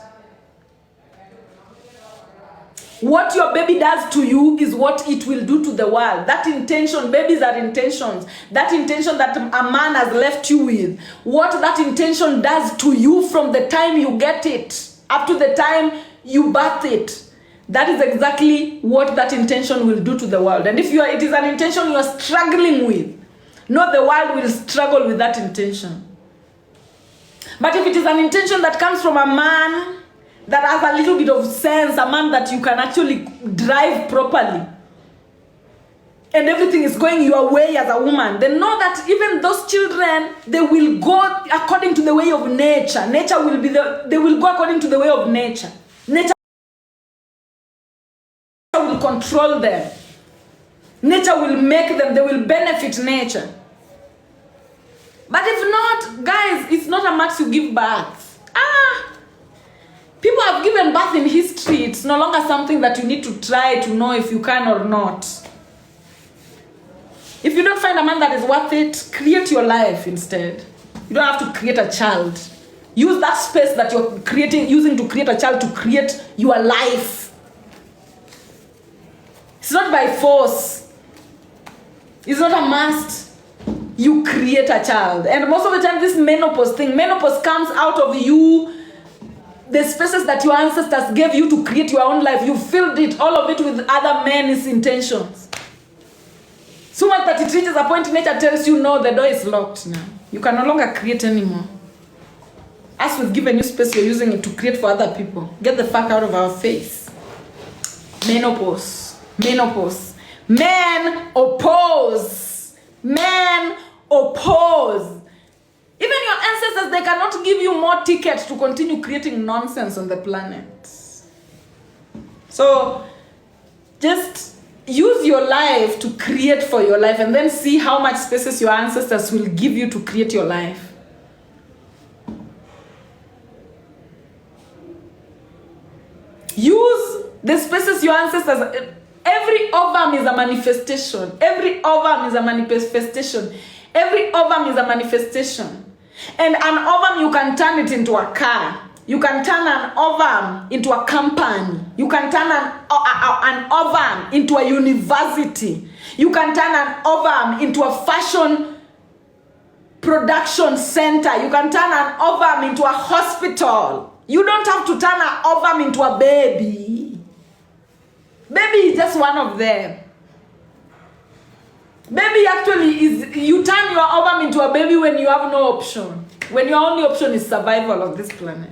What your baby does to you is what it will do to the world. That intention, babies are intentions. That intention that a man has left you with, what that intention does to you from the time you get it up to the time you birth it, that is exactly what that intention will do to the world. And if it is an intention you are struggling with, no, the world will struggle with that intention. But if it is an intention that comes from a man that has a little bit of sense, a man that you can actually drive properly, and everything is going your way as a woman, then know that even those children, they will go according to the way of nature. Nature will be they will go according to the way of nature. Nature will control them. Nature will make them, they will benefit nature. But if not, guys, it's not a max you give birth. People have given birth in history. It's no longer something that you need to try to know if you can or not. If you don't find a man that is worth it, create your life instead. You don't have to create a child. Use that space that you're using to create a child to create your life. It's not by force. It's not a must. You create a child. And most of the time, this menopause comes out of you. The spaces that your ancestors gave you to create your own life, you filled it, all of it, with other men's intentions. So much that it reaches a point nature tells you, no, the door is locked now. You can no longer create anymore. As we've given you space, you're using it to create for other people. Get the fuck out of our face. Menopause. Men oppose. Even your ancestors, they cannot give you more tickets to continue creating nonsense on the planet. So, just use your life to create for your life, and then see how much spaces your ancestors will give you to create your life. Use the spaces your ancestors... Every ovum is a manifestation. Every ovum is a manifestation. And an ovum, you can turn it into a car. You can turn an ovum into a company. You can turn an ovum into a university. You can turn an ovum into a fashion production center. You can turn an ovum into a hospital. You don't have to turn an ovum into a baby. Baby is just one of them. Baby actually is, you turn your ovum into a baby when you have no option. When your only option is survival of this planet.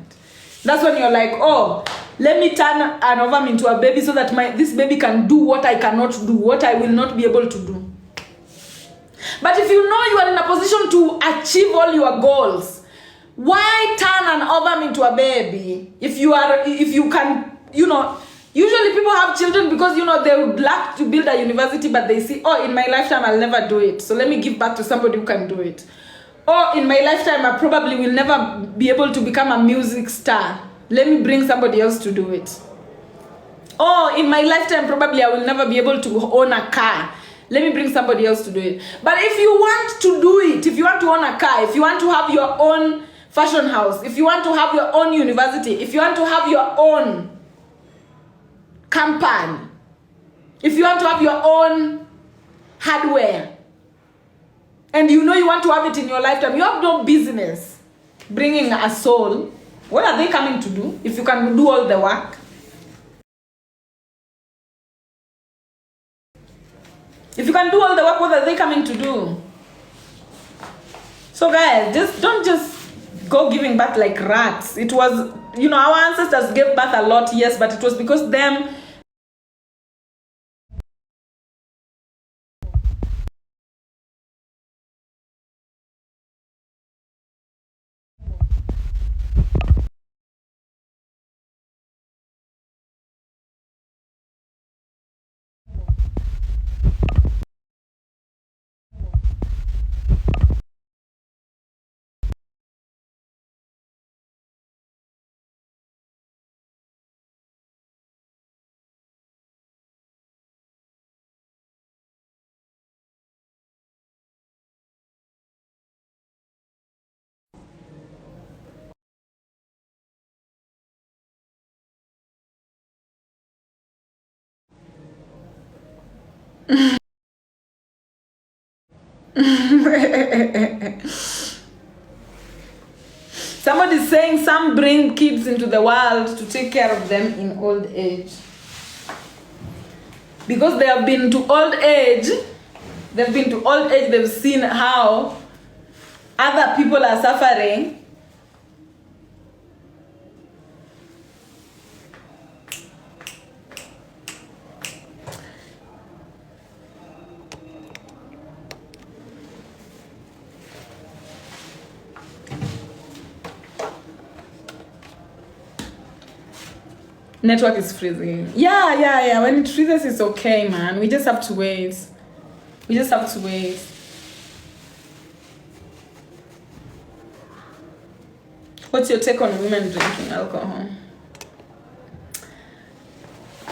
That's when you're like, oh, let me turn an ovum into a baby so that this baby can do what I cannot do, what I will not be able to do. But if you know you are in a position to achieve all your goals, why turn an ovum into a baby? If you can, usually people have children because, they would like to build a university, but they see, oh, in my lifetime, I'll never do it. So let me give back to somebody who can do it. Or in my lifetime, I probably will never be able to become a music star. Let me bring somebody else to do it. Or in my lifetime, probably I will never be able to own a car. Let me bring somebody else to do it. But if you want to do it, if you want to own a car, if you want to have your own fashion house, if you want to have your own university, if you want to have your own company, if you want to have your own hardware, and you want to have it in your lifetime, you have no business bringing a soul. What are they coming to do if you can do all the work? If you can do all the work, what are they coming to do? So guys, don't just go giving birth like rats. It was, our ancestors gave birth a lot, yes, but it was because them. Somebody's saying some bring kids into the world to take care of them in old age. Because they have been to old age, they've seen how other people are suffering. Network is freezing. Yeah. When it freezes, it's okay, man. We just have to wait. What's your take on women drinking alcohol?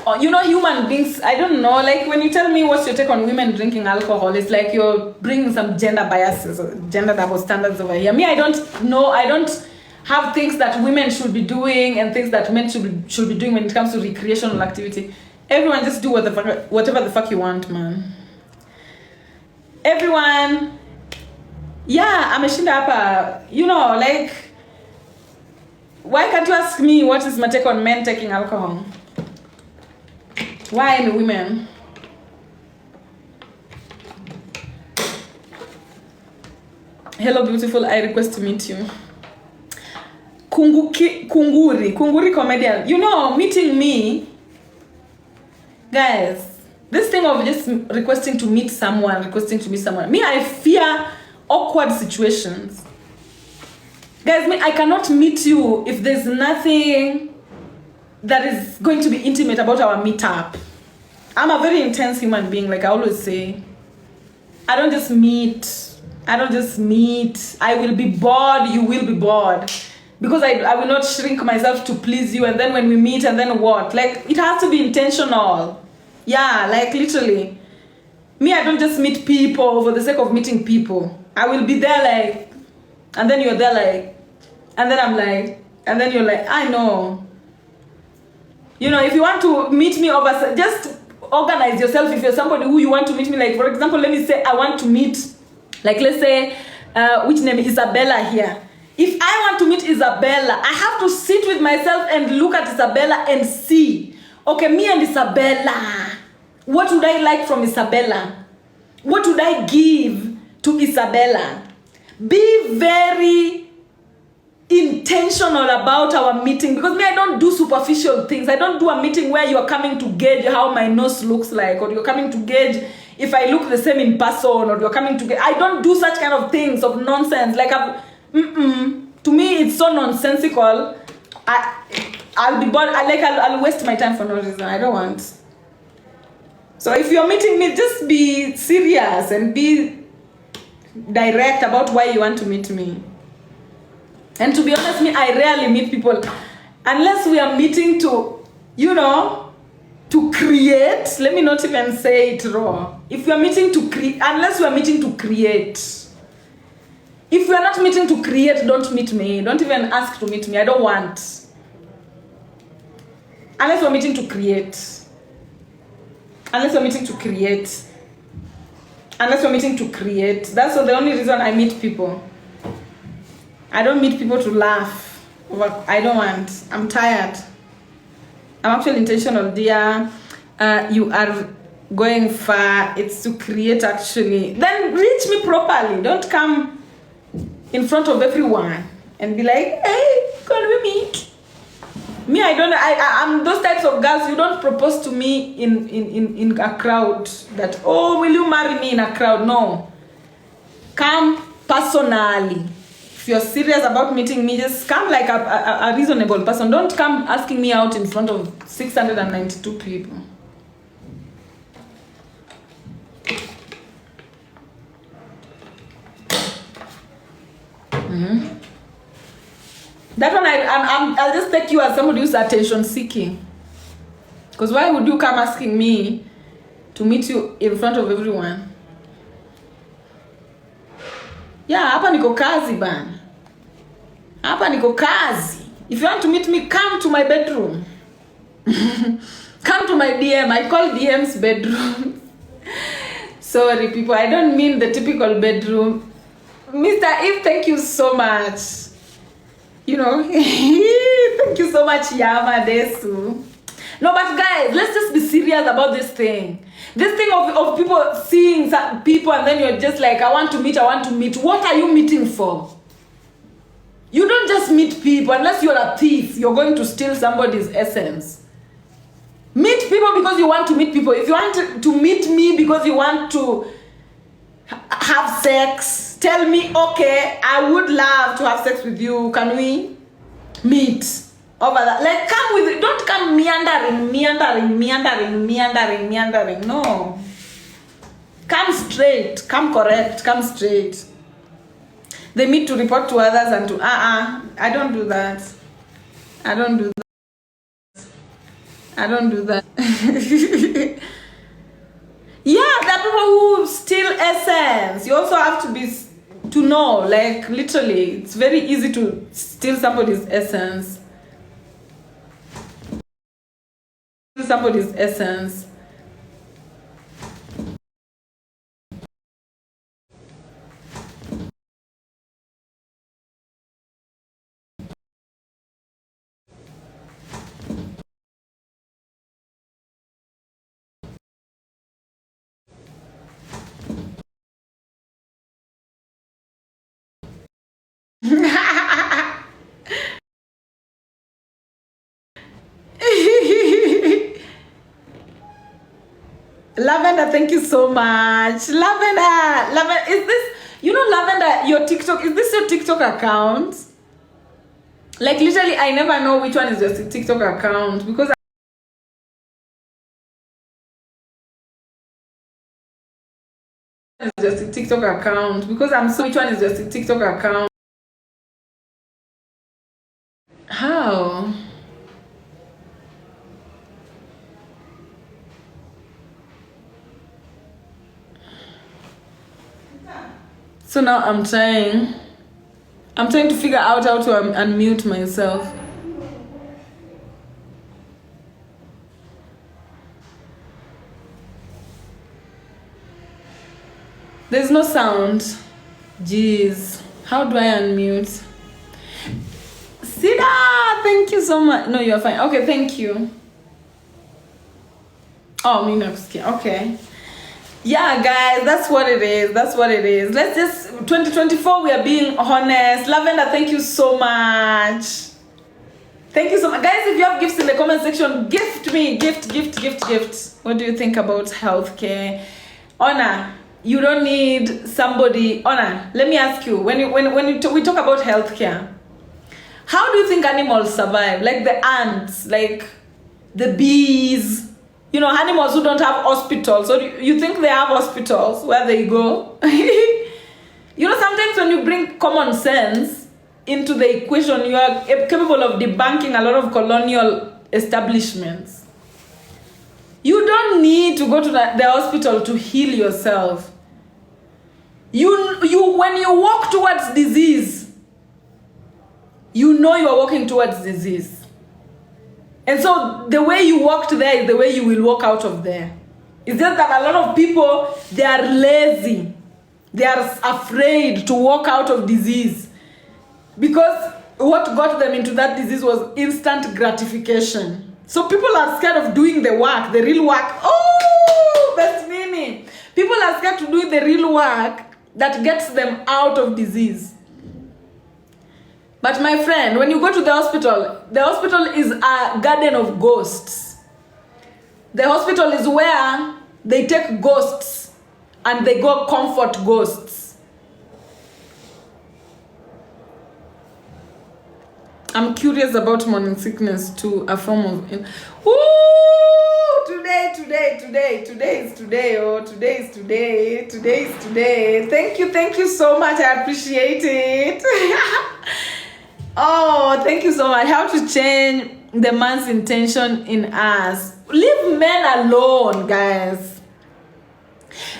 Oh, human beings, I don't know. Like, when you tell me what's your take on women drinking alcohol, it's like you're bringing some gender biases or gender double standards over here. Me, I don't know. I don't have things that women should be doing and things that men should be doing when it comes to recreational activity. Everyone just do whatever the fuck you want, man. Everyone, yeah, ameshinda hapa. Like, why can't you ask me what is my take on men taking alcohol? Why the women? Hello, beautiful. I request to meet you. Kunguri comedian. Meeting me, guys, this thing of just requesting to meet someone, me, I fear awkward situations. Guys, I cannot meet you if there's nothing that is going to be intimate about our meetup. I'm a very intense human being, like I always say. I don't just meet. I will be bored, you will be bored. Because I will not shrink myself to please you, and then when we meet, and then what? Like, it has to be intentional. Yeah, like literally. Me, I don't just meet people for the sake of meeting people. I will be there like, And then you're there like, and then I'm like, and then you're like, I know. You know, if you want to meet me over, just organize yourself. If you're somebody who you want to meet me, like for example, let me say I want to meet, like let's say, which name, Isabella here. If I want to meet Isabella, I have to sit with myself and look at Isabella and see, okay, me and Isabella, what would I like from Isabella? What would I give to Isabella? Be very intentional about our meeting, because me, I don't do superficial things. I don't do a meeting where you're coming to gauge how my nose looks like, or you're coming to gauge if I look the same in person, or you're coming to gauge. I don't do such kind of things of nonsense. Like to me, it's so nonsensical. I'll be bored. I'll waste my time for no reason. I don't want. So if you're meeting me, just be serious and be direct about why you want to meet me. And to be honest, me, I rarely meet people unless we are meeting to, you know, to create. Let me not even say it raw. If we are meeting to create, unless we are meeting to create. If we are not meeting to create, don't meet me. Don't even ask to meet me. I don't want. Unless we're meeting to create. Unless we're meeting to create. Unless we're meeting to create. That's the only reason I meet people. I don't meet people to laugh. I don't want. I'm tired. I'm actually intentional, dear. You are going far. It's to create, actually. Then reach me properly. Don't come in front of everyone and be like, hey, can we meet? Me, I'm those types of girls. You don't propose to me in a crowd that, oh, will you marry me in a crowd? No. Come personally. If you're serious about meeting me, just come like a reasonable person. Don't come asking me out in front of 692 people. That one, I'll just take you as somebody who's attention seeking. Because why would you come asking me to meet you in front of everyone? Yeah, hapa niko kazi bana. Hapa niko kazi. If you want to meet me, come to my bedroom. Come to my DM. I call DMs bedroom. Sorry, people. I don't mean the typical bedroom. Mr. Eve, thank you so much. You know, thank you so much, Yama Desu. No, but guys, let's just be serious about this thing. This thing of people seeing people and then you're just like, I want to meet. What are you meeting for? You don't just meet people unless you're a thief. You're going to steal somebody's essence. Meet people because you want to meet people. If you want to meet me because you want to have sex, tell me, okay, I would love to have sex with you. Can we meet over that? Like, come with it. Don't come meandering. No. Come straight. Come correct. Come straight. They meet to report to others and to, I don't do that. I don't do that. Yeah, there are people who steal essence. You also have to know, like, literally, it's very easy to steal somebody's essence. Lavender, thank you so much. Lavender, is this, Lavender, your TikTok, is this your TikTok account? Like, literally, I never know which one is your TikTok account because I'm so, which one is your TikTok account? How? So now I'm trying I'm trying to figure out how to unmute myself. There's no sound. Jeez. How do I unmute? Sida, thank you so much. No, you're fine. Okay, thank you. Oh, Minoxki. Okay. Yeah, guys, that's what it is. That's what it is. Let's just 2024. We are being honest. Lavender, thank you so much. Thank you so much, guys. If you have gifts in the comment section, gift me. Gift. What do you think about healthcare? Honor, you don't need somebody. Honor, let me ask you. When we talk about healthcare, how do you think animals survive? Like the ants, like the bees. You know, animals who don't have hospitals. So you think they have hospitals where they go? You know, sometimes when you bring common sense into the equation, you are capable of debunking a lot of colonial establishments. You don't need to go to the hospital to heal yourself. You when you walk towards disease, you know you are walking towards disease. And so the way you walked there is the way you will walk out of there. It's just that a lot of people, they are lazy. They are afraid to walk out of disease. Because what got them into that disease was instant gratification. So people are scared of doing the work, the real work. Oh, that's meaning. People are scared to do the real work that gets them out of disease. But my friend, when you go to the hospital is a garden of ghosts. The hospital is where they take ghosts and they go comfort ghosts. I'm curious about morning sickness too, a form of... Ooh, today is today. Oh, today is today. Thank you so much. I appreciate it. Oh, thank you so much. How to change the man's intention in us. Leave men alone, guys.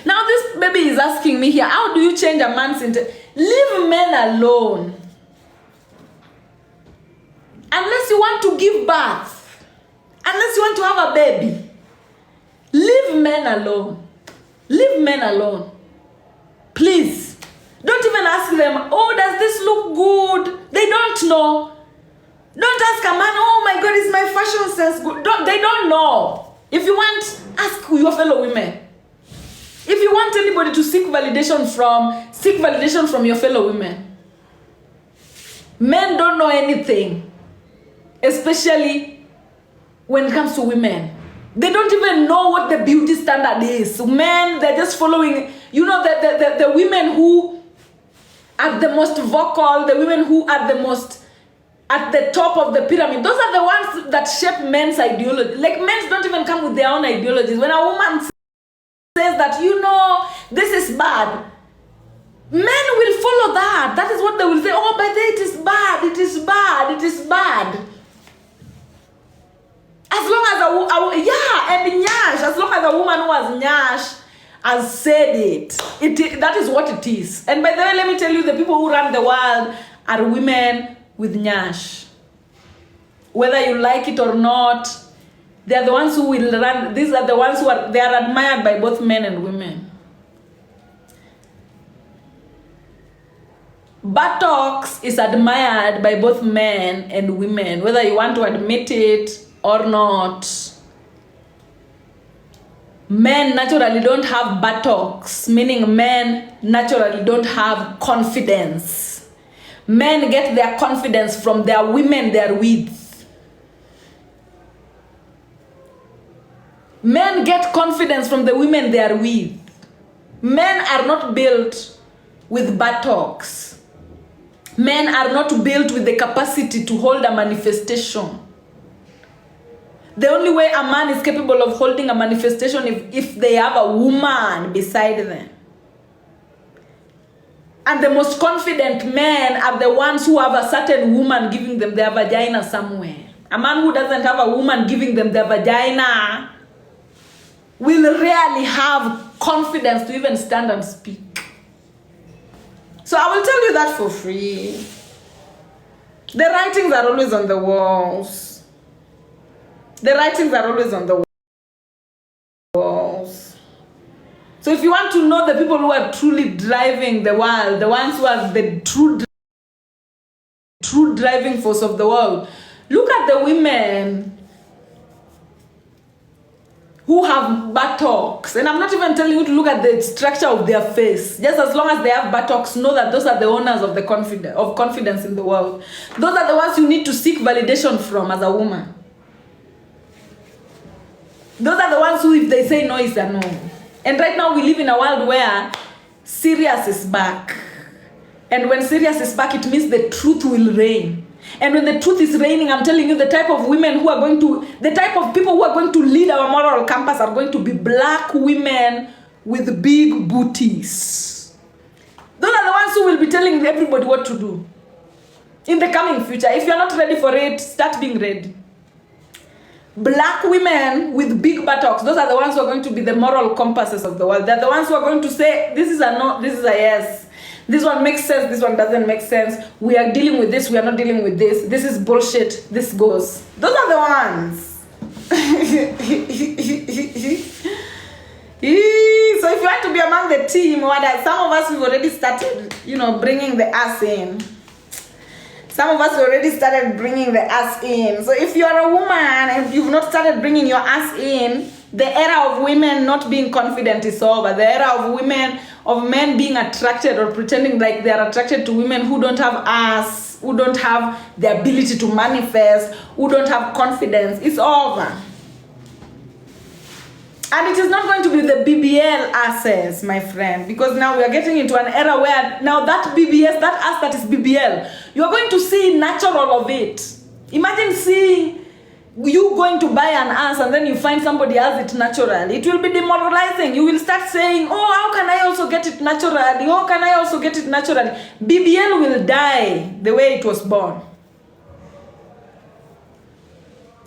Now this baby is asking me here, how do you change a man's intention? Leave men alone. Unless you want to give birth. Unless you want to have a baby. Leave men alone. Leave men alone. Please. Don't even ask them, oh, does this look good? They don't know. Don't ask a man, oh my God, is my fashion sense good? They don't know. If you want, ask your fellow women. If you want anybody to seek validation from your fellow women. Men don't know anything. Especially when it comes to women. They don't even know what the beauty standard is. Men, they're just following, you know, the women who are the most vocal, the women who are the most at the top of the pyramid. Those are the ones that shape men's ideology. Like, men don't even come with their own ideologies. When a woman says that, you know, this is bad, men will follow that. That is what they will say. Oh, but it is bad. As long as as long as a woman who has nyash has said it, that is what it is. And by the way, let me tell you, the people who run the world are women with nyash. Whether you like it or not, they are the ones who will run. These are the ones they are admired by both men and women. Buttocks is admired by both men and women, whether you want to admit it or not. Men naturally don't have buttocks, meaning men naturally don't have confidence. Men get their confidence from their women they are with. Men get confidence from the women they are with. Men are not built with buttocks. Men are not built with the capacity to hold a manifestation. The only way a man is capable of holding a manifestation is if they have a woman beside them. And the most confident men are the ones who have a certain woman giving them their vagina somewhere. A man who doesn't have a woman giving them their vagina will rarely have confidence to even stand and speak. So I will tell you that for free. The writings are always on the walls. The writings are always on the walls. So if you want to know the people who are truly driving the world, the ones who are the true driving force of the world, look at the women who have buttocks. And I'm not even telling you to look at the structure of their face. Just as long as they have buttocks, know that those are the owners of the confidence in the world. Those are the ones you need to seek validation from as a woman. Those are the ones who, if they say no, is a no. And right now we live in a world where serious is back. And when serious is back, it means the truth will reign. And when the truth is reigning, I'm telling you, the type of women who are going to, the type of people who are going to lead our moral compass are going to be black women with big booties. Those are the ones who will be telling everybody what to do in the coming future. If you're not ready for it, start being ready. Black women with big buttocks, those are the ones who are going to be the moral compasses of the world. They're the ones who are going to say, this is a no, this is a yes. This one makes sense, this one doesn't make sense. We are dealing with this, we are not dealing with this. This is bullshit, this goes. Those are the ones. So if you want to be among the team, some of us, we've already started, bringing the ass in. Some of us already started bringing the ass in. So if you are a woman and you've not started bringing your ass in, the era of women not being confident is over. The era of men being attracted or pretending like they are attracted to women who don't have ass, who don't have the ability to manifest, who don't have confidence, is over. And it is not going to be the BBL asses, my friend, because now we are getting into an era where now that BBS, that ass that is BBL, you are going to see natural of it. Imagine seeing you going to buy an ass and then you find somebody has it naturally. It will be demoralizing. You will start saying, oh, how can I also get it naturally? How can I also get it naturally? BBL will die the way it was born.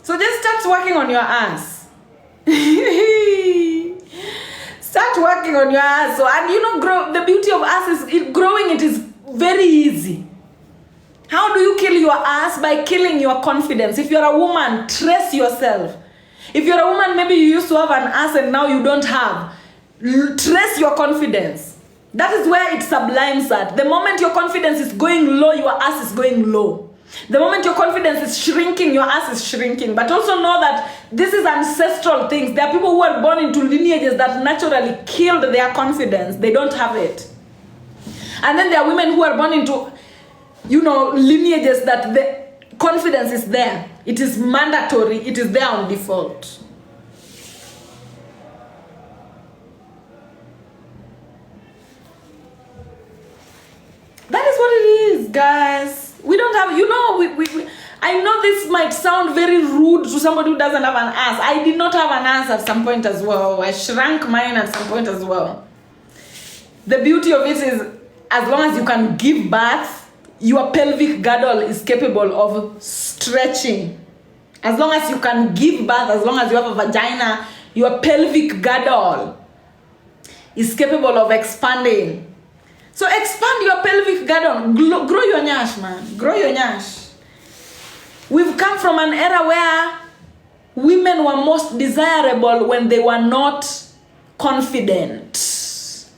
So just start working on your ass. Start working on your ass. So, and the beauty of ass is growing it is very easy. How do you kill your ass? By killing your confidence. If you're a woman, trace yourself. If you're a woman, maybe you used to have an ass and now you don't have. Trace your confidence. That is where it sublimes at. The moment your confidence is going low, your ass is going low. The moment your confidence is shrinking, your ass is shrinking. But also know that this is ancestral things. There are people who are born into lineages that naturally killed their confidence. They don't have it. And then there are women who are born into lineages that the confidence is there. It is mandatory. It is there on default. That is what it is, guys. We don't have, I know this might sound very rude to somebody who doesn't have an ass. I did not have an ass at some point as well. I shrank mine at some point as well. The beauty of it is, as long as you can give birth, your pelvic girdle is capable of stretching. As long as you can give birth, as long as you have a vagina, your pelvic girdle is capable of expanding. So expand your pelvic girdle. Grow your nyash, man. Grow your nyash. We've come from an era where women were most desirable when they were not confident.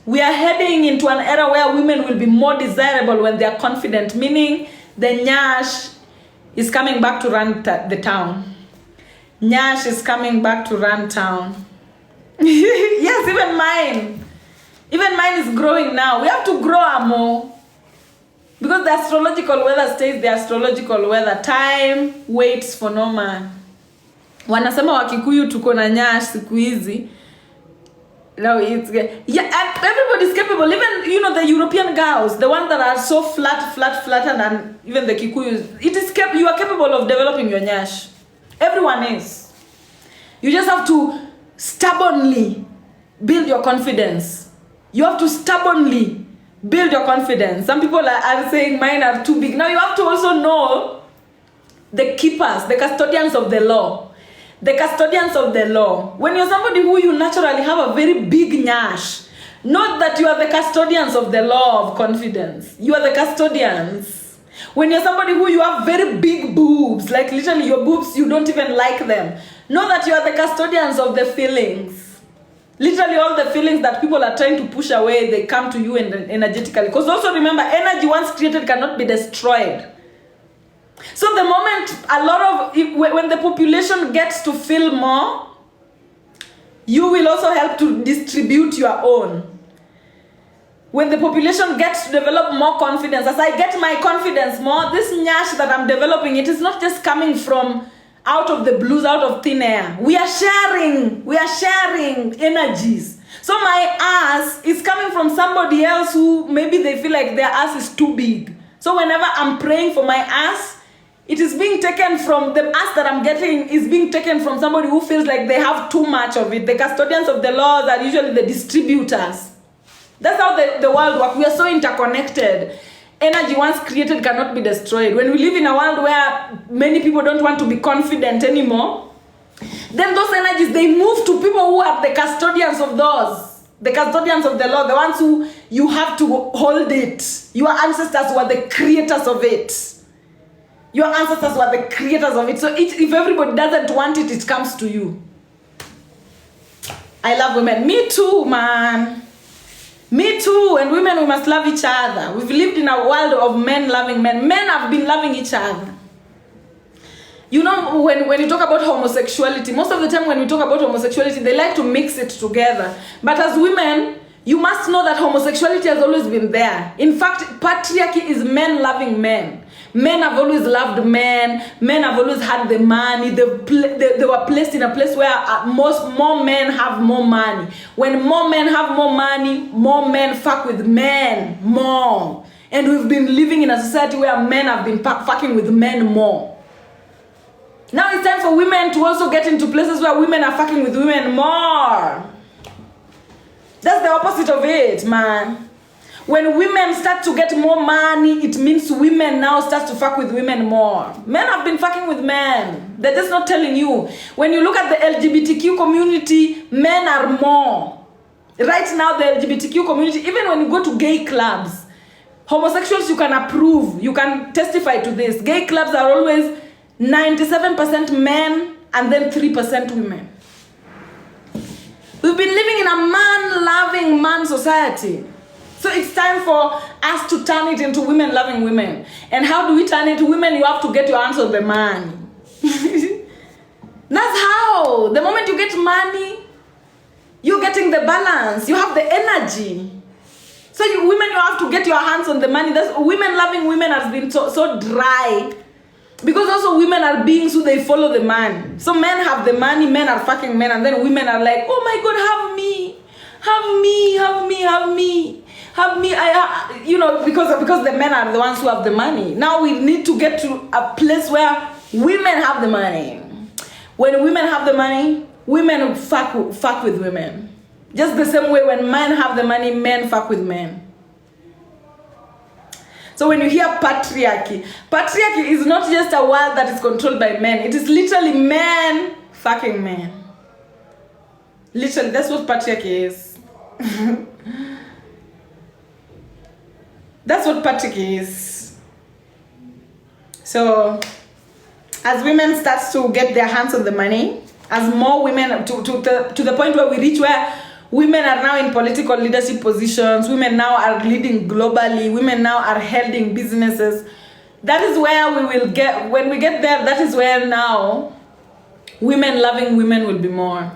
We are heading into an era where women will be more desirable when they are confident, meaning the nyash is coming back to run the town. Nyash is coming back to run town. Yes, even mine. Even mine is growing now. We have to grow more. Because the astrological weather stays the astrological weather. Time waits for no man. Wanasema Wakikuyu tuko na nyash siku hizi. No, it's and everybody's capable. Even the European girls, the ones that are so flatter than even the Kikuyus. You are capable of developing your nyash. Everyone is. You just have to stubbornly build your confidence. You have to stubbornly build your confidence. Some people are saying mine are too big. Now you have to also know the keepers, the custodians of the law. The custodians of the law. When you're somebody who you naturally have a very big nyash, note that you are the custodians of the law of confidence. You are the custodians. When you're somebody who you have very big boobs, like literally your boobs, you don't even like them. Know that you are the custodians of the feelings. Literally all the feelings that people are trying to push away, they come to you energetically. Because also remember, energy once created cannot be destroyed. So the moment when the population gets to feel more, you will also help to distribute your own. When the population gets to develop more confidence, as I get my confidence more, this nyash that I'm developing, it is not just coming from out of the blues, out of thin air. We are sharing energies. So my ass is coming from somebody else who maybe they feel like their ass is too big. So whenever I'm praying for my ass, it is being taken from the ass that I'm getting is being taken from somebody who feels like they have too much of it. The custodians of the laws are usually the distributors. That's how the world works. We are so interconnected. Energy once created cannot be destroyed. When we live in a world where many people don't want to be confident anymore, then those energies, they move to people who are the custodians of those. The custodians of the law, the ones who you have to hold it. Your ancestors were the creators of it. Your ancestors were the creators of it. So if everybody doesn't want it, it comes to you. I love women. Me too, man. Me too, and women, we must love each other. We've lived in a world of men loving men. Men have been loving each other. You know, when you talk about homosexuality, most of the time when we talk about homosexuality, they like to mix it together. But as women, you must know that homosexuality has always been there. In fact, patriarchy is men loving men. Men have always loved men. Men have always had the money. They were placed in a place where more men have more money. When more men have more money, more men fuck with men more. And we've been living in a society where men have been fucking with men more. Now it's time for women to also get into places where women are fucking with women more. That's the opposite of it, man. When women start to get more money, it means women now start to fuck with women more. Men have been fucking with men. They're just not telling you. When you look at the LGBTQ community, men are more. Right now, the LGBTQ community, even when you go to gay clubs, homosexuals, you can approve, you can testify to this. Gay clubs are always 97% men and then 3% women. We've been living in a man-loving man society. So it's time for us to turn it into women-loving women. And how do we turn it? Women, you have to get your hands on the money. That's how. The moment you get money, you're getting the balance. You have the energy. So women, you have to get your hands on the money. That's, women-loving women has been so dry. Because also women are beings who they follow the man. So men have the money, men are fucking men, and then women are like, oh my God, have me. Have me, have me, have me. Have me, you know, because the men are the ones who have the money. Now we need to get to a place where women have the money. When women have the money, women fuck with women. Just the same way when men have the money, men fuck with men. So when you hear patriarchy is not just a world that is controlled by men. It is literally men fucking men. Literally, that's what patriarchy is. That's what patriarchy is. So, as women start to get their hands on the money, as more women, to the point where we reach where women are now in political leadership positions, women now are leading globally, women now are holding businesses, that is where we will get, when we get there, that is where now women loving women will be more.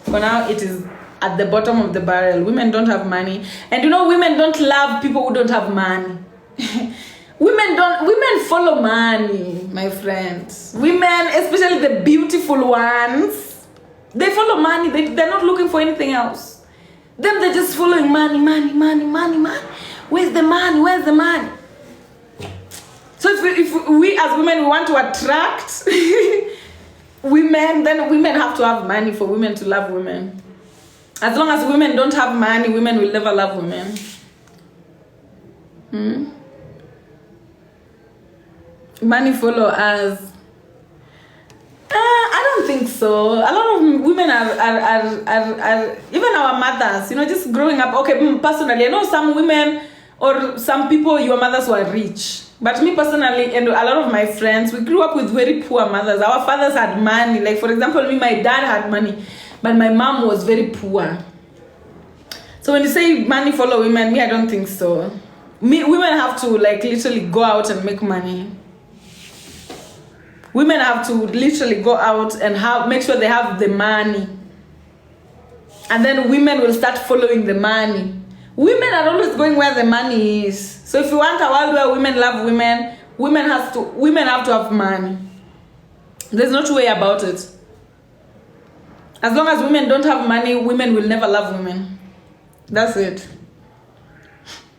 For now, it is at the bottom of the barrel. Women don't have money. And you know, women don't love people who don't have money. Women follow money, my friends. Women, especially the beautiful ones, they follow money. They're not looking for anything else. Them, they're just following money, money, money, money, money. Where's the money? Where's the money? So if we as women, we want to attract women, then women have to have money for women to love women. As long as women don't have money, women will never love women. Money follow us. I don't think so. A lot of women are even our mothers, you know, just growing up. Okay, personally, I know some women or some people, your mothers were rich. But me personally, and a lot of my friends, we grew up with very poor mothers. Our fathers had money. Like, for example, me, my dad had money, but my mom was very poor. So when you say money follow women, me, I don't think so. Women have to, like, literally go out and make money. Women have to literally go out and make sure they have the money. And then women will start following the money. Women are always going where the money is. So if you want a world where women love women, women have to have money. There's no two way about it. As long as women don't have money, women will never love women. That's it.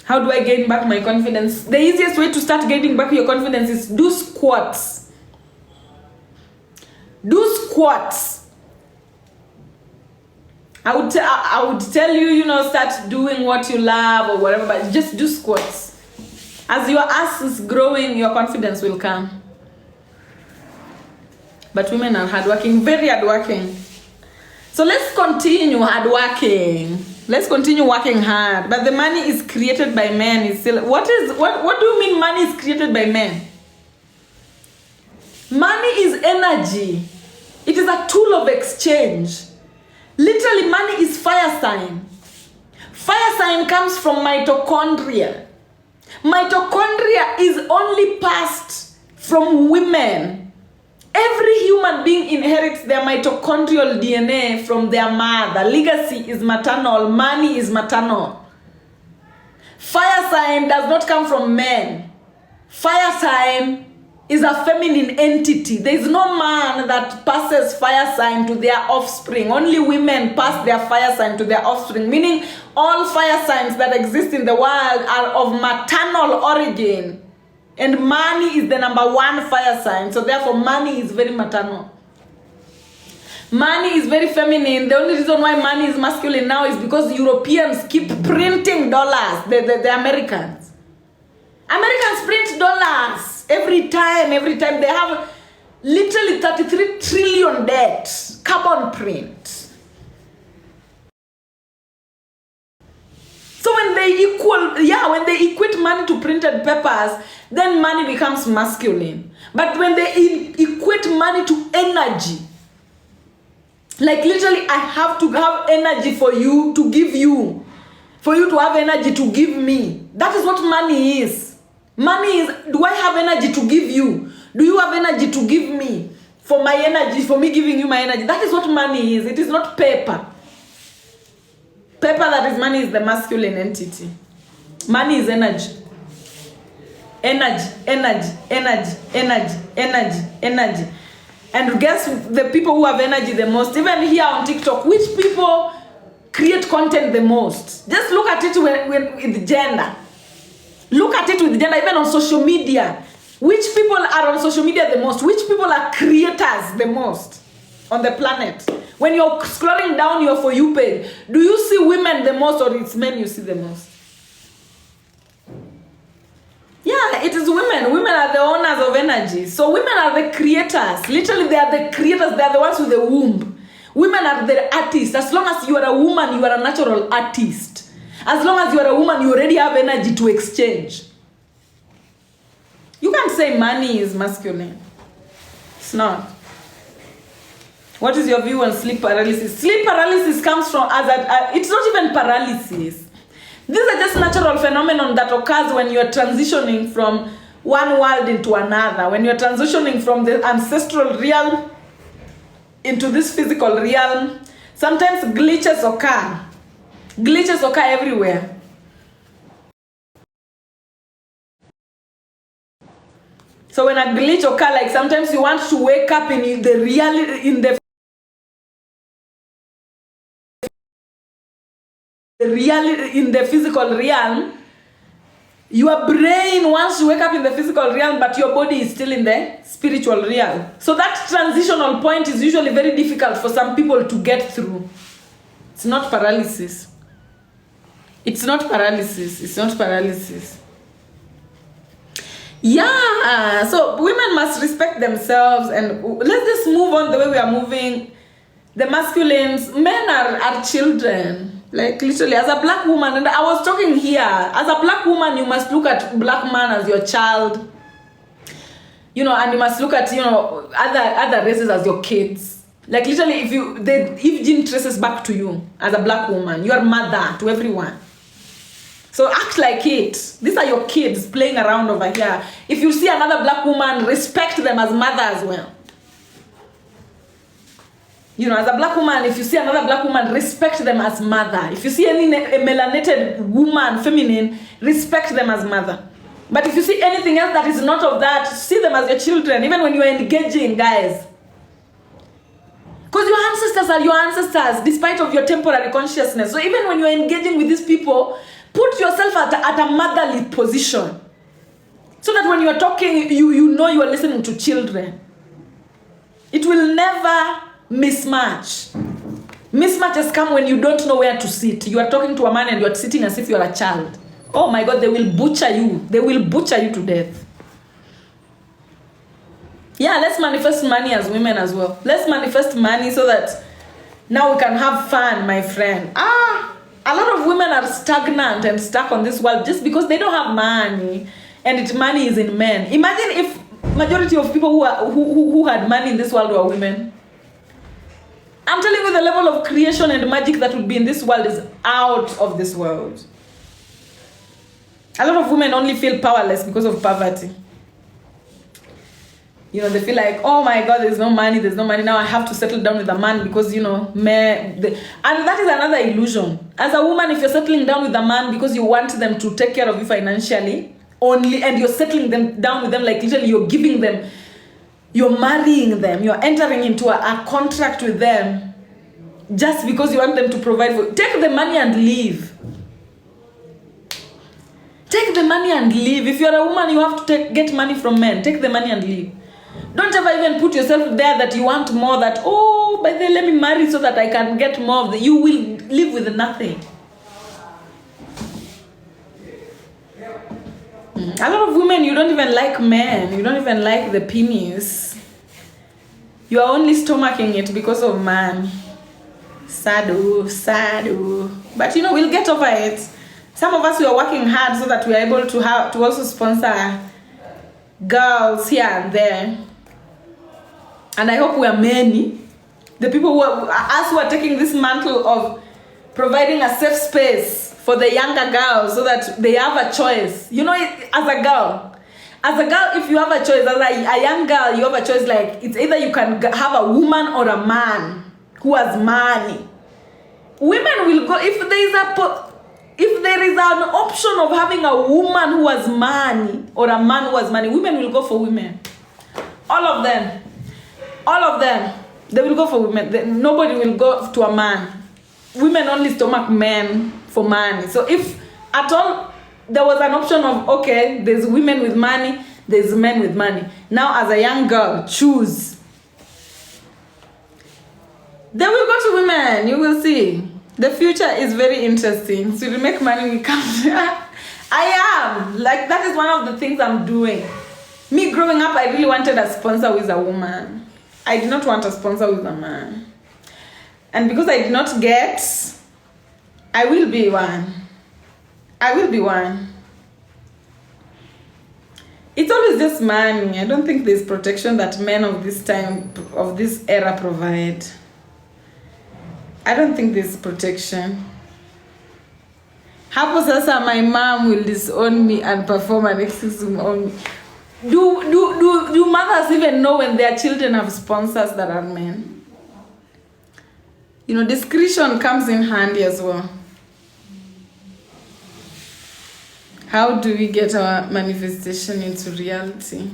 How do I gain back my confidence? The easiest way to start gaining back your confidence is do squats. Do squats. I would tell you, start doing what you love or whatever, but just do squats. As your ass is growing, your confidence will come. But women are hardworking, very hardworking. So let's continue hardworking. Let's continue working hard. But the money is created by men. Is still what do you mean money is created by men? Money is energy. It is a tool of exchange. Literally, money is fire sign. Fire sign comes from mitochondria. Mitochondria is only passed from women. Every human being inherits their mitochondrial DNA from their mother. Legacy is maternal. Money is maternal. Fire sign does not come from men. Fire sign is a feminine entity. There is no man that passes fire sign to their offspring. Only women pass their fire sign to their offspring, meaning all fire signs that exist in the world are of maternal origin. And money is the number one fire sign. So therefore, money is very maternal. Money is very feminine. The only reason why money is masculine now is because Europeans keep printing dollars. The Americans. Americans print dollars. Every time they have literally 33 trillion debt, carbon print. So when they equate money to printed papers, then money becomes masculine. But when they equate money to energy, like literally I have to have energy for you to give you, for you to have energy to give me. That is what money is. Money is, do I have energy to give you? Do you have energy to give me? For my energy, for me giving you my energy. That is what money is. It is not paper. Paper that is money is the masculine entity. Money is energy. Energy, energy, energy, energy, energy, energy. And guess the people who have energy the most, even here on TikTok, which people create content the most? Just look at it with gender. Look at it with gender, even on social media. Which people are on social media the most? Which people are creators the most on the planet? When you're scrolling down your For You page, do you see women the most or it's men you see the most? Yeah, it is women. Women are the owners of energy. So women are the creators. Literally, they are the creators. They are the ones with the womb. Women are the artists. As long as you are a woman, you are a natural artist. As long as you are a woman, you already have energy to exchange. You can't say money is masculine. It's not. What is your view on sleep paralysis? Sleep paralysis comes from, it's not even paralysis. These are just natural phenomenon that occurs when you're transitioning from one world into another. When you're transitioning from the ancestral realm into this physical realm, sometimes glitches occur. Glitches occur everywhere. So when a glitch occurs, like sometimes you want to wake up in the reality, in the physical realm. Your brain wants to wake up in the physical realm, but your body is still in the spiritual realm. So that transitional point is usually very difficult for some people to get through. It's not paralysis. It's not paralysis. It's not paralysis. Yeah, so women must respect themselves, and let's just move on the way we are moving. The masculines, men are children. Like literally, as a black woman, and I was talking here, as a black woman, you must look at black man as your child. You know, and you must look at, you know, other races as your kids. Like literally, if gene traces back to you as a black woman, you are mother to everyone. So act like it. These are your kids playing around over here. If you see another black woman, respect them as mother as well. You know, as a black woman, if you see another black woman, respect them as mother. If you see any melanated woman, feminine, respect them as mother. But if you see anything else that is not of that, see them as your children, even when you are engaging, guys. Because your ancestors are your ancestors, despite of your temporary consciousness. So even when you are engaging with these people, put yourself at a motherly position. So that when you are talking, you know you are listening to children. It will never mismatch. Mismatches come when you don't know where to sit. You are talking to a man and you are sitting as if you are a child. Oh my God, they will butcher you. They will butcher you to death. Yeah, let's manifest money as women as well. Let's manifest money so that now we can have fun, my friend. A lot of women are stagnant and stuck on this world just because they don't have money, and money is in men. Imagine if majority of people who had money in this world were women. I'm telling you, the level of creation and magic that would be in this world is out of this world. A lot of women only feel powerless because of poverty. You know, they feel like, oh my God, there's no money. Now I have to settle down with a man because, you know, and that is another illusion. As a woman, if you're settling down with a man because you want them to take care of you financially only, and you're settling them down with them, like literally you're giving them, you're marrying them, you're entering into a contract with them just because you want them to provide for you. Take the money and leave. Take the money and leave. If you're a woman, you have to get money from men. Take the money and leave. Don't ever even put yourself there that you want more, that, oh, but then let me marry so that I can get more of the... You will live with nothing. A lot of women, you don't even like men. You don't even like the penis. You are only stomaching it because of man. Sadu. But you know, we'll get over it. Some of us, we are working hard so that we are able to also sponsor girls here and there. And I hope we are many. The people who are taking this mantle of providing a safe space for the younger girls so that they have a choice. You know, as a girl, if you have a choice, as a young girl, you have a choice. Like, it's either you can have a woman or a man who has money. Women will go, if there is an option of having a woman who has money or a man who has money, women will go for women. All of them. They will go for women. Nobody will go to a man. Women only stomach men for money. So if at all there was an option of, okay, there's women with money, there's men with money. Now as a young girl, choose. They will go to women. You will see. The future is very interesting. So to make money, we come. I am. Like, that is one of the things I'm doing. Me growing up, I really wanted a sponsor who is a woman. I did not want a sponsor who is a man. And because I did not get, I will be one. It's always just money. I don't think there's protection that men of this time, of this era provide. I don't think there's protection. Hapo sasa my mom will disown me and perform an exorcism on me. Do mothers even know when their children have sponsors that are men? You know, discretion comes in handy as well. How do we get our manifestation into reality?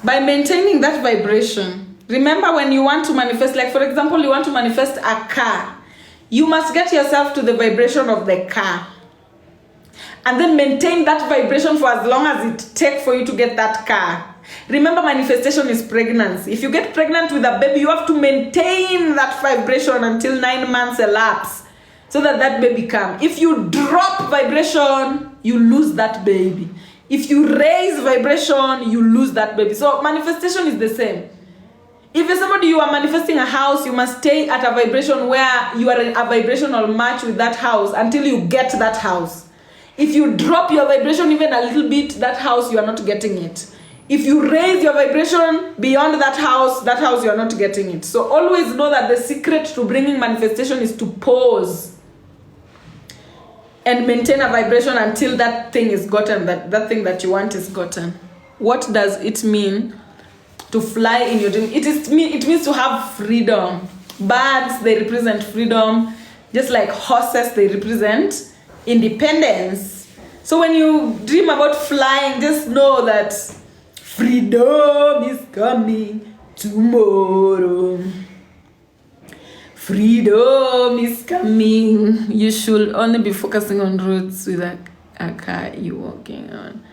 By maintaining that vibration. Remember, when you want to manifest, like for example, you want to manifest a car, you must get yourself to the vibration of the car. And then maintain that vibration for as long as it takes for you to get that car. Remember, manifestation is pregnancy. If you get pregnant with a baby, you have to maintain that vibration until 9 months elapse so that that baby comes. If you drop vibration, you lose that baby. If you raise vibration, you lose that baby. So manifestation is the same. If you're somebody you are manifesting a house, you must stay at a vibration where you are in a vibrational match with that house until you get that house. If you drop your vibration even a little bit, that house, you are not getting it. If you raise your vibration beyond that house, you are not getting it. So always know that the secret to bringing manifestation is to pause and maintain a vibration until that thing is gotten, that thing that you want is gotten. What does it mean to fly in your dream? It means to have freedom. Birds, they represent freedom. Just like horses, they represent independence. So when you dream about flying, just know that freedom is coming tomorrow. Freedom is coming. You should only be focusing on roads with a car you're walking on.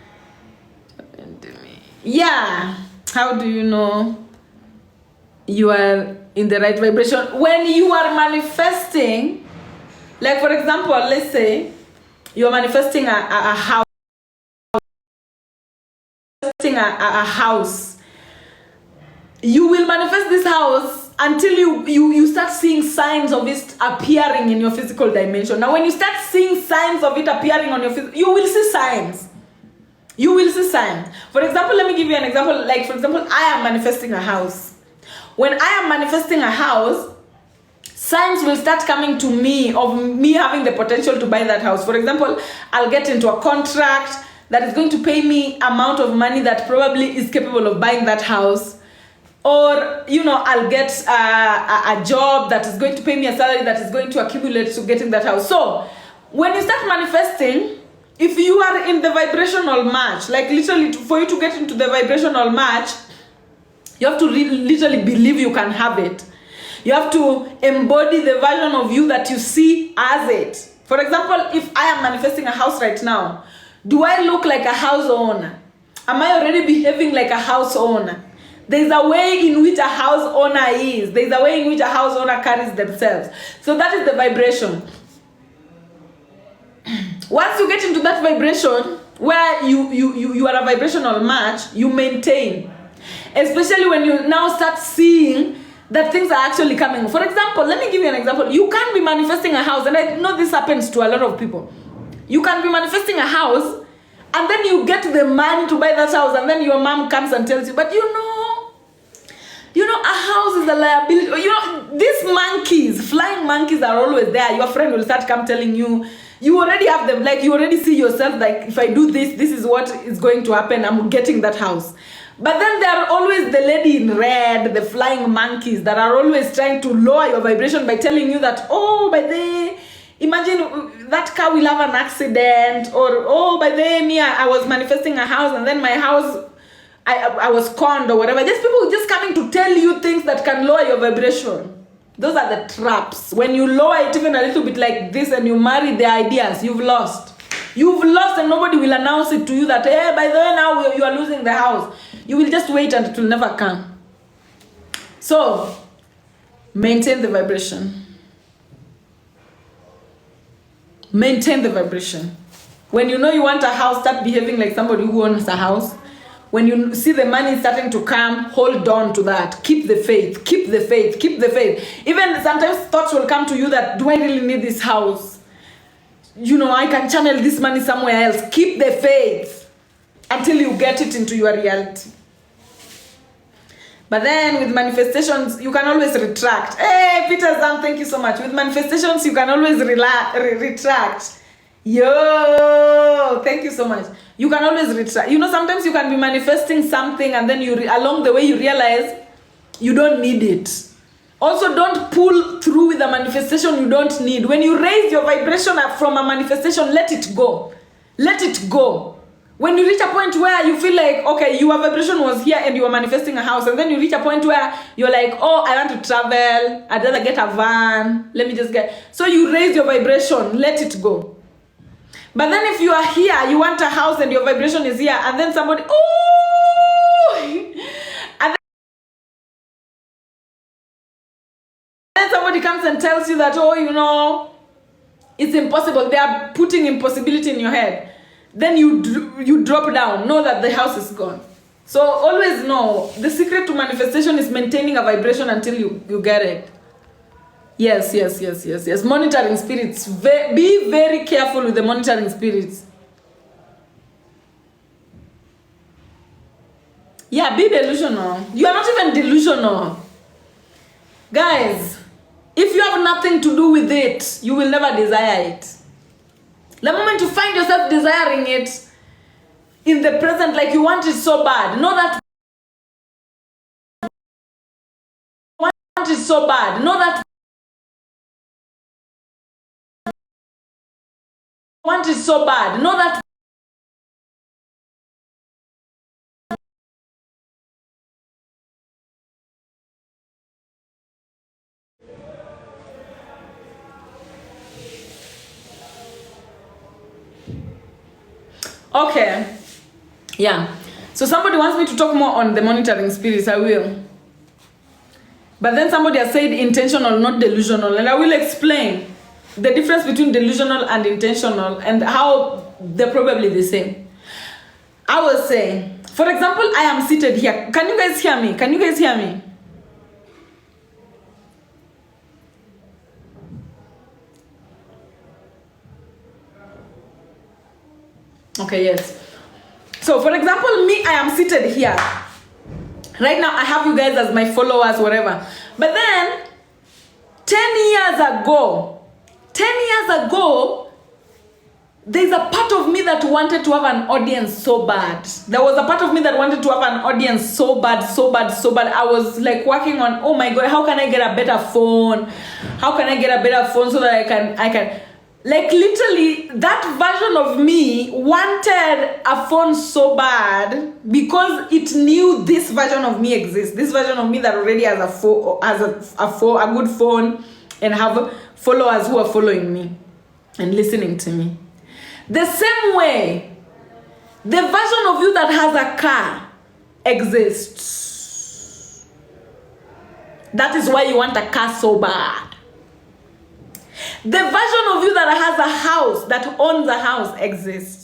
Yeah. How do you know you are in the right vibration? When you are manifesting, like for example, let's say you're manifesting a house. A house. You will manifest this house until you start seeing signs of it appearing in your physical dimension. Now, when you start seeing signs of it appearing on your physical, you will see signs. You will see signs. For example, let me give you an example. Like, for example, I am manifesting a house. When I am manifesting a house, signs will start coming to me of me having the potential to buy that house. For example, I'll get into a contract that is going to pay me amount of money that probably is capable of buying that house. Or, I'll get a job that is going to pay me a salary that is going to accumulate to getting that house. So, when you start manifesting, if you are in the vibrational match, like literally for you to get into the vibrational match, you have to literally believe you can have it. You have to embody the version of you that you see as it. For example, if I am manifesting a house right now, do I look like a house owner? Am I already behaving like a house owner? There's a way in which a house owner is. There's a way in which a house owner carries themselves. So that is the vibration. Once you get into that vibration where you are a vibrational match, you maintain. Especially when you now start seeing that things are actually coming. For example, let me give you an example. You can't be manifesting a house, and I know this happens to a lot of people. You can be manifesting a house, and then you get the money to buy that house, and then your mom comes and tells you, but a house is a liability. These monkeys, flying monkeys are always there. Your friend will start telling you, you already have them, like you already see yourself, like if I do this, this is what is going to happen, I'm getting that house. But then there are always the lady in red, the flying monkeys that are always trying to lower your vibration by telling you that, oh, by the imagine that car will have an accident, or oh, by the way, I was manifesting a house and then my house, I was conned or whatever. Just people just coming to tell you things that can lower your vibration. Those are the traps. When you lower it even a little bit like this and you marry the ideas, you've lost. You've lost, and nobody will announce it to you that, hey, by the way, now you are losing the house. You will just wait and it will never come. So, maintain the vibration. Maintain the vibration. When you know you want a house, start behaving like somebody who owns a house. When you see the money starting to come, hold on to that. Keep the faith. Keep the faith. Keep the faith. Even sometimes thoughts will come to you that, do I really need this house? I can channel this money somewhere else. Keep the faith until you get it into your reality. But then with manifestations, you can always retract. Hey, Peter Zam, thank you so much. With manifestations, you can always retract. Yo, thank you so much. You can always retract. Sometimes you can be manifesting something and then along the way you realize you don't need it. Also, don't pull through with a manifestation you don't need. When you raise your vibration up from a manifestation, let it go. Let it go. When you reach a point where you feel like, okay, your vibration was here and you were manifesting a house, and then you reach a point where you're like, oh, I want to travel, I'd rather get a van, let me just get... So you raise your vibration, let it go. But then if you are here, you want a house and your vibration is here, and then somebody, oh! And then somebody comes and tells you that, oh, it's impossible. They are putting impossibility in your head. Then you drop down. Know that the house is gone. So always know, the secret to manifestation is maintaining a vibration until you get it. Yes. Monitoring spirits. Be very careful with the monitoring spirits. Yeah, be delusional. You are not even delusional. Guys, if you have nothing to do with it, you will never desire it. The moment you find yourself desiring it in the present, like you want it so bad, know that you want it so bad. Know that you want it so bad. Know that okay. Yeah. So somebody wants me to talk more on the monitoring spirits, I will. But then somebody has said intentional, not delusional, and I will explain the difference between delusional and intentional and how they're probably the same. I was saying, for example, I am seated here. Can you guys hear me? Can you guys hear me? Okay, yes. So for example, me, I am seated here. Right now, I have you guys as my followers, whatever. But then, 10 years ago, there's a part of me that wanted to have an audience so bad. There was a part of me that wanted to have an audience so bad. I was like working on, oh my God, how can I get a better phone? How can I get a better phone so that I can, like literally that version of me wanted a phone so bad because it knew this version of me exists. This version of me that already has a good phone and have followers who are following me and listening to me. The same way, the version of you that has a car exists. That is why you want a car so bad. The version of you that has a house, that owns a house, exists.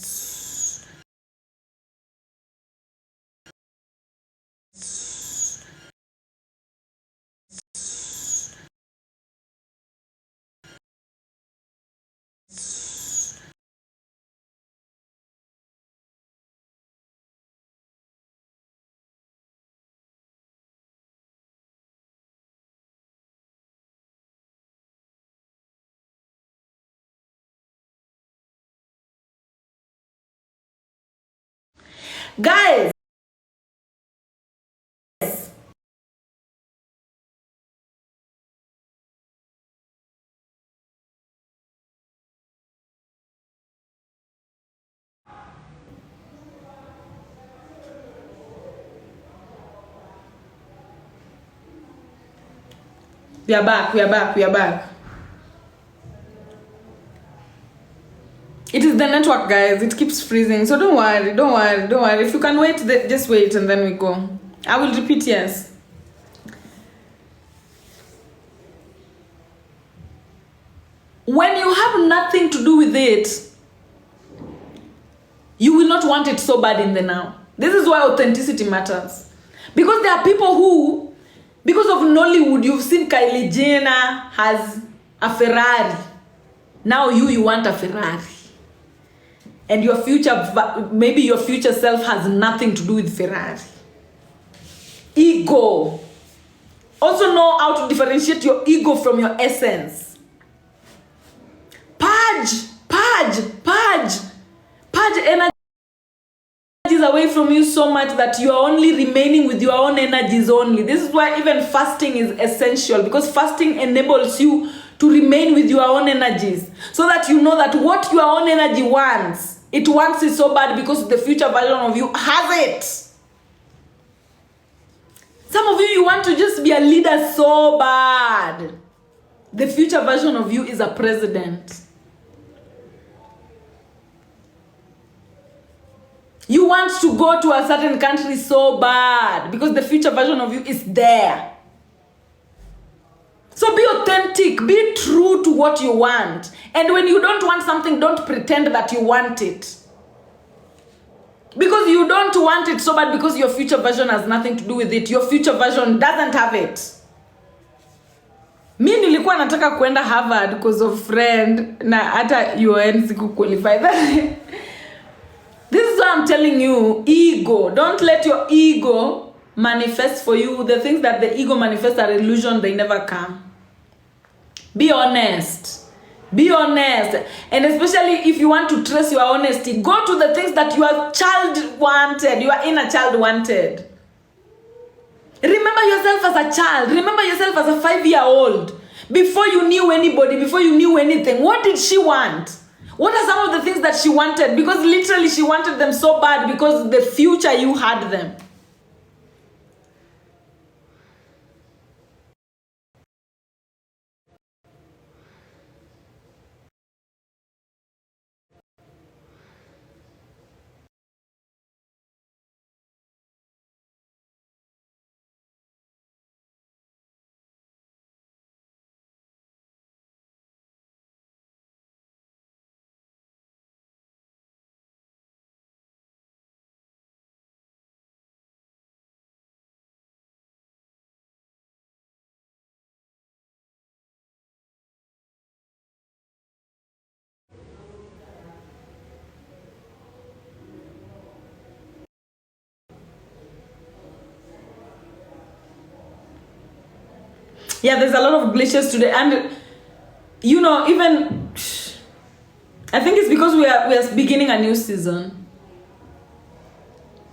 Guys, we are back. It is the network, guys. It keeps freezing. So don't worry. If you can wait, just wait and then we go. I will repeat, yes. When you have nothing to do with it, you will not want it so bad in the now. This is why authenticity matters. Because there are people who, because of Nollywood, you've seen Kylie Jenner has a Ferrari. Now you want a Ferrari. And your future, maybe your future self has nothing to do with Ferrari. Ego. Also know how to differentiate your ego from your essence. Purge energies away from you so much that you are only remaining with your own energies only. This is why even fasting is essential, because fasting enables you to remain with your own energies, so that you know that what your own energy wants, it wants it so bad because the future version of you has it. Some of you want to just be a leader so bad. The future version of you is a president. You want to go to a certain country so bad because the future version of you is there. So be authentic, be true to what you want. And when you don't want something, don't pretend that you want it. Because you don't want it so bad because your future version has nothing to do with it. Your future version doesn't have it. Mi nilikuwa nataka kwenda Harvard because of friend na hata UN siku qualify. This is what I'm telling you. Ego. Don't let your ego manifest for you. The things that the ego manifests are illusion. They never come. Be honest. Be honest. And especially if you want to trace your honesty, go to the things that your child wanted. Your inner child wanted. Remember yourself as a child. Remember yourself as a 5-year-old. Before you knew anybody, before you knew anything, what did she want? What are some of the things that she wanted? Because literally she wanted them so bad because the future you had them. Yeah, there's a lot of glitches today, and you know, even I think it's because we are beginning a new season.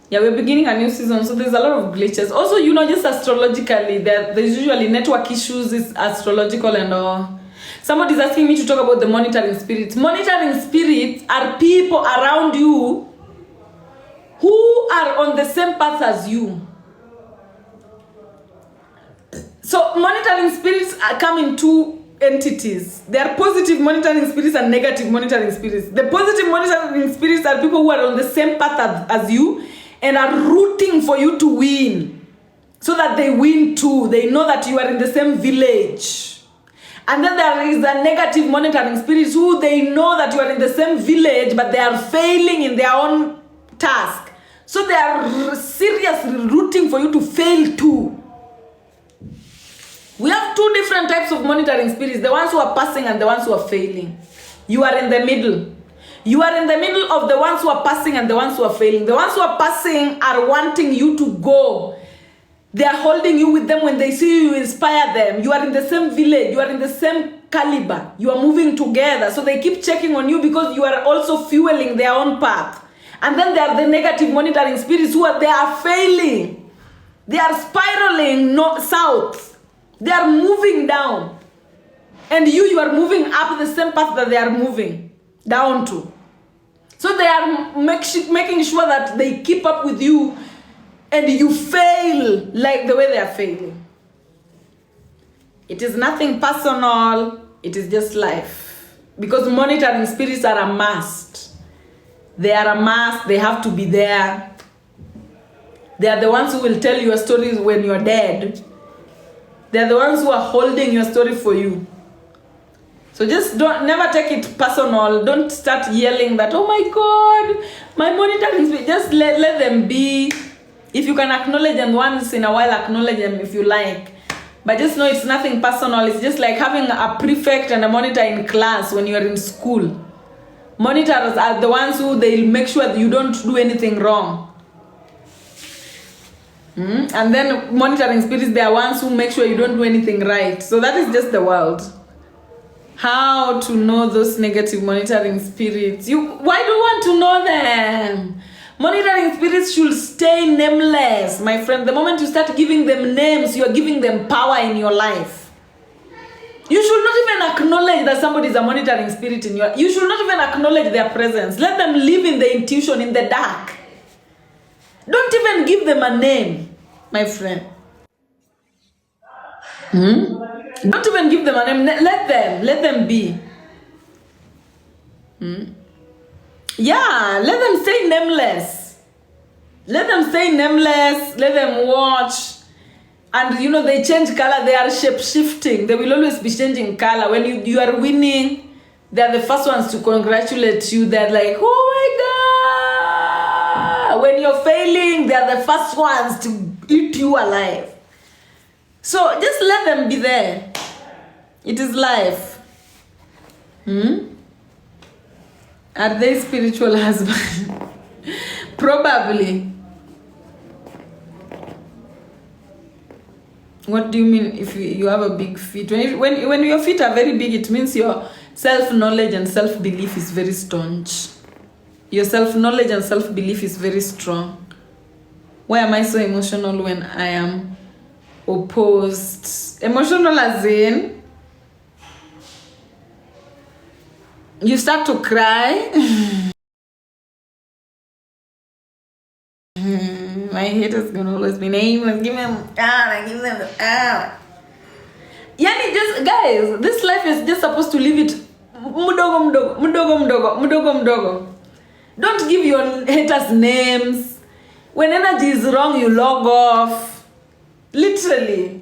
Yeah, we're beginning a new season, so there's a lot of glitches. Also, you know, just astrologically, there's usually network issues, is astrological and all. Somebody's asking me to talk about the monitoring spirits. Monitoring spirits are people around you who are on the same path as you. So monitoring spirits come in two entities. There are positive monitoring spirits and negative monitoring spirits. The positive monitoring spirits are people who are on the same path as you and are rooting for you to win, so that they win too. They know that you are in the same village. And then there is a negative monitoring spirits who they know that you are in the same village, but they are failing in their own task. So they are seriously rooting for you to fail too. We have two different types of monitoring spirits, the ones who are passing and the ones who are failing. You are in the middle. You are in the middle of the ones who are passing and the ones who are failing. The ones who are passing are wanting you to go. They are holding you with them. When they see you, inspire them. You are in the same village. You are in the same caliber. You are moving together. So they keep checking on you because you are also fueling their own path. And then there are the negative monitoring spirits who are, they are failing. They are spiraling south. They are moving down. And you are moving up the same path that they are moving down to. So they are making sure that they keep up with you and you fail like the way they are failing. It is nothing personal. It is just life. Because monitoring spirits are a must. They are a must. They have to be there. They are the ones who will tell your stories when you're dead. They're the ones who are holding your story for you. So just never take it personal. Don't start yelling that, oh my God, my monitoring spirit. Just let them be. If you can acknowledge them once in a while, acknowledge them if you like. But just know it's nothing personal. It's just like having a prefect and a monitor in class when you're in school. Monitors are the ones who they'll make sure that you don't do anything wrong. And then monitoring spirits, they are ones who make sure you don't do anything right. So that is just the world. How to know those negative monitoring spirits? Why do you want to know them? Monitoring spirits should stay nameless, my friend. The moment you start giving them names, you are giving them power in your life. You should not even acknowledge that somebody is a monitoring spirit in your life. You should not even acknowledge their presence. Let them live in the intuition, in the dark. Don't even give them a name, my friend. Don't even give them a name. Let them be. Yeah, let them stay nameless. Let them stay nameless. Let them watch. And you know, they change color. They are shape-shifting. They will always be changing color. When you are winning, they are the first ones to congratulate you. They're like, oh my God. When you're failing, they are the first ones to eat you alive. So just let them be there. It is life. Are they spiritual husbands? Probably. What do you mean if you have a big feet? When your feet are very big, it means your self-knowledge and self-belief is very staunch. Your self-knowledge and self-belief is very strong. Why am I so emotional when I am opposed? Emotional as in, you start to cry. My haters gonna always be nameless. Give them give them Yani, just guys, this life is just supposed to leave it mudogo. Don't give your haters names. When energy is wrong, you log off. Literally,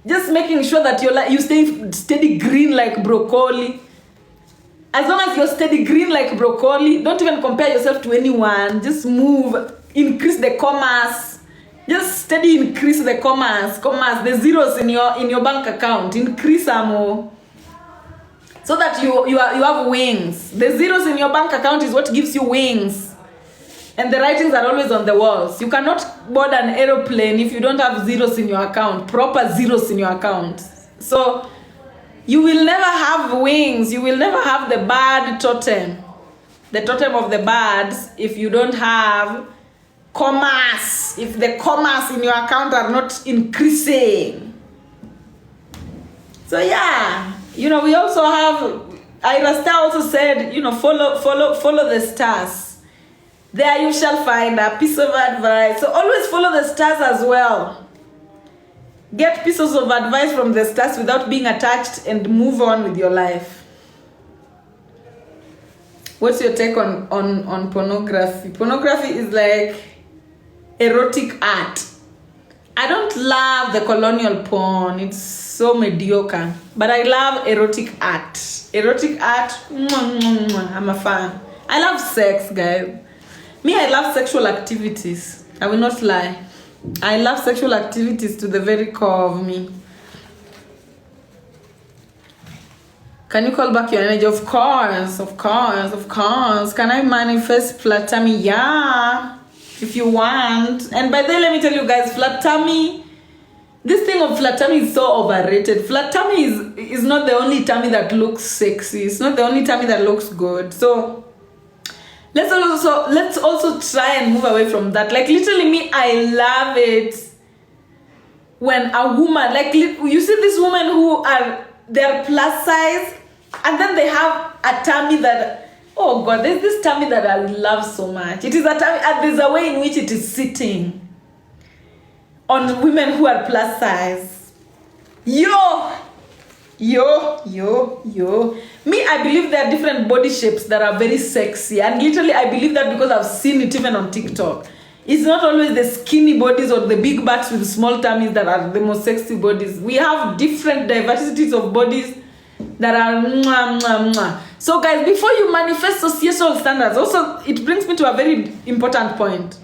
just making sure that you stay steady green like broccoli. As long as you're steady green like broccoli, don't even compare yourself to anyone. Just move. Increase the commas. Just steady increase the commas, the zeros in your bank account. Increase them more, so that you have wings. The zeros in your bank account is what gives you wings, and the writings are always on the walls. You cannot board an aeroplane if you don't have zeros in your account, proper zeros in your account. So you will never have wings. You will never have the bird totem, the totem of the birds, if you don't have commas, if the commas in your account are not increasing. So yeah, we also have, Ira Star also said, follow the stars. There you shall find a piece of advice. So always follow the stars as well. Get pieces of advice from the stars without being attached and move on with your life. What's your take on pornography? Pornography is like erotic art. I don't love the colonial porn. It's so mediocre. But I love erotic art. Erotic art, I'm a fan. I love sex, guys. Me, I love sexual activities. I will not lie. I love sexual activities to the very core of me. Can you call back your energy? Of course. Can I manifest flat tummy? Yeah. If you want. And by the way, let me tell you guys, flat tummy, this thing of flat tummy is so overrated. Flat tummy is not the only tummy that looks sexy. It's not the only tummy that looks good. So let's also try and move away from that. Like literally me, I love it when a woman, like you see these women who they're plus size, and then they have a tummy that, oh God, there's this tummy that I love so much. It is a tummy, and there's a way in which it is sitting on women who are plus size. Yo. Me, I believe there are different body shapes that are very sexy. And literally, I believe that because I've seen it even on TikTok. It's not always the skinny bodies or the big butts with small tummies that are the most sexy bodies. We have different diversities of bodies that are mwah, mwah, mwah. So guys, before you manifest societal standards, also it brings me to a very important point.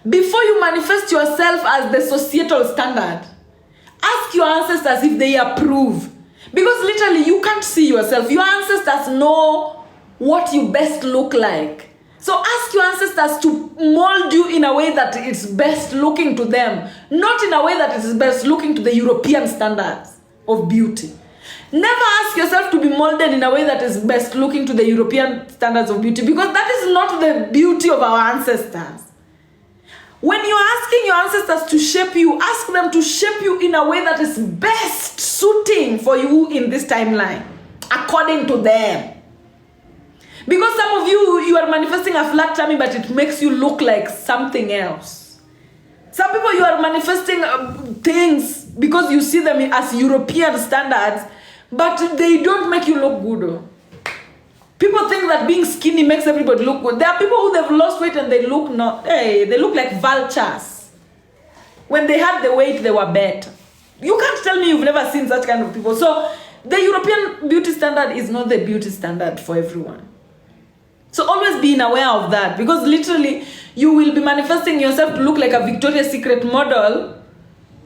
Before you manifest yourself as the societal standard, ask your ancestors if they approve. Because literally you can't see yourself. Your ancestors know what you best look like. So ask your ancestors to mold you in a way that it's best looking to them, not in a way that it is best looking to the European standards of beauty. Never ask yourself to be molded in a way that is best looking to the European standards of beauty, because that is not the beauty of our ancestors. When you're asking your ancestors to shape you, ask them to shape you in a way that is best suiting for you in this timeline, according to them. Because some of you are manifesting a flat tummy, but it makes you look like something else. Some people, you are manifesting things because you see them as European standards, but they don't make you look good. People think that being skinny makes everybody look good. There are people who they've lost weight and they look they look like vultures. When they had the weight, they were better. You can't tell me you've never seen such kind of people. So the European beauty standard is not the beauty standard for everyone. So always be aware of that, because literally you will be manifesting yourself to look like a Victoria's Secret model,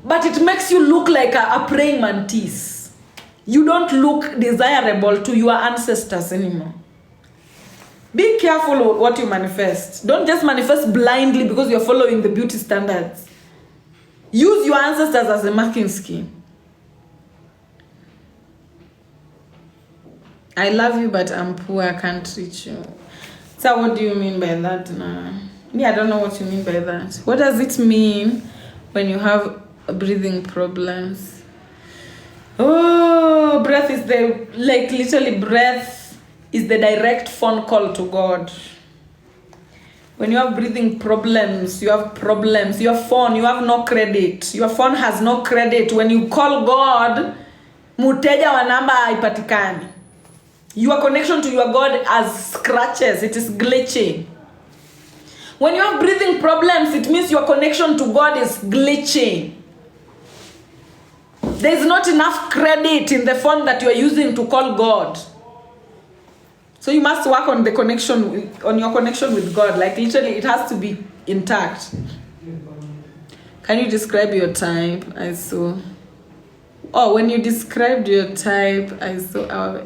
but it makes you look like a praying mantis. You don't look desirable to your ancestors anymore. Be careful what you manifest. Don't just manifest blindly because you're following the beauty standards. Use your ancestors as a marking scheme. I love you, but I'm poor. I can't reach you. So what do you mean by that? Me, I don't know what you mean by that. What does it mean when you have breathing problems? Oh, breath is literally breath is the direct phone call to God. When you have breathing problems, your phone, you have no credit. Your phone has no credit. When you call God, muteja wa namba haipatikani. Your connection to your God has scratches. It is glitching. When you have breathing problems, it means your connection to God is glitching. There is not enough credit in the phone that you are using to call God. So you must work on your connection with God. Like literally, it has to be intact. Can you describe your type? I saw. Oh, when you described your type, I saw.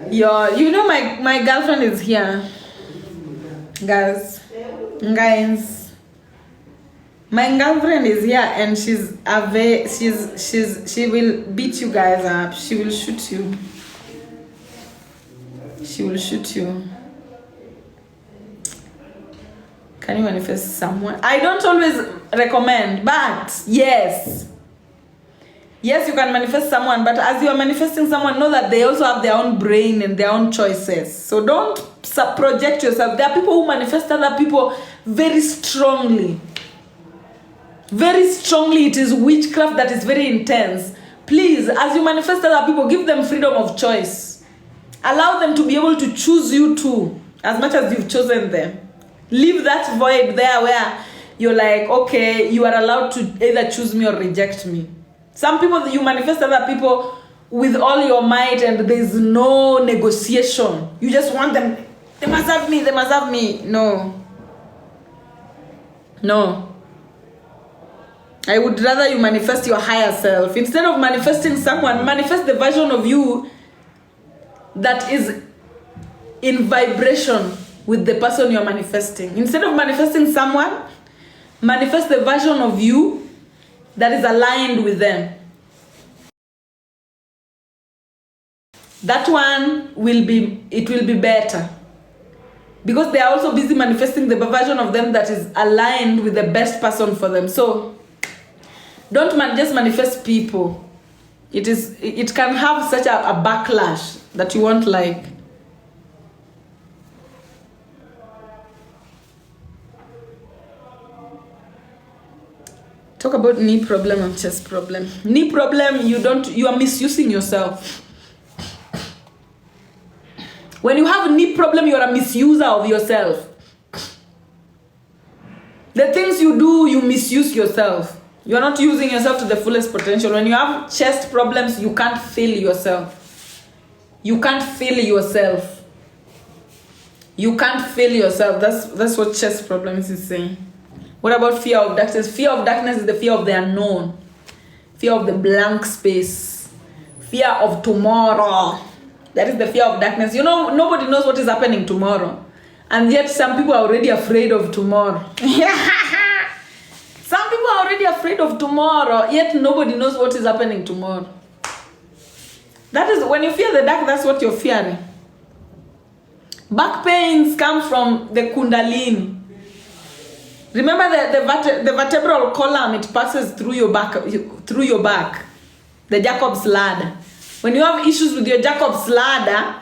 My girlfriend is here, guys. My girlfriend is here, and she will beat you guys up. She will shoot you. She will shoot you. Can you manifest someone? I don't always recommend, but yes. Yes, you can manifest someone, but as you are manifesting someone, know that they also have their own brain and their own choices. So don't project yourself. There are people who manifest other people very strongly. Very strongly. It is witchcraft that is very intense. Please, as you manifest other people, give them freedom of choice. Allow them to be able to choose you too, as much as you've chosen them. Leave that void there where you're like, okay, you are allowed to either choose me or reject me. Some people, you manifest other people with all your might and there's no negotiation. You just want them. They must have me. They must have me. No. I would rather you manifest your higher self. Instead of manifesting someone, manifest the version of you that is in vibration with the person you're manifesting. Instead of manifesting someone, manifest the version of you that is aligned with them. That one will be better. Because they are also busy manifesting the version of them that is aligned with the best person for them. So don't just manifest people. It can have such a backlash that you won't like. Talk about knee problem and chest problem. Knee problem, you are misusing yourself. When you have a knee problem, you are a misuser of yourself. The things you do, you misuse yourself. You are not using yourself to the fullest potential. When you have chest problems, you can't feel yourself. You can't feel yourself. You can't feel yourself. That's what chest problems is saying. What about fear of darkness? Fear of darkness is the fear of the unknown. Fear of the blank space. Fear of tomorrow. That is the fear of darkness. You know, nobody knows what is happening tomorrow. And yet some people are already afraid of tomorrow. Some people are already afraid of tomorrow, yet nobody knows what is happening tomorrow. That is, when you fear the dark, that's what you're fearing. Back pains come from the kundalini. Remember the vertebral column, it passes through your back, the Jacob's ladder. When you have issues with your Jacob's ladder,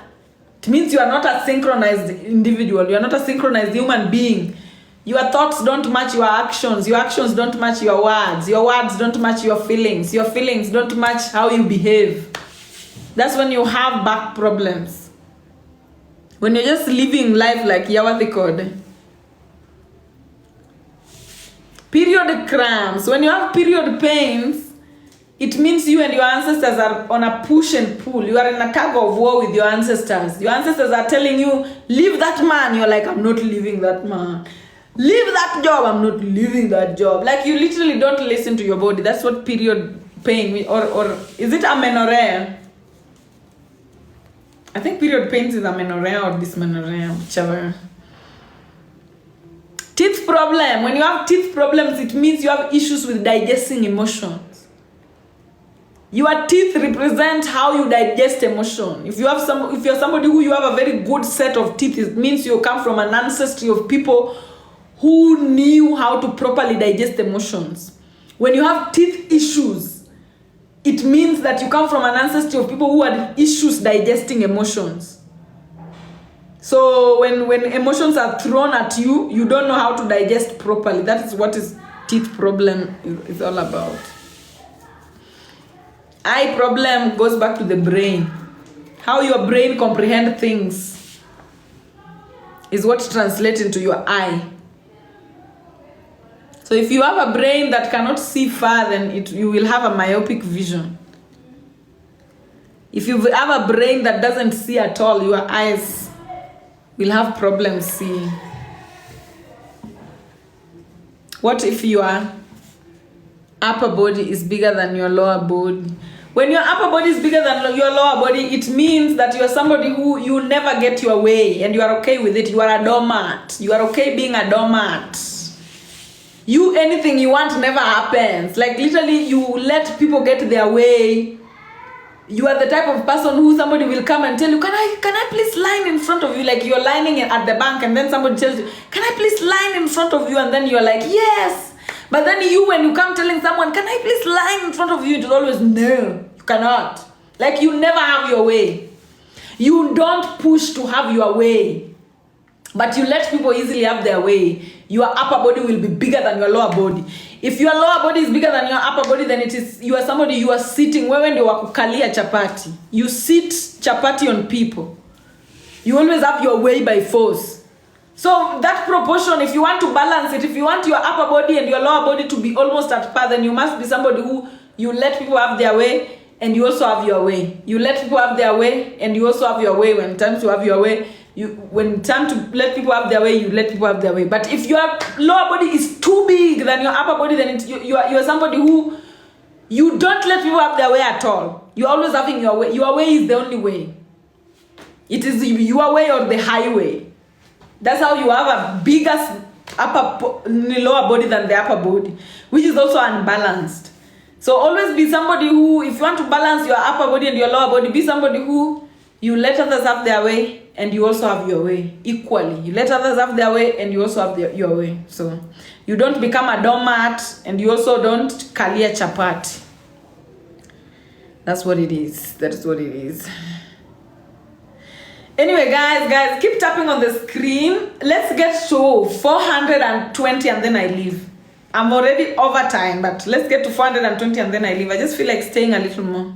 it means you are not a synchronized individual. You are not a synchronized human being. Your thoughts don't match your actions. Your actions don't match your words. Your words don't match your feelings. Your feelings don't match how you behave. That's when you have back problems. When you're just living life like Yawati Code. Period cramps. When you have period pains, it means you and your ancestors are on a push and pull. You are in a tug of war with your ancestors. Your ancestors are telling you, leave that man. You're like, I'm not leaving that man. Leave that job. I'm not leaving that job. Like, you literally don't listen to your body. That's what period pain, or is it amenorrhea? I think period pains is amenorrhea or dysmenorrhea, whichever. Teeth problem. When you have teeth problems, it means you have issues with digesting emotions. Your teeth represent how you digest emotion. If you're somebody who you have a very good set of teeth, it means you come from an ancestry of people who knew how to properly digest emotions. When you have teeth issues, it means that you come from an ancestry of people who had issues digesting emotions. So when emotions are thrown at you, you don't know how to digest properly. That is what is teeth problem is all about. Eye problem goes back to the brain. How your brain comprehends things is what translates into your eye. So if you have a brain that cannot see far, then you will have a myopic vision. If you have a brain that doesn't see at all, your eyes will have problems seeing. What if your upper body is bigger than your lower body? When your upper body is bigger than your lower body, it means that you are somebody who you never get your way and you are okay with it. You are a doormat. You are okay being a doormat. You, anything you want never happens. Like, literally, you let people get their way. You are the type of person who somebody will come and tell you, can I please line in front of you? Like, you're lining at the bank and then somebody tells you, can I please line in front of you? And then you're like, yes. But then when you come telling someone, can I please line in front of you? It is always, no, you cannot. Like, you never have your way. You don't push to have your way. But you let people easily have their way. Your upper body will be bigger than your lower body. If your lower body is bigger than your upper body, then you are somebody, you are sitting. When you are kukalia chapati, you sit chapati on people. You always have your way by force. So that proportion, if you want to balance it, if you want your upper body and your lower body to be almost at par, then you must be somebody who you let people have their way and you also have your way. You let people have their way and you also have your way. When it's time to have your way, when it's time to let people have their way, you let people have their way. But if your lower body is too big than your upper body, then you are somebody who you don't let people have their way at all. You're always having your way. Your way is the only way. It is your way or the highway. That's how you have a bigger lower body than the upper body, which is also unbalanced. So always be somebody who, if you want to balance your upper body and your lower body, be somebody who you let others have their way and you also have your way equally. You let others have their way and you also have your way. So you don't become a doormat and you also don't kalia chapati. That's what it is. That is what it is. Anyway, guys, keep tapping on the screen. Let's get to 420 and then I leave. I'm already over time, but let's get to 420 and then I leave. I just feel like staying a little more.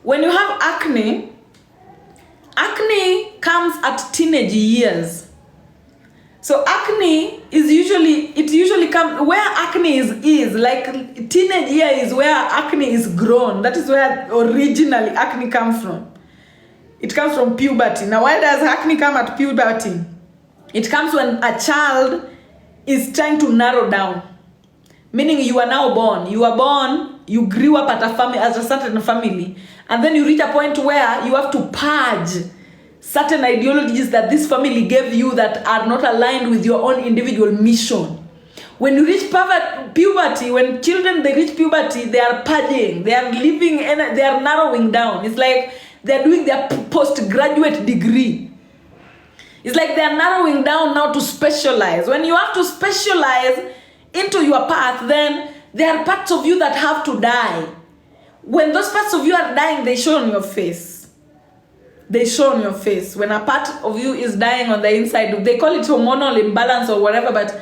When you have acne comes at teenage years. So acne is usually comes where acne is like teenage year is where acne is grown. That is where originally acne comes from. It comes from puberty. Now, why does acne come at puberty? It comes when a child is trying to narrow down. Meaning you are now born. You are born, you grew up at a certain family, and then you reach a point where you have to purge certain ideologies that this family gave you that are not aligned with your own individual mission. When you reach puberty, when children they reach puberty, they are purging, they are living, and they are narrowing down. It's like they're doing their postgraduate degree. It's like they're narrowing down now to specialize. When you have to specialize into your path, then there are parts of you that have to die. When those parts of you are dying, they show on your face. They show on your face. When a part of you is dying on the inside, they call it hormonal imbalance or whatever, but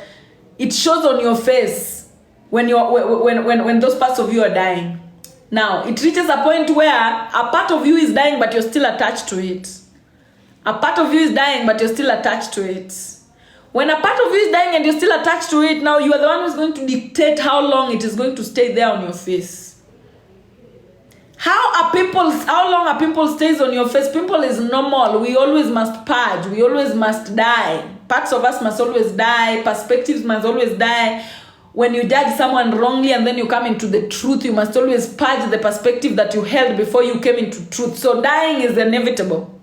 it shows on your face when those parts of you are dying. Now, it reaches a point where a part of you is dying, but you're still attached to it. A part of you is dying, but you're still attached to it. When a part of you is dying and you're still attached to it, now you are the one who's going to dictate how long it is going to stay there on your face. How long a pimple stays on your face? Pimple is normal. We always must purge. We always must die. Parts of us must always die. Perspectives must always die. When you judge someone wrongly and then you come into the truth, you must always purge the perspective that you held before you came into truth. So dying is inevitable.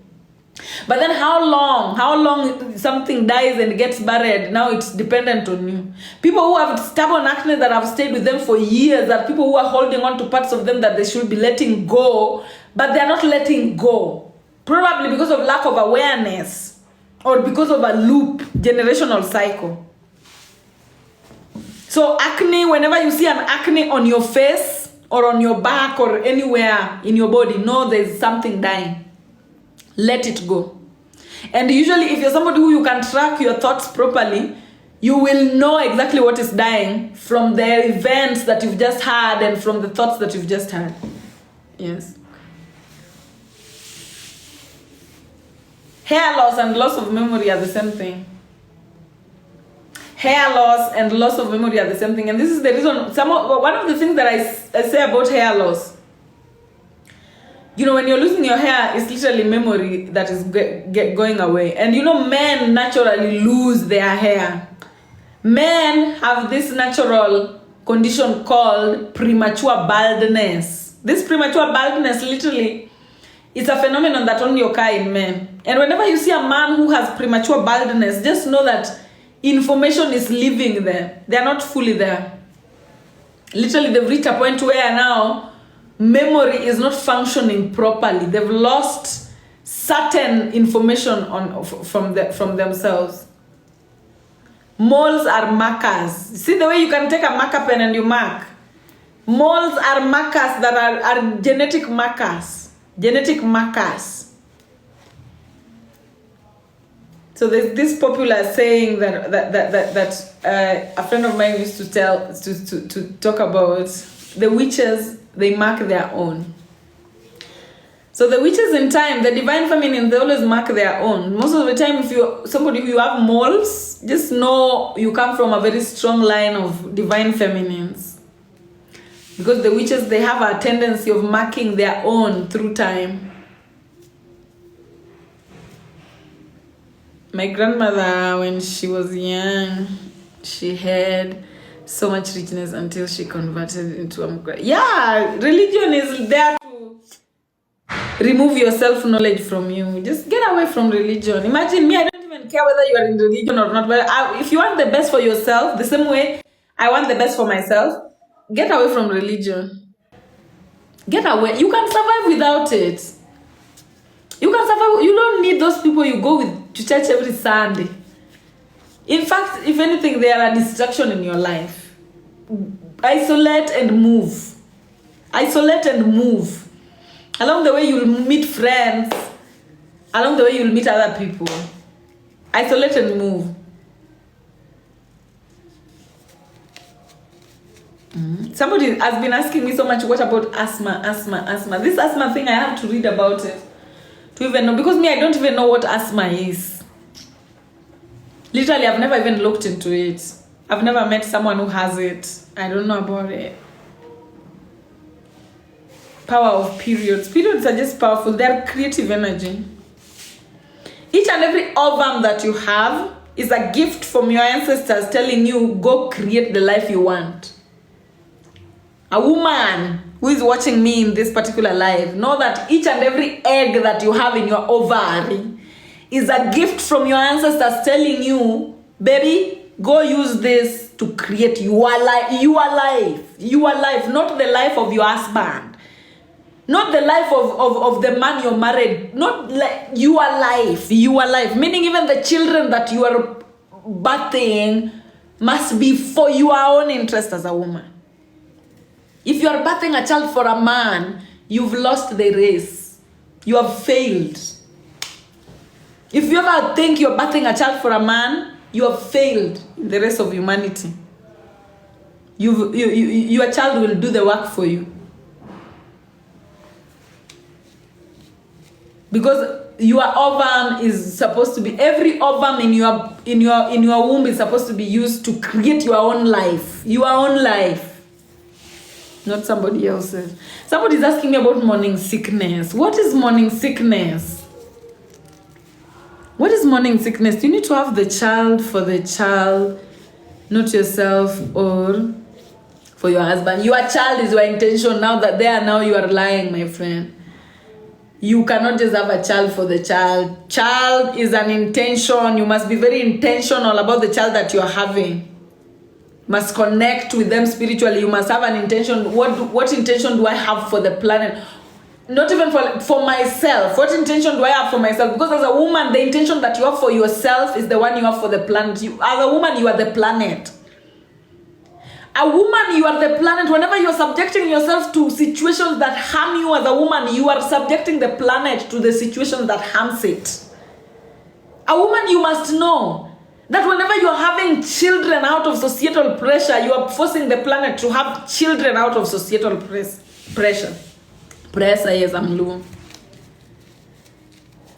But then how long something dies and gets buried, now it's dependent on you. People who have stubborn acne that have stayed with them for years are people who are holding on to parts of them that they should be letting go, but they're not letting go. Probably because of lack of awareness or because of a loop, generational cycle. So acne, whenever you see an acne on your face or on your back or anywhere in your body, know there's something dying. Let it go. And usually if you're somebody who you can track your thoughts properly, you will know exactly what is dying from the events that you've just had and from the thoughts that you've just had. Yes. Hair loss and loss of memory are the same thing. Hair loss and loss of memory are the same thing. And this is the reason, one of the things that I say about hair loss, you know, when you're losing your hair, it's literally memory that is going away. And you know, men naturally lose their hair. Men have this natural condition called premature baldness. This premature baldness literally is a phenomenon that only occurs in men. And whenever you see a man who has premature baldness, just know that information is leaving there. They are not fully there. Literally, they've reached a point where now memory is not functioning properly. They've lost certain information from themselves. Moles are markers. See the way you can take a marker pen and you mark? Moles are markers that are genetic markers. Genetic markers. So there's this popular saying that a friend of mine used to talk about. The witches, they mark their own. So the witches in time, the divine feminine, they always mark their own. Most of the time, if you're somebody who have moles, just know you come from a very strong line of divine feminines. Because the witches, they have a tendency of marking their own through time. My grandmother, when she was young, she had so much richness until she converted into a... Yeah, religion is there to remove your self-knowledge from you. Just get away from religion. Imagine me, I don't even care whether you are in religion or not. But if you want the best for yourself, the same way I want the best for myself, get away from religion. Get away. You can survive without it. You can survive. You don't need those people you go with to church every Sunday. In fact, if anything, they are a distraction in your life. Isolate and move. Isolate and move. Along the way, you'll meet friends. Along the way, you'll meet other people. Isolate and move. Somebody has been asking me so much, what about asthma? This asthma thing, I have to read about it to even know. Because me, I don't even know what asthma is. Literally, I've never even looked into it. I've never met someone who has it. I don't know about it. Power of periods. Periods are just powerful. They are creative energy. Each and every ovum that you have is a gift from your ancestors telling you, go create the life you want. A woman who is watching me in this particular live, know that each and every egg that you have in your ovary is a gift from your ancestors telling you, baby, go use this to create your life, not the life of your husband, not the life of the man you're married, not like your life, meaning even the children that you are birthing must be for your own interest as a woman. If you are birthing a child for a man, you've lost the race. You have failed. If you ever think you're birthing a child for a man, you have failed in the rest of humanity. Your child will do the work for you. Because your ovum is supposed to be, every ovum in your womb is supposed to be used to create your own life. Your own life. Not somebody else's. Somebody's asking me about morning sickness. What is morning sickness? What is morning sickness? You need to have the child for the child, not yourself or for your husband. Your child is your intention. Now that they are now, you are lying, my friend. You cannot just have a child for the child. Child is an intention. You must be very intentional about the child that you are having. You must connect with them spiritually. You must have an intention. What intention do I have for the planet? Not even for myself. What intention do I have for myself? Because as a woman, the intention that you have for yourself is the one you have for the planet. As a woman, you are the planet. A woman, you are the planet. Whenever you are subjecting yourself to situations that harm you as a woman, you are subjecting the planet to the situations that harms it. A woman, you must know that whenever you are having children out of societal pressure, you are forcing the planet to have children out of societal pressure. Pressure, yes, I'm low.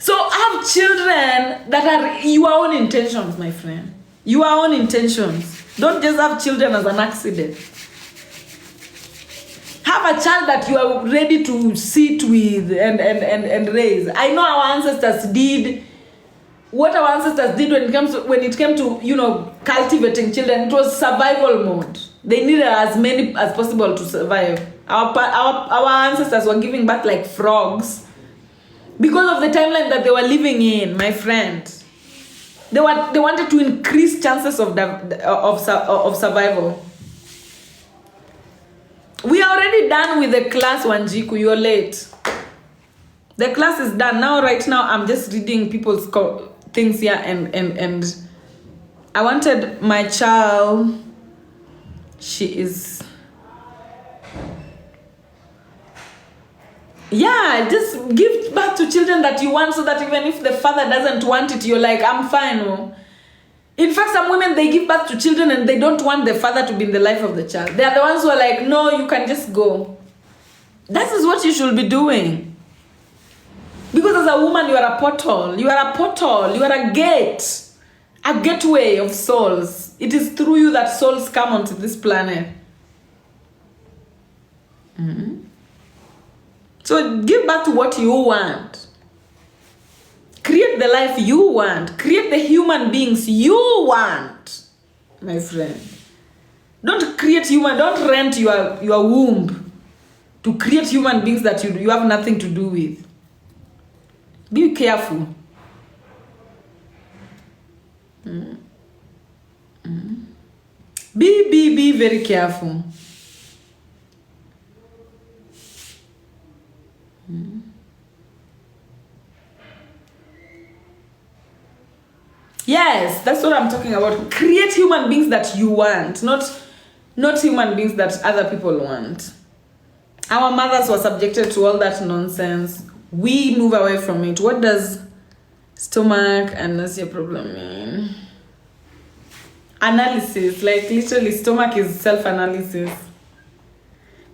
So have children that are your own intentions, my friend. Your own intentions. Don't just have children as an accident. Have a child that you are ready to sit with and raise. I know our ancestors did what our ancestors did when it came to cultivating children. It was survival mode. They needed as many as possible to survive. Our ancestors were giving birth like frogs because of the timeline that they were living in, my friend. They wanted to increase chances of survival. We are already done with the class, Wanjiku. You're late. The class is done. Right now, I'm just reading people's things here and I wanted my child. She is... Yeah, just give birth to children that you want so that even if the father doesn't want it, you're like, I'm fine. Oh. In fact, some women, they give birth to children and they don't want the father to be in the life of the child. They are the ones who are like, no, you can just go. That is what you should be doing. Because as a woman, you are a portal. You are a portal. You are a gate. A gateway of souls. It is through you that souls come onto this planet. Mm-hmm. So give back to what you want. Create the life you want. Create the human beings you want, my friend. Don't rent your womb to create human beings that you have nothing to do with. Be careful. Be very careful. Yes, that's what I'm talking about. Create human beings that you want, not human beings that other people want. Our mothers were subjected to all that nonsense. We move away from it. What does stomach and nausea problem mean? Analysis, like literally stomach is self-analysis.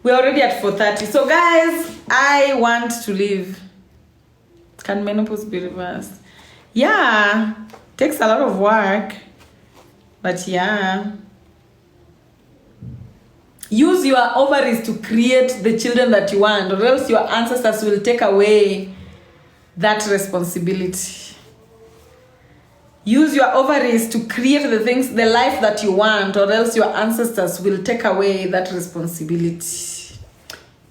We're already at 4:30. So guys, I want to leave. Can menopause be reversed? Yeah. Takes a lot of work, but yeah. Use your ovaries to create the children that you want, or else your ancestors will take away that responsibility. Use your ovaries to create the life that you want, or else your ancestors will take away that responsibility.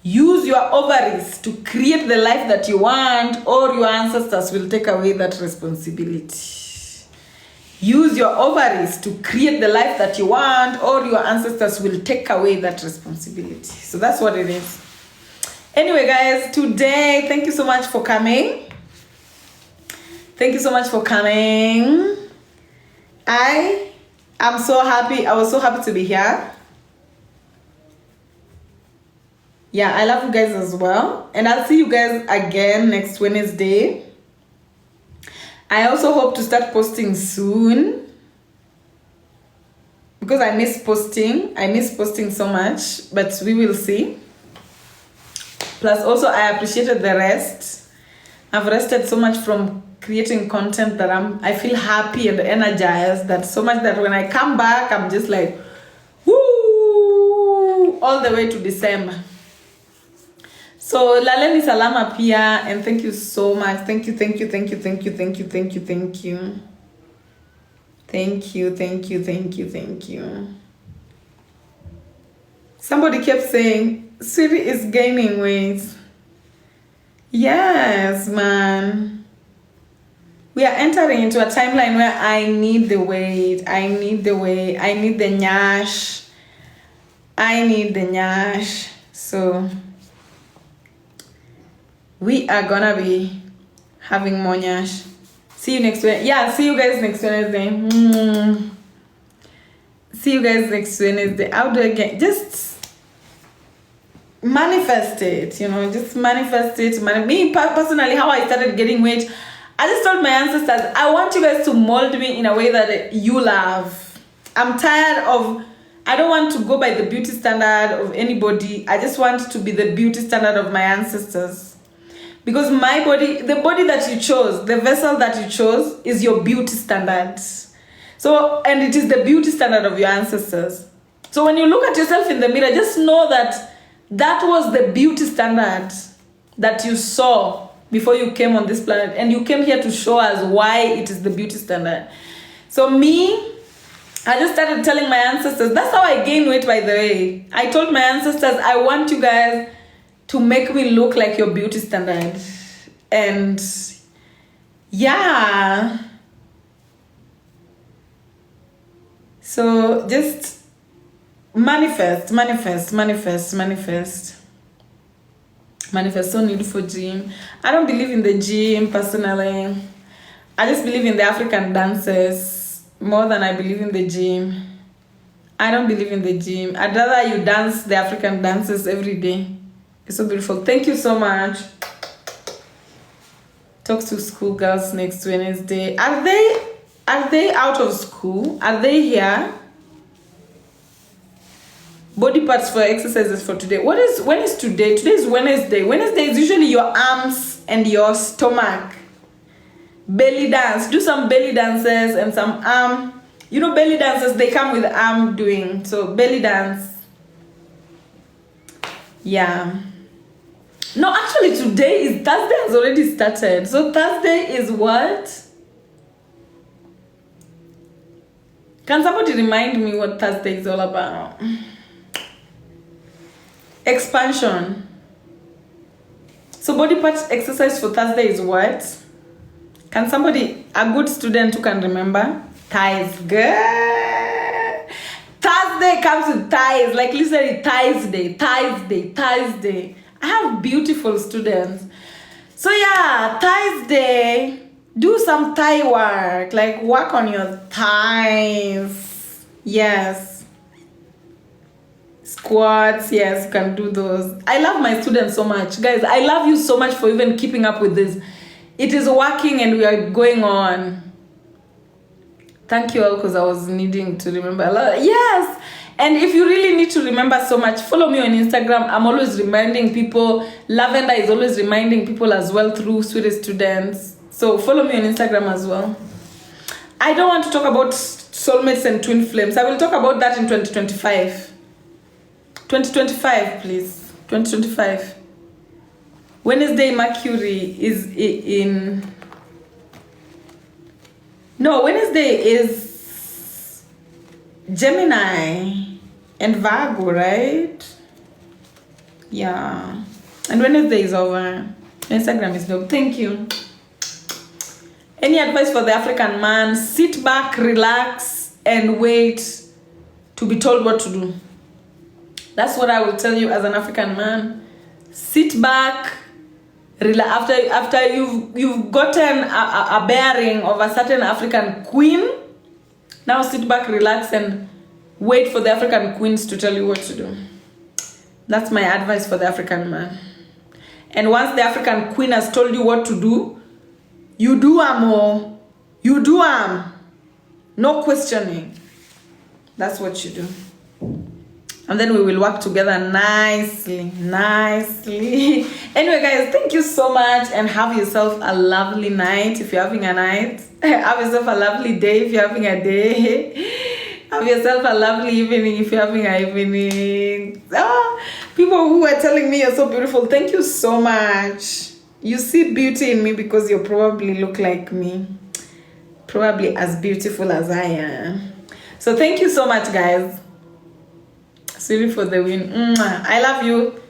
Use your ovaries to create the life that you want, or your ancestors will take away that responsibility. Use your ovaries to create the life that you want, or your ancestors will take away that responsibility. So that's what it is. Anyway, guys, today, thank you so much for coming. Thank you so much for coming. I am so happy. I was so happy to be here. Yeah, I love you guys as well. And I'll see you guys again next Wednesday. I also hope to start posting soon, because I miss posting. I miss posting so much, but we will see. Plus, also, I appreciated the rest. I've rested so much from creating content that I feel happy and energized, that so much that when I come back, I'm just like, woo, all the way to December. So laleni salama pia, and thank you so much. Thank you. Somebody kept saying, Swiry is gaining weight. Yes, man. We are entering into a timeline where I need the weight. I need the nyash. So we are gonna be having more nyash. See you next Wednesday. Yeah, see you guys next Wednesday. See you guys next Wednesday. How do I get? Just manifest it, just manifest it. Me personally, how I started getting weight, I just told my ancestors, I want you guys to mold me in a way that you love. I'm tired of, I don't want to go by the beauty standard of anybody. I just want to be the beauty standard of my ancestors. Because my body, the body that you chose, the vessel that you chose is your beauty standard. So, and it is the beauty standard of your ancestors. So when you look at yourself in the mirror, just know that that was the beauty standard that you saw before you came on this planet, and you came here to show us why it is the beauty standard. So me, I just started telling my ancestors, that's how I gained weight, by the way. I told my ancestors, I want you guys to make me look like your beauty standard. And yeah. So just manifest. So need for gym. I don't believe in the gym personally. I just believe in the African dances more than I believe in the gym. I don't believe in the gym. I'd rather you dance the African dances every day. It's so beautiful. Thank you so much. Talk to school girls next Wednesday. Are they out of school? Are they here? Body parts for exercises for today. When is today? Today is Wednesday. Wednesday is usually your arms and your stomach. Belly dance. Do some belly dances and some arm. Belly dances, they come with arm doing. So belly dance. Yeah. No, actually Thursday has already started. So Thursday is what? Can somebody remind me what Thursday is all about? Expansion. So body parts exercise for Thursday is what? Can somebody, a good student who can remember? Thighs. Good. Thursday comes with thighs. Like literally thighs day. I have beautiful students. So yeah, thighs day. Do some thigh work. Like work on your thighs. Yes. Squats, yes, you can do those. I love my students so much. Guys, I love you so much for even keeping up with this. It is working and we are going on. Thank you all, because I was needing to remember a lot. Yes, and if you really need to remember so much, follow me on Instagram. I'm always reminding people. Lavender is always reminding people as well through Swiry students. So follow me on Instagram as well. I don't want to talk about soulmates and twin flames. I will talk about that in 2025. 2025, please. 2025. Wednesday, Mercury is in... No, Wednesday is Gemini and Virgo, right? Yeah. And Wednesday is over. Instagram is dope. Thank you. Any advice for the African man? Sit back, relax, and wait to be told what to do. That's what I will tell you as an African man. Sit back, relax. After you've gotten a bearing of a certain African queen, now sit back, relax, and wait for the African queens to tell you what to do. That's my advice for the African man. And once the African queen has told you what to do, you do am. You do am. No questioning. That's what you do. and then we will work together nicely. Anyway, guys, thank you so much, and have yourself a lovely night if you're having a night. Have yourself a lovely day if you're having a day. Have yourself a lovely evening if you're having an evening. People who are telling me you're so beautiful, thank you so much. You see beauty in me because you probably look like me, probably as beautiful as I am. So thank you so much, guys. Swiry for the win. I love you.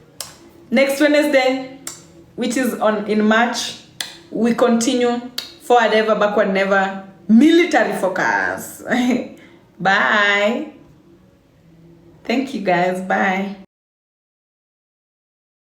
Next Wednesday, which is in March, we continue forward ever, backward never, military focus. Bye. Thank you, guys. Bye.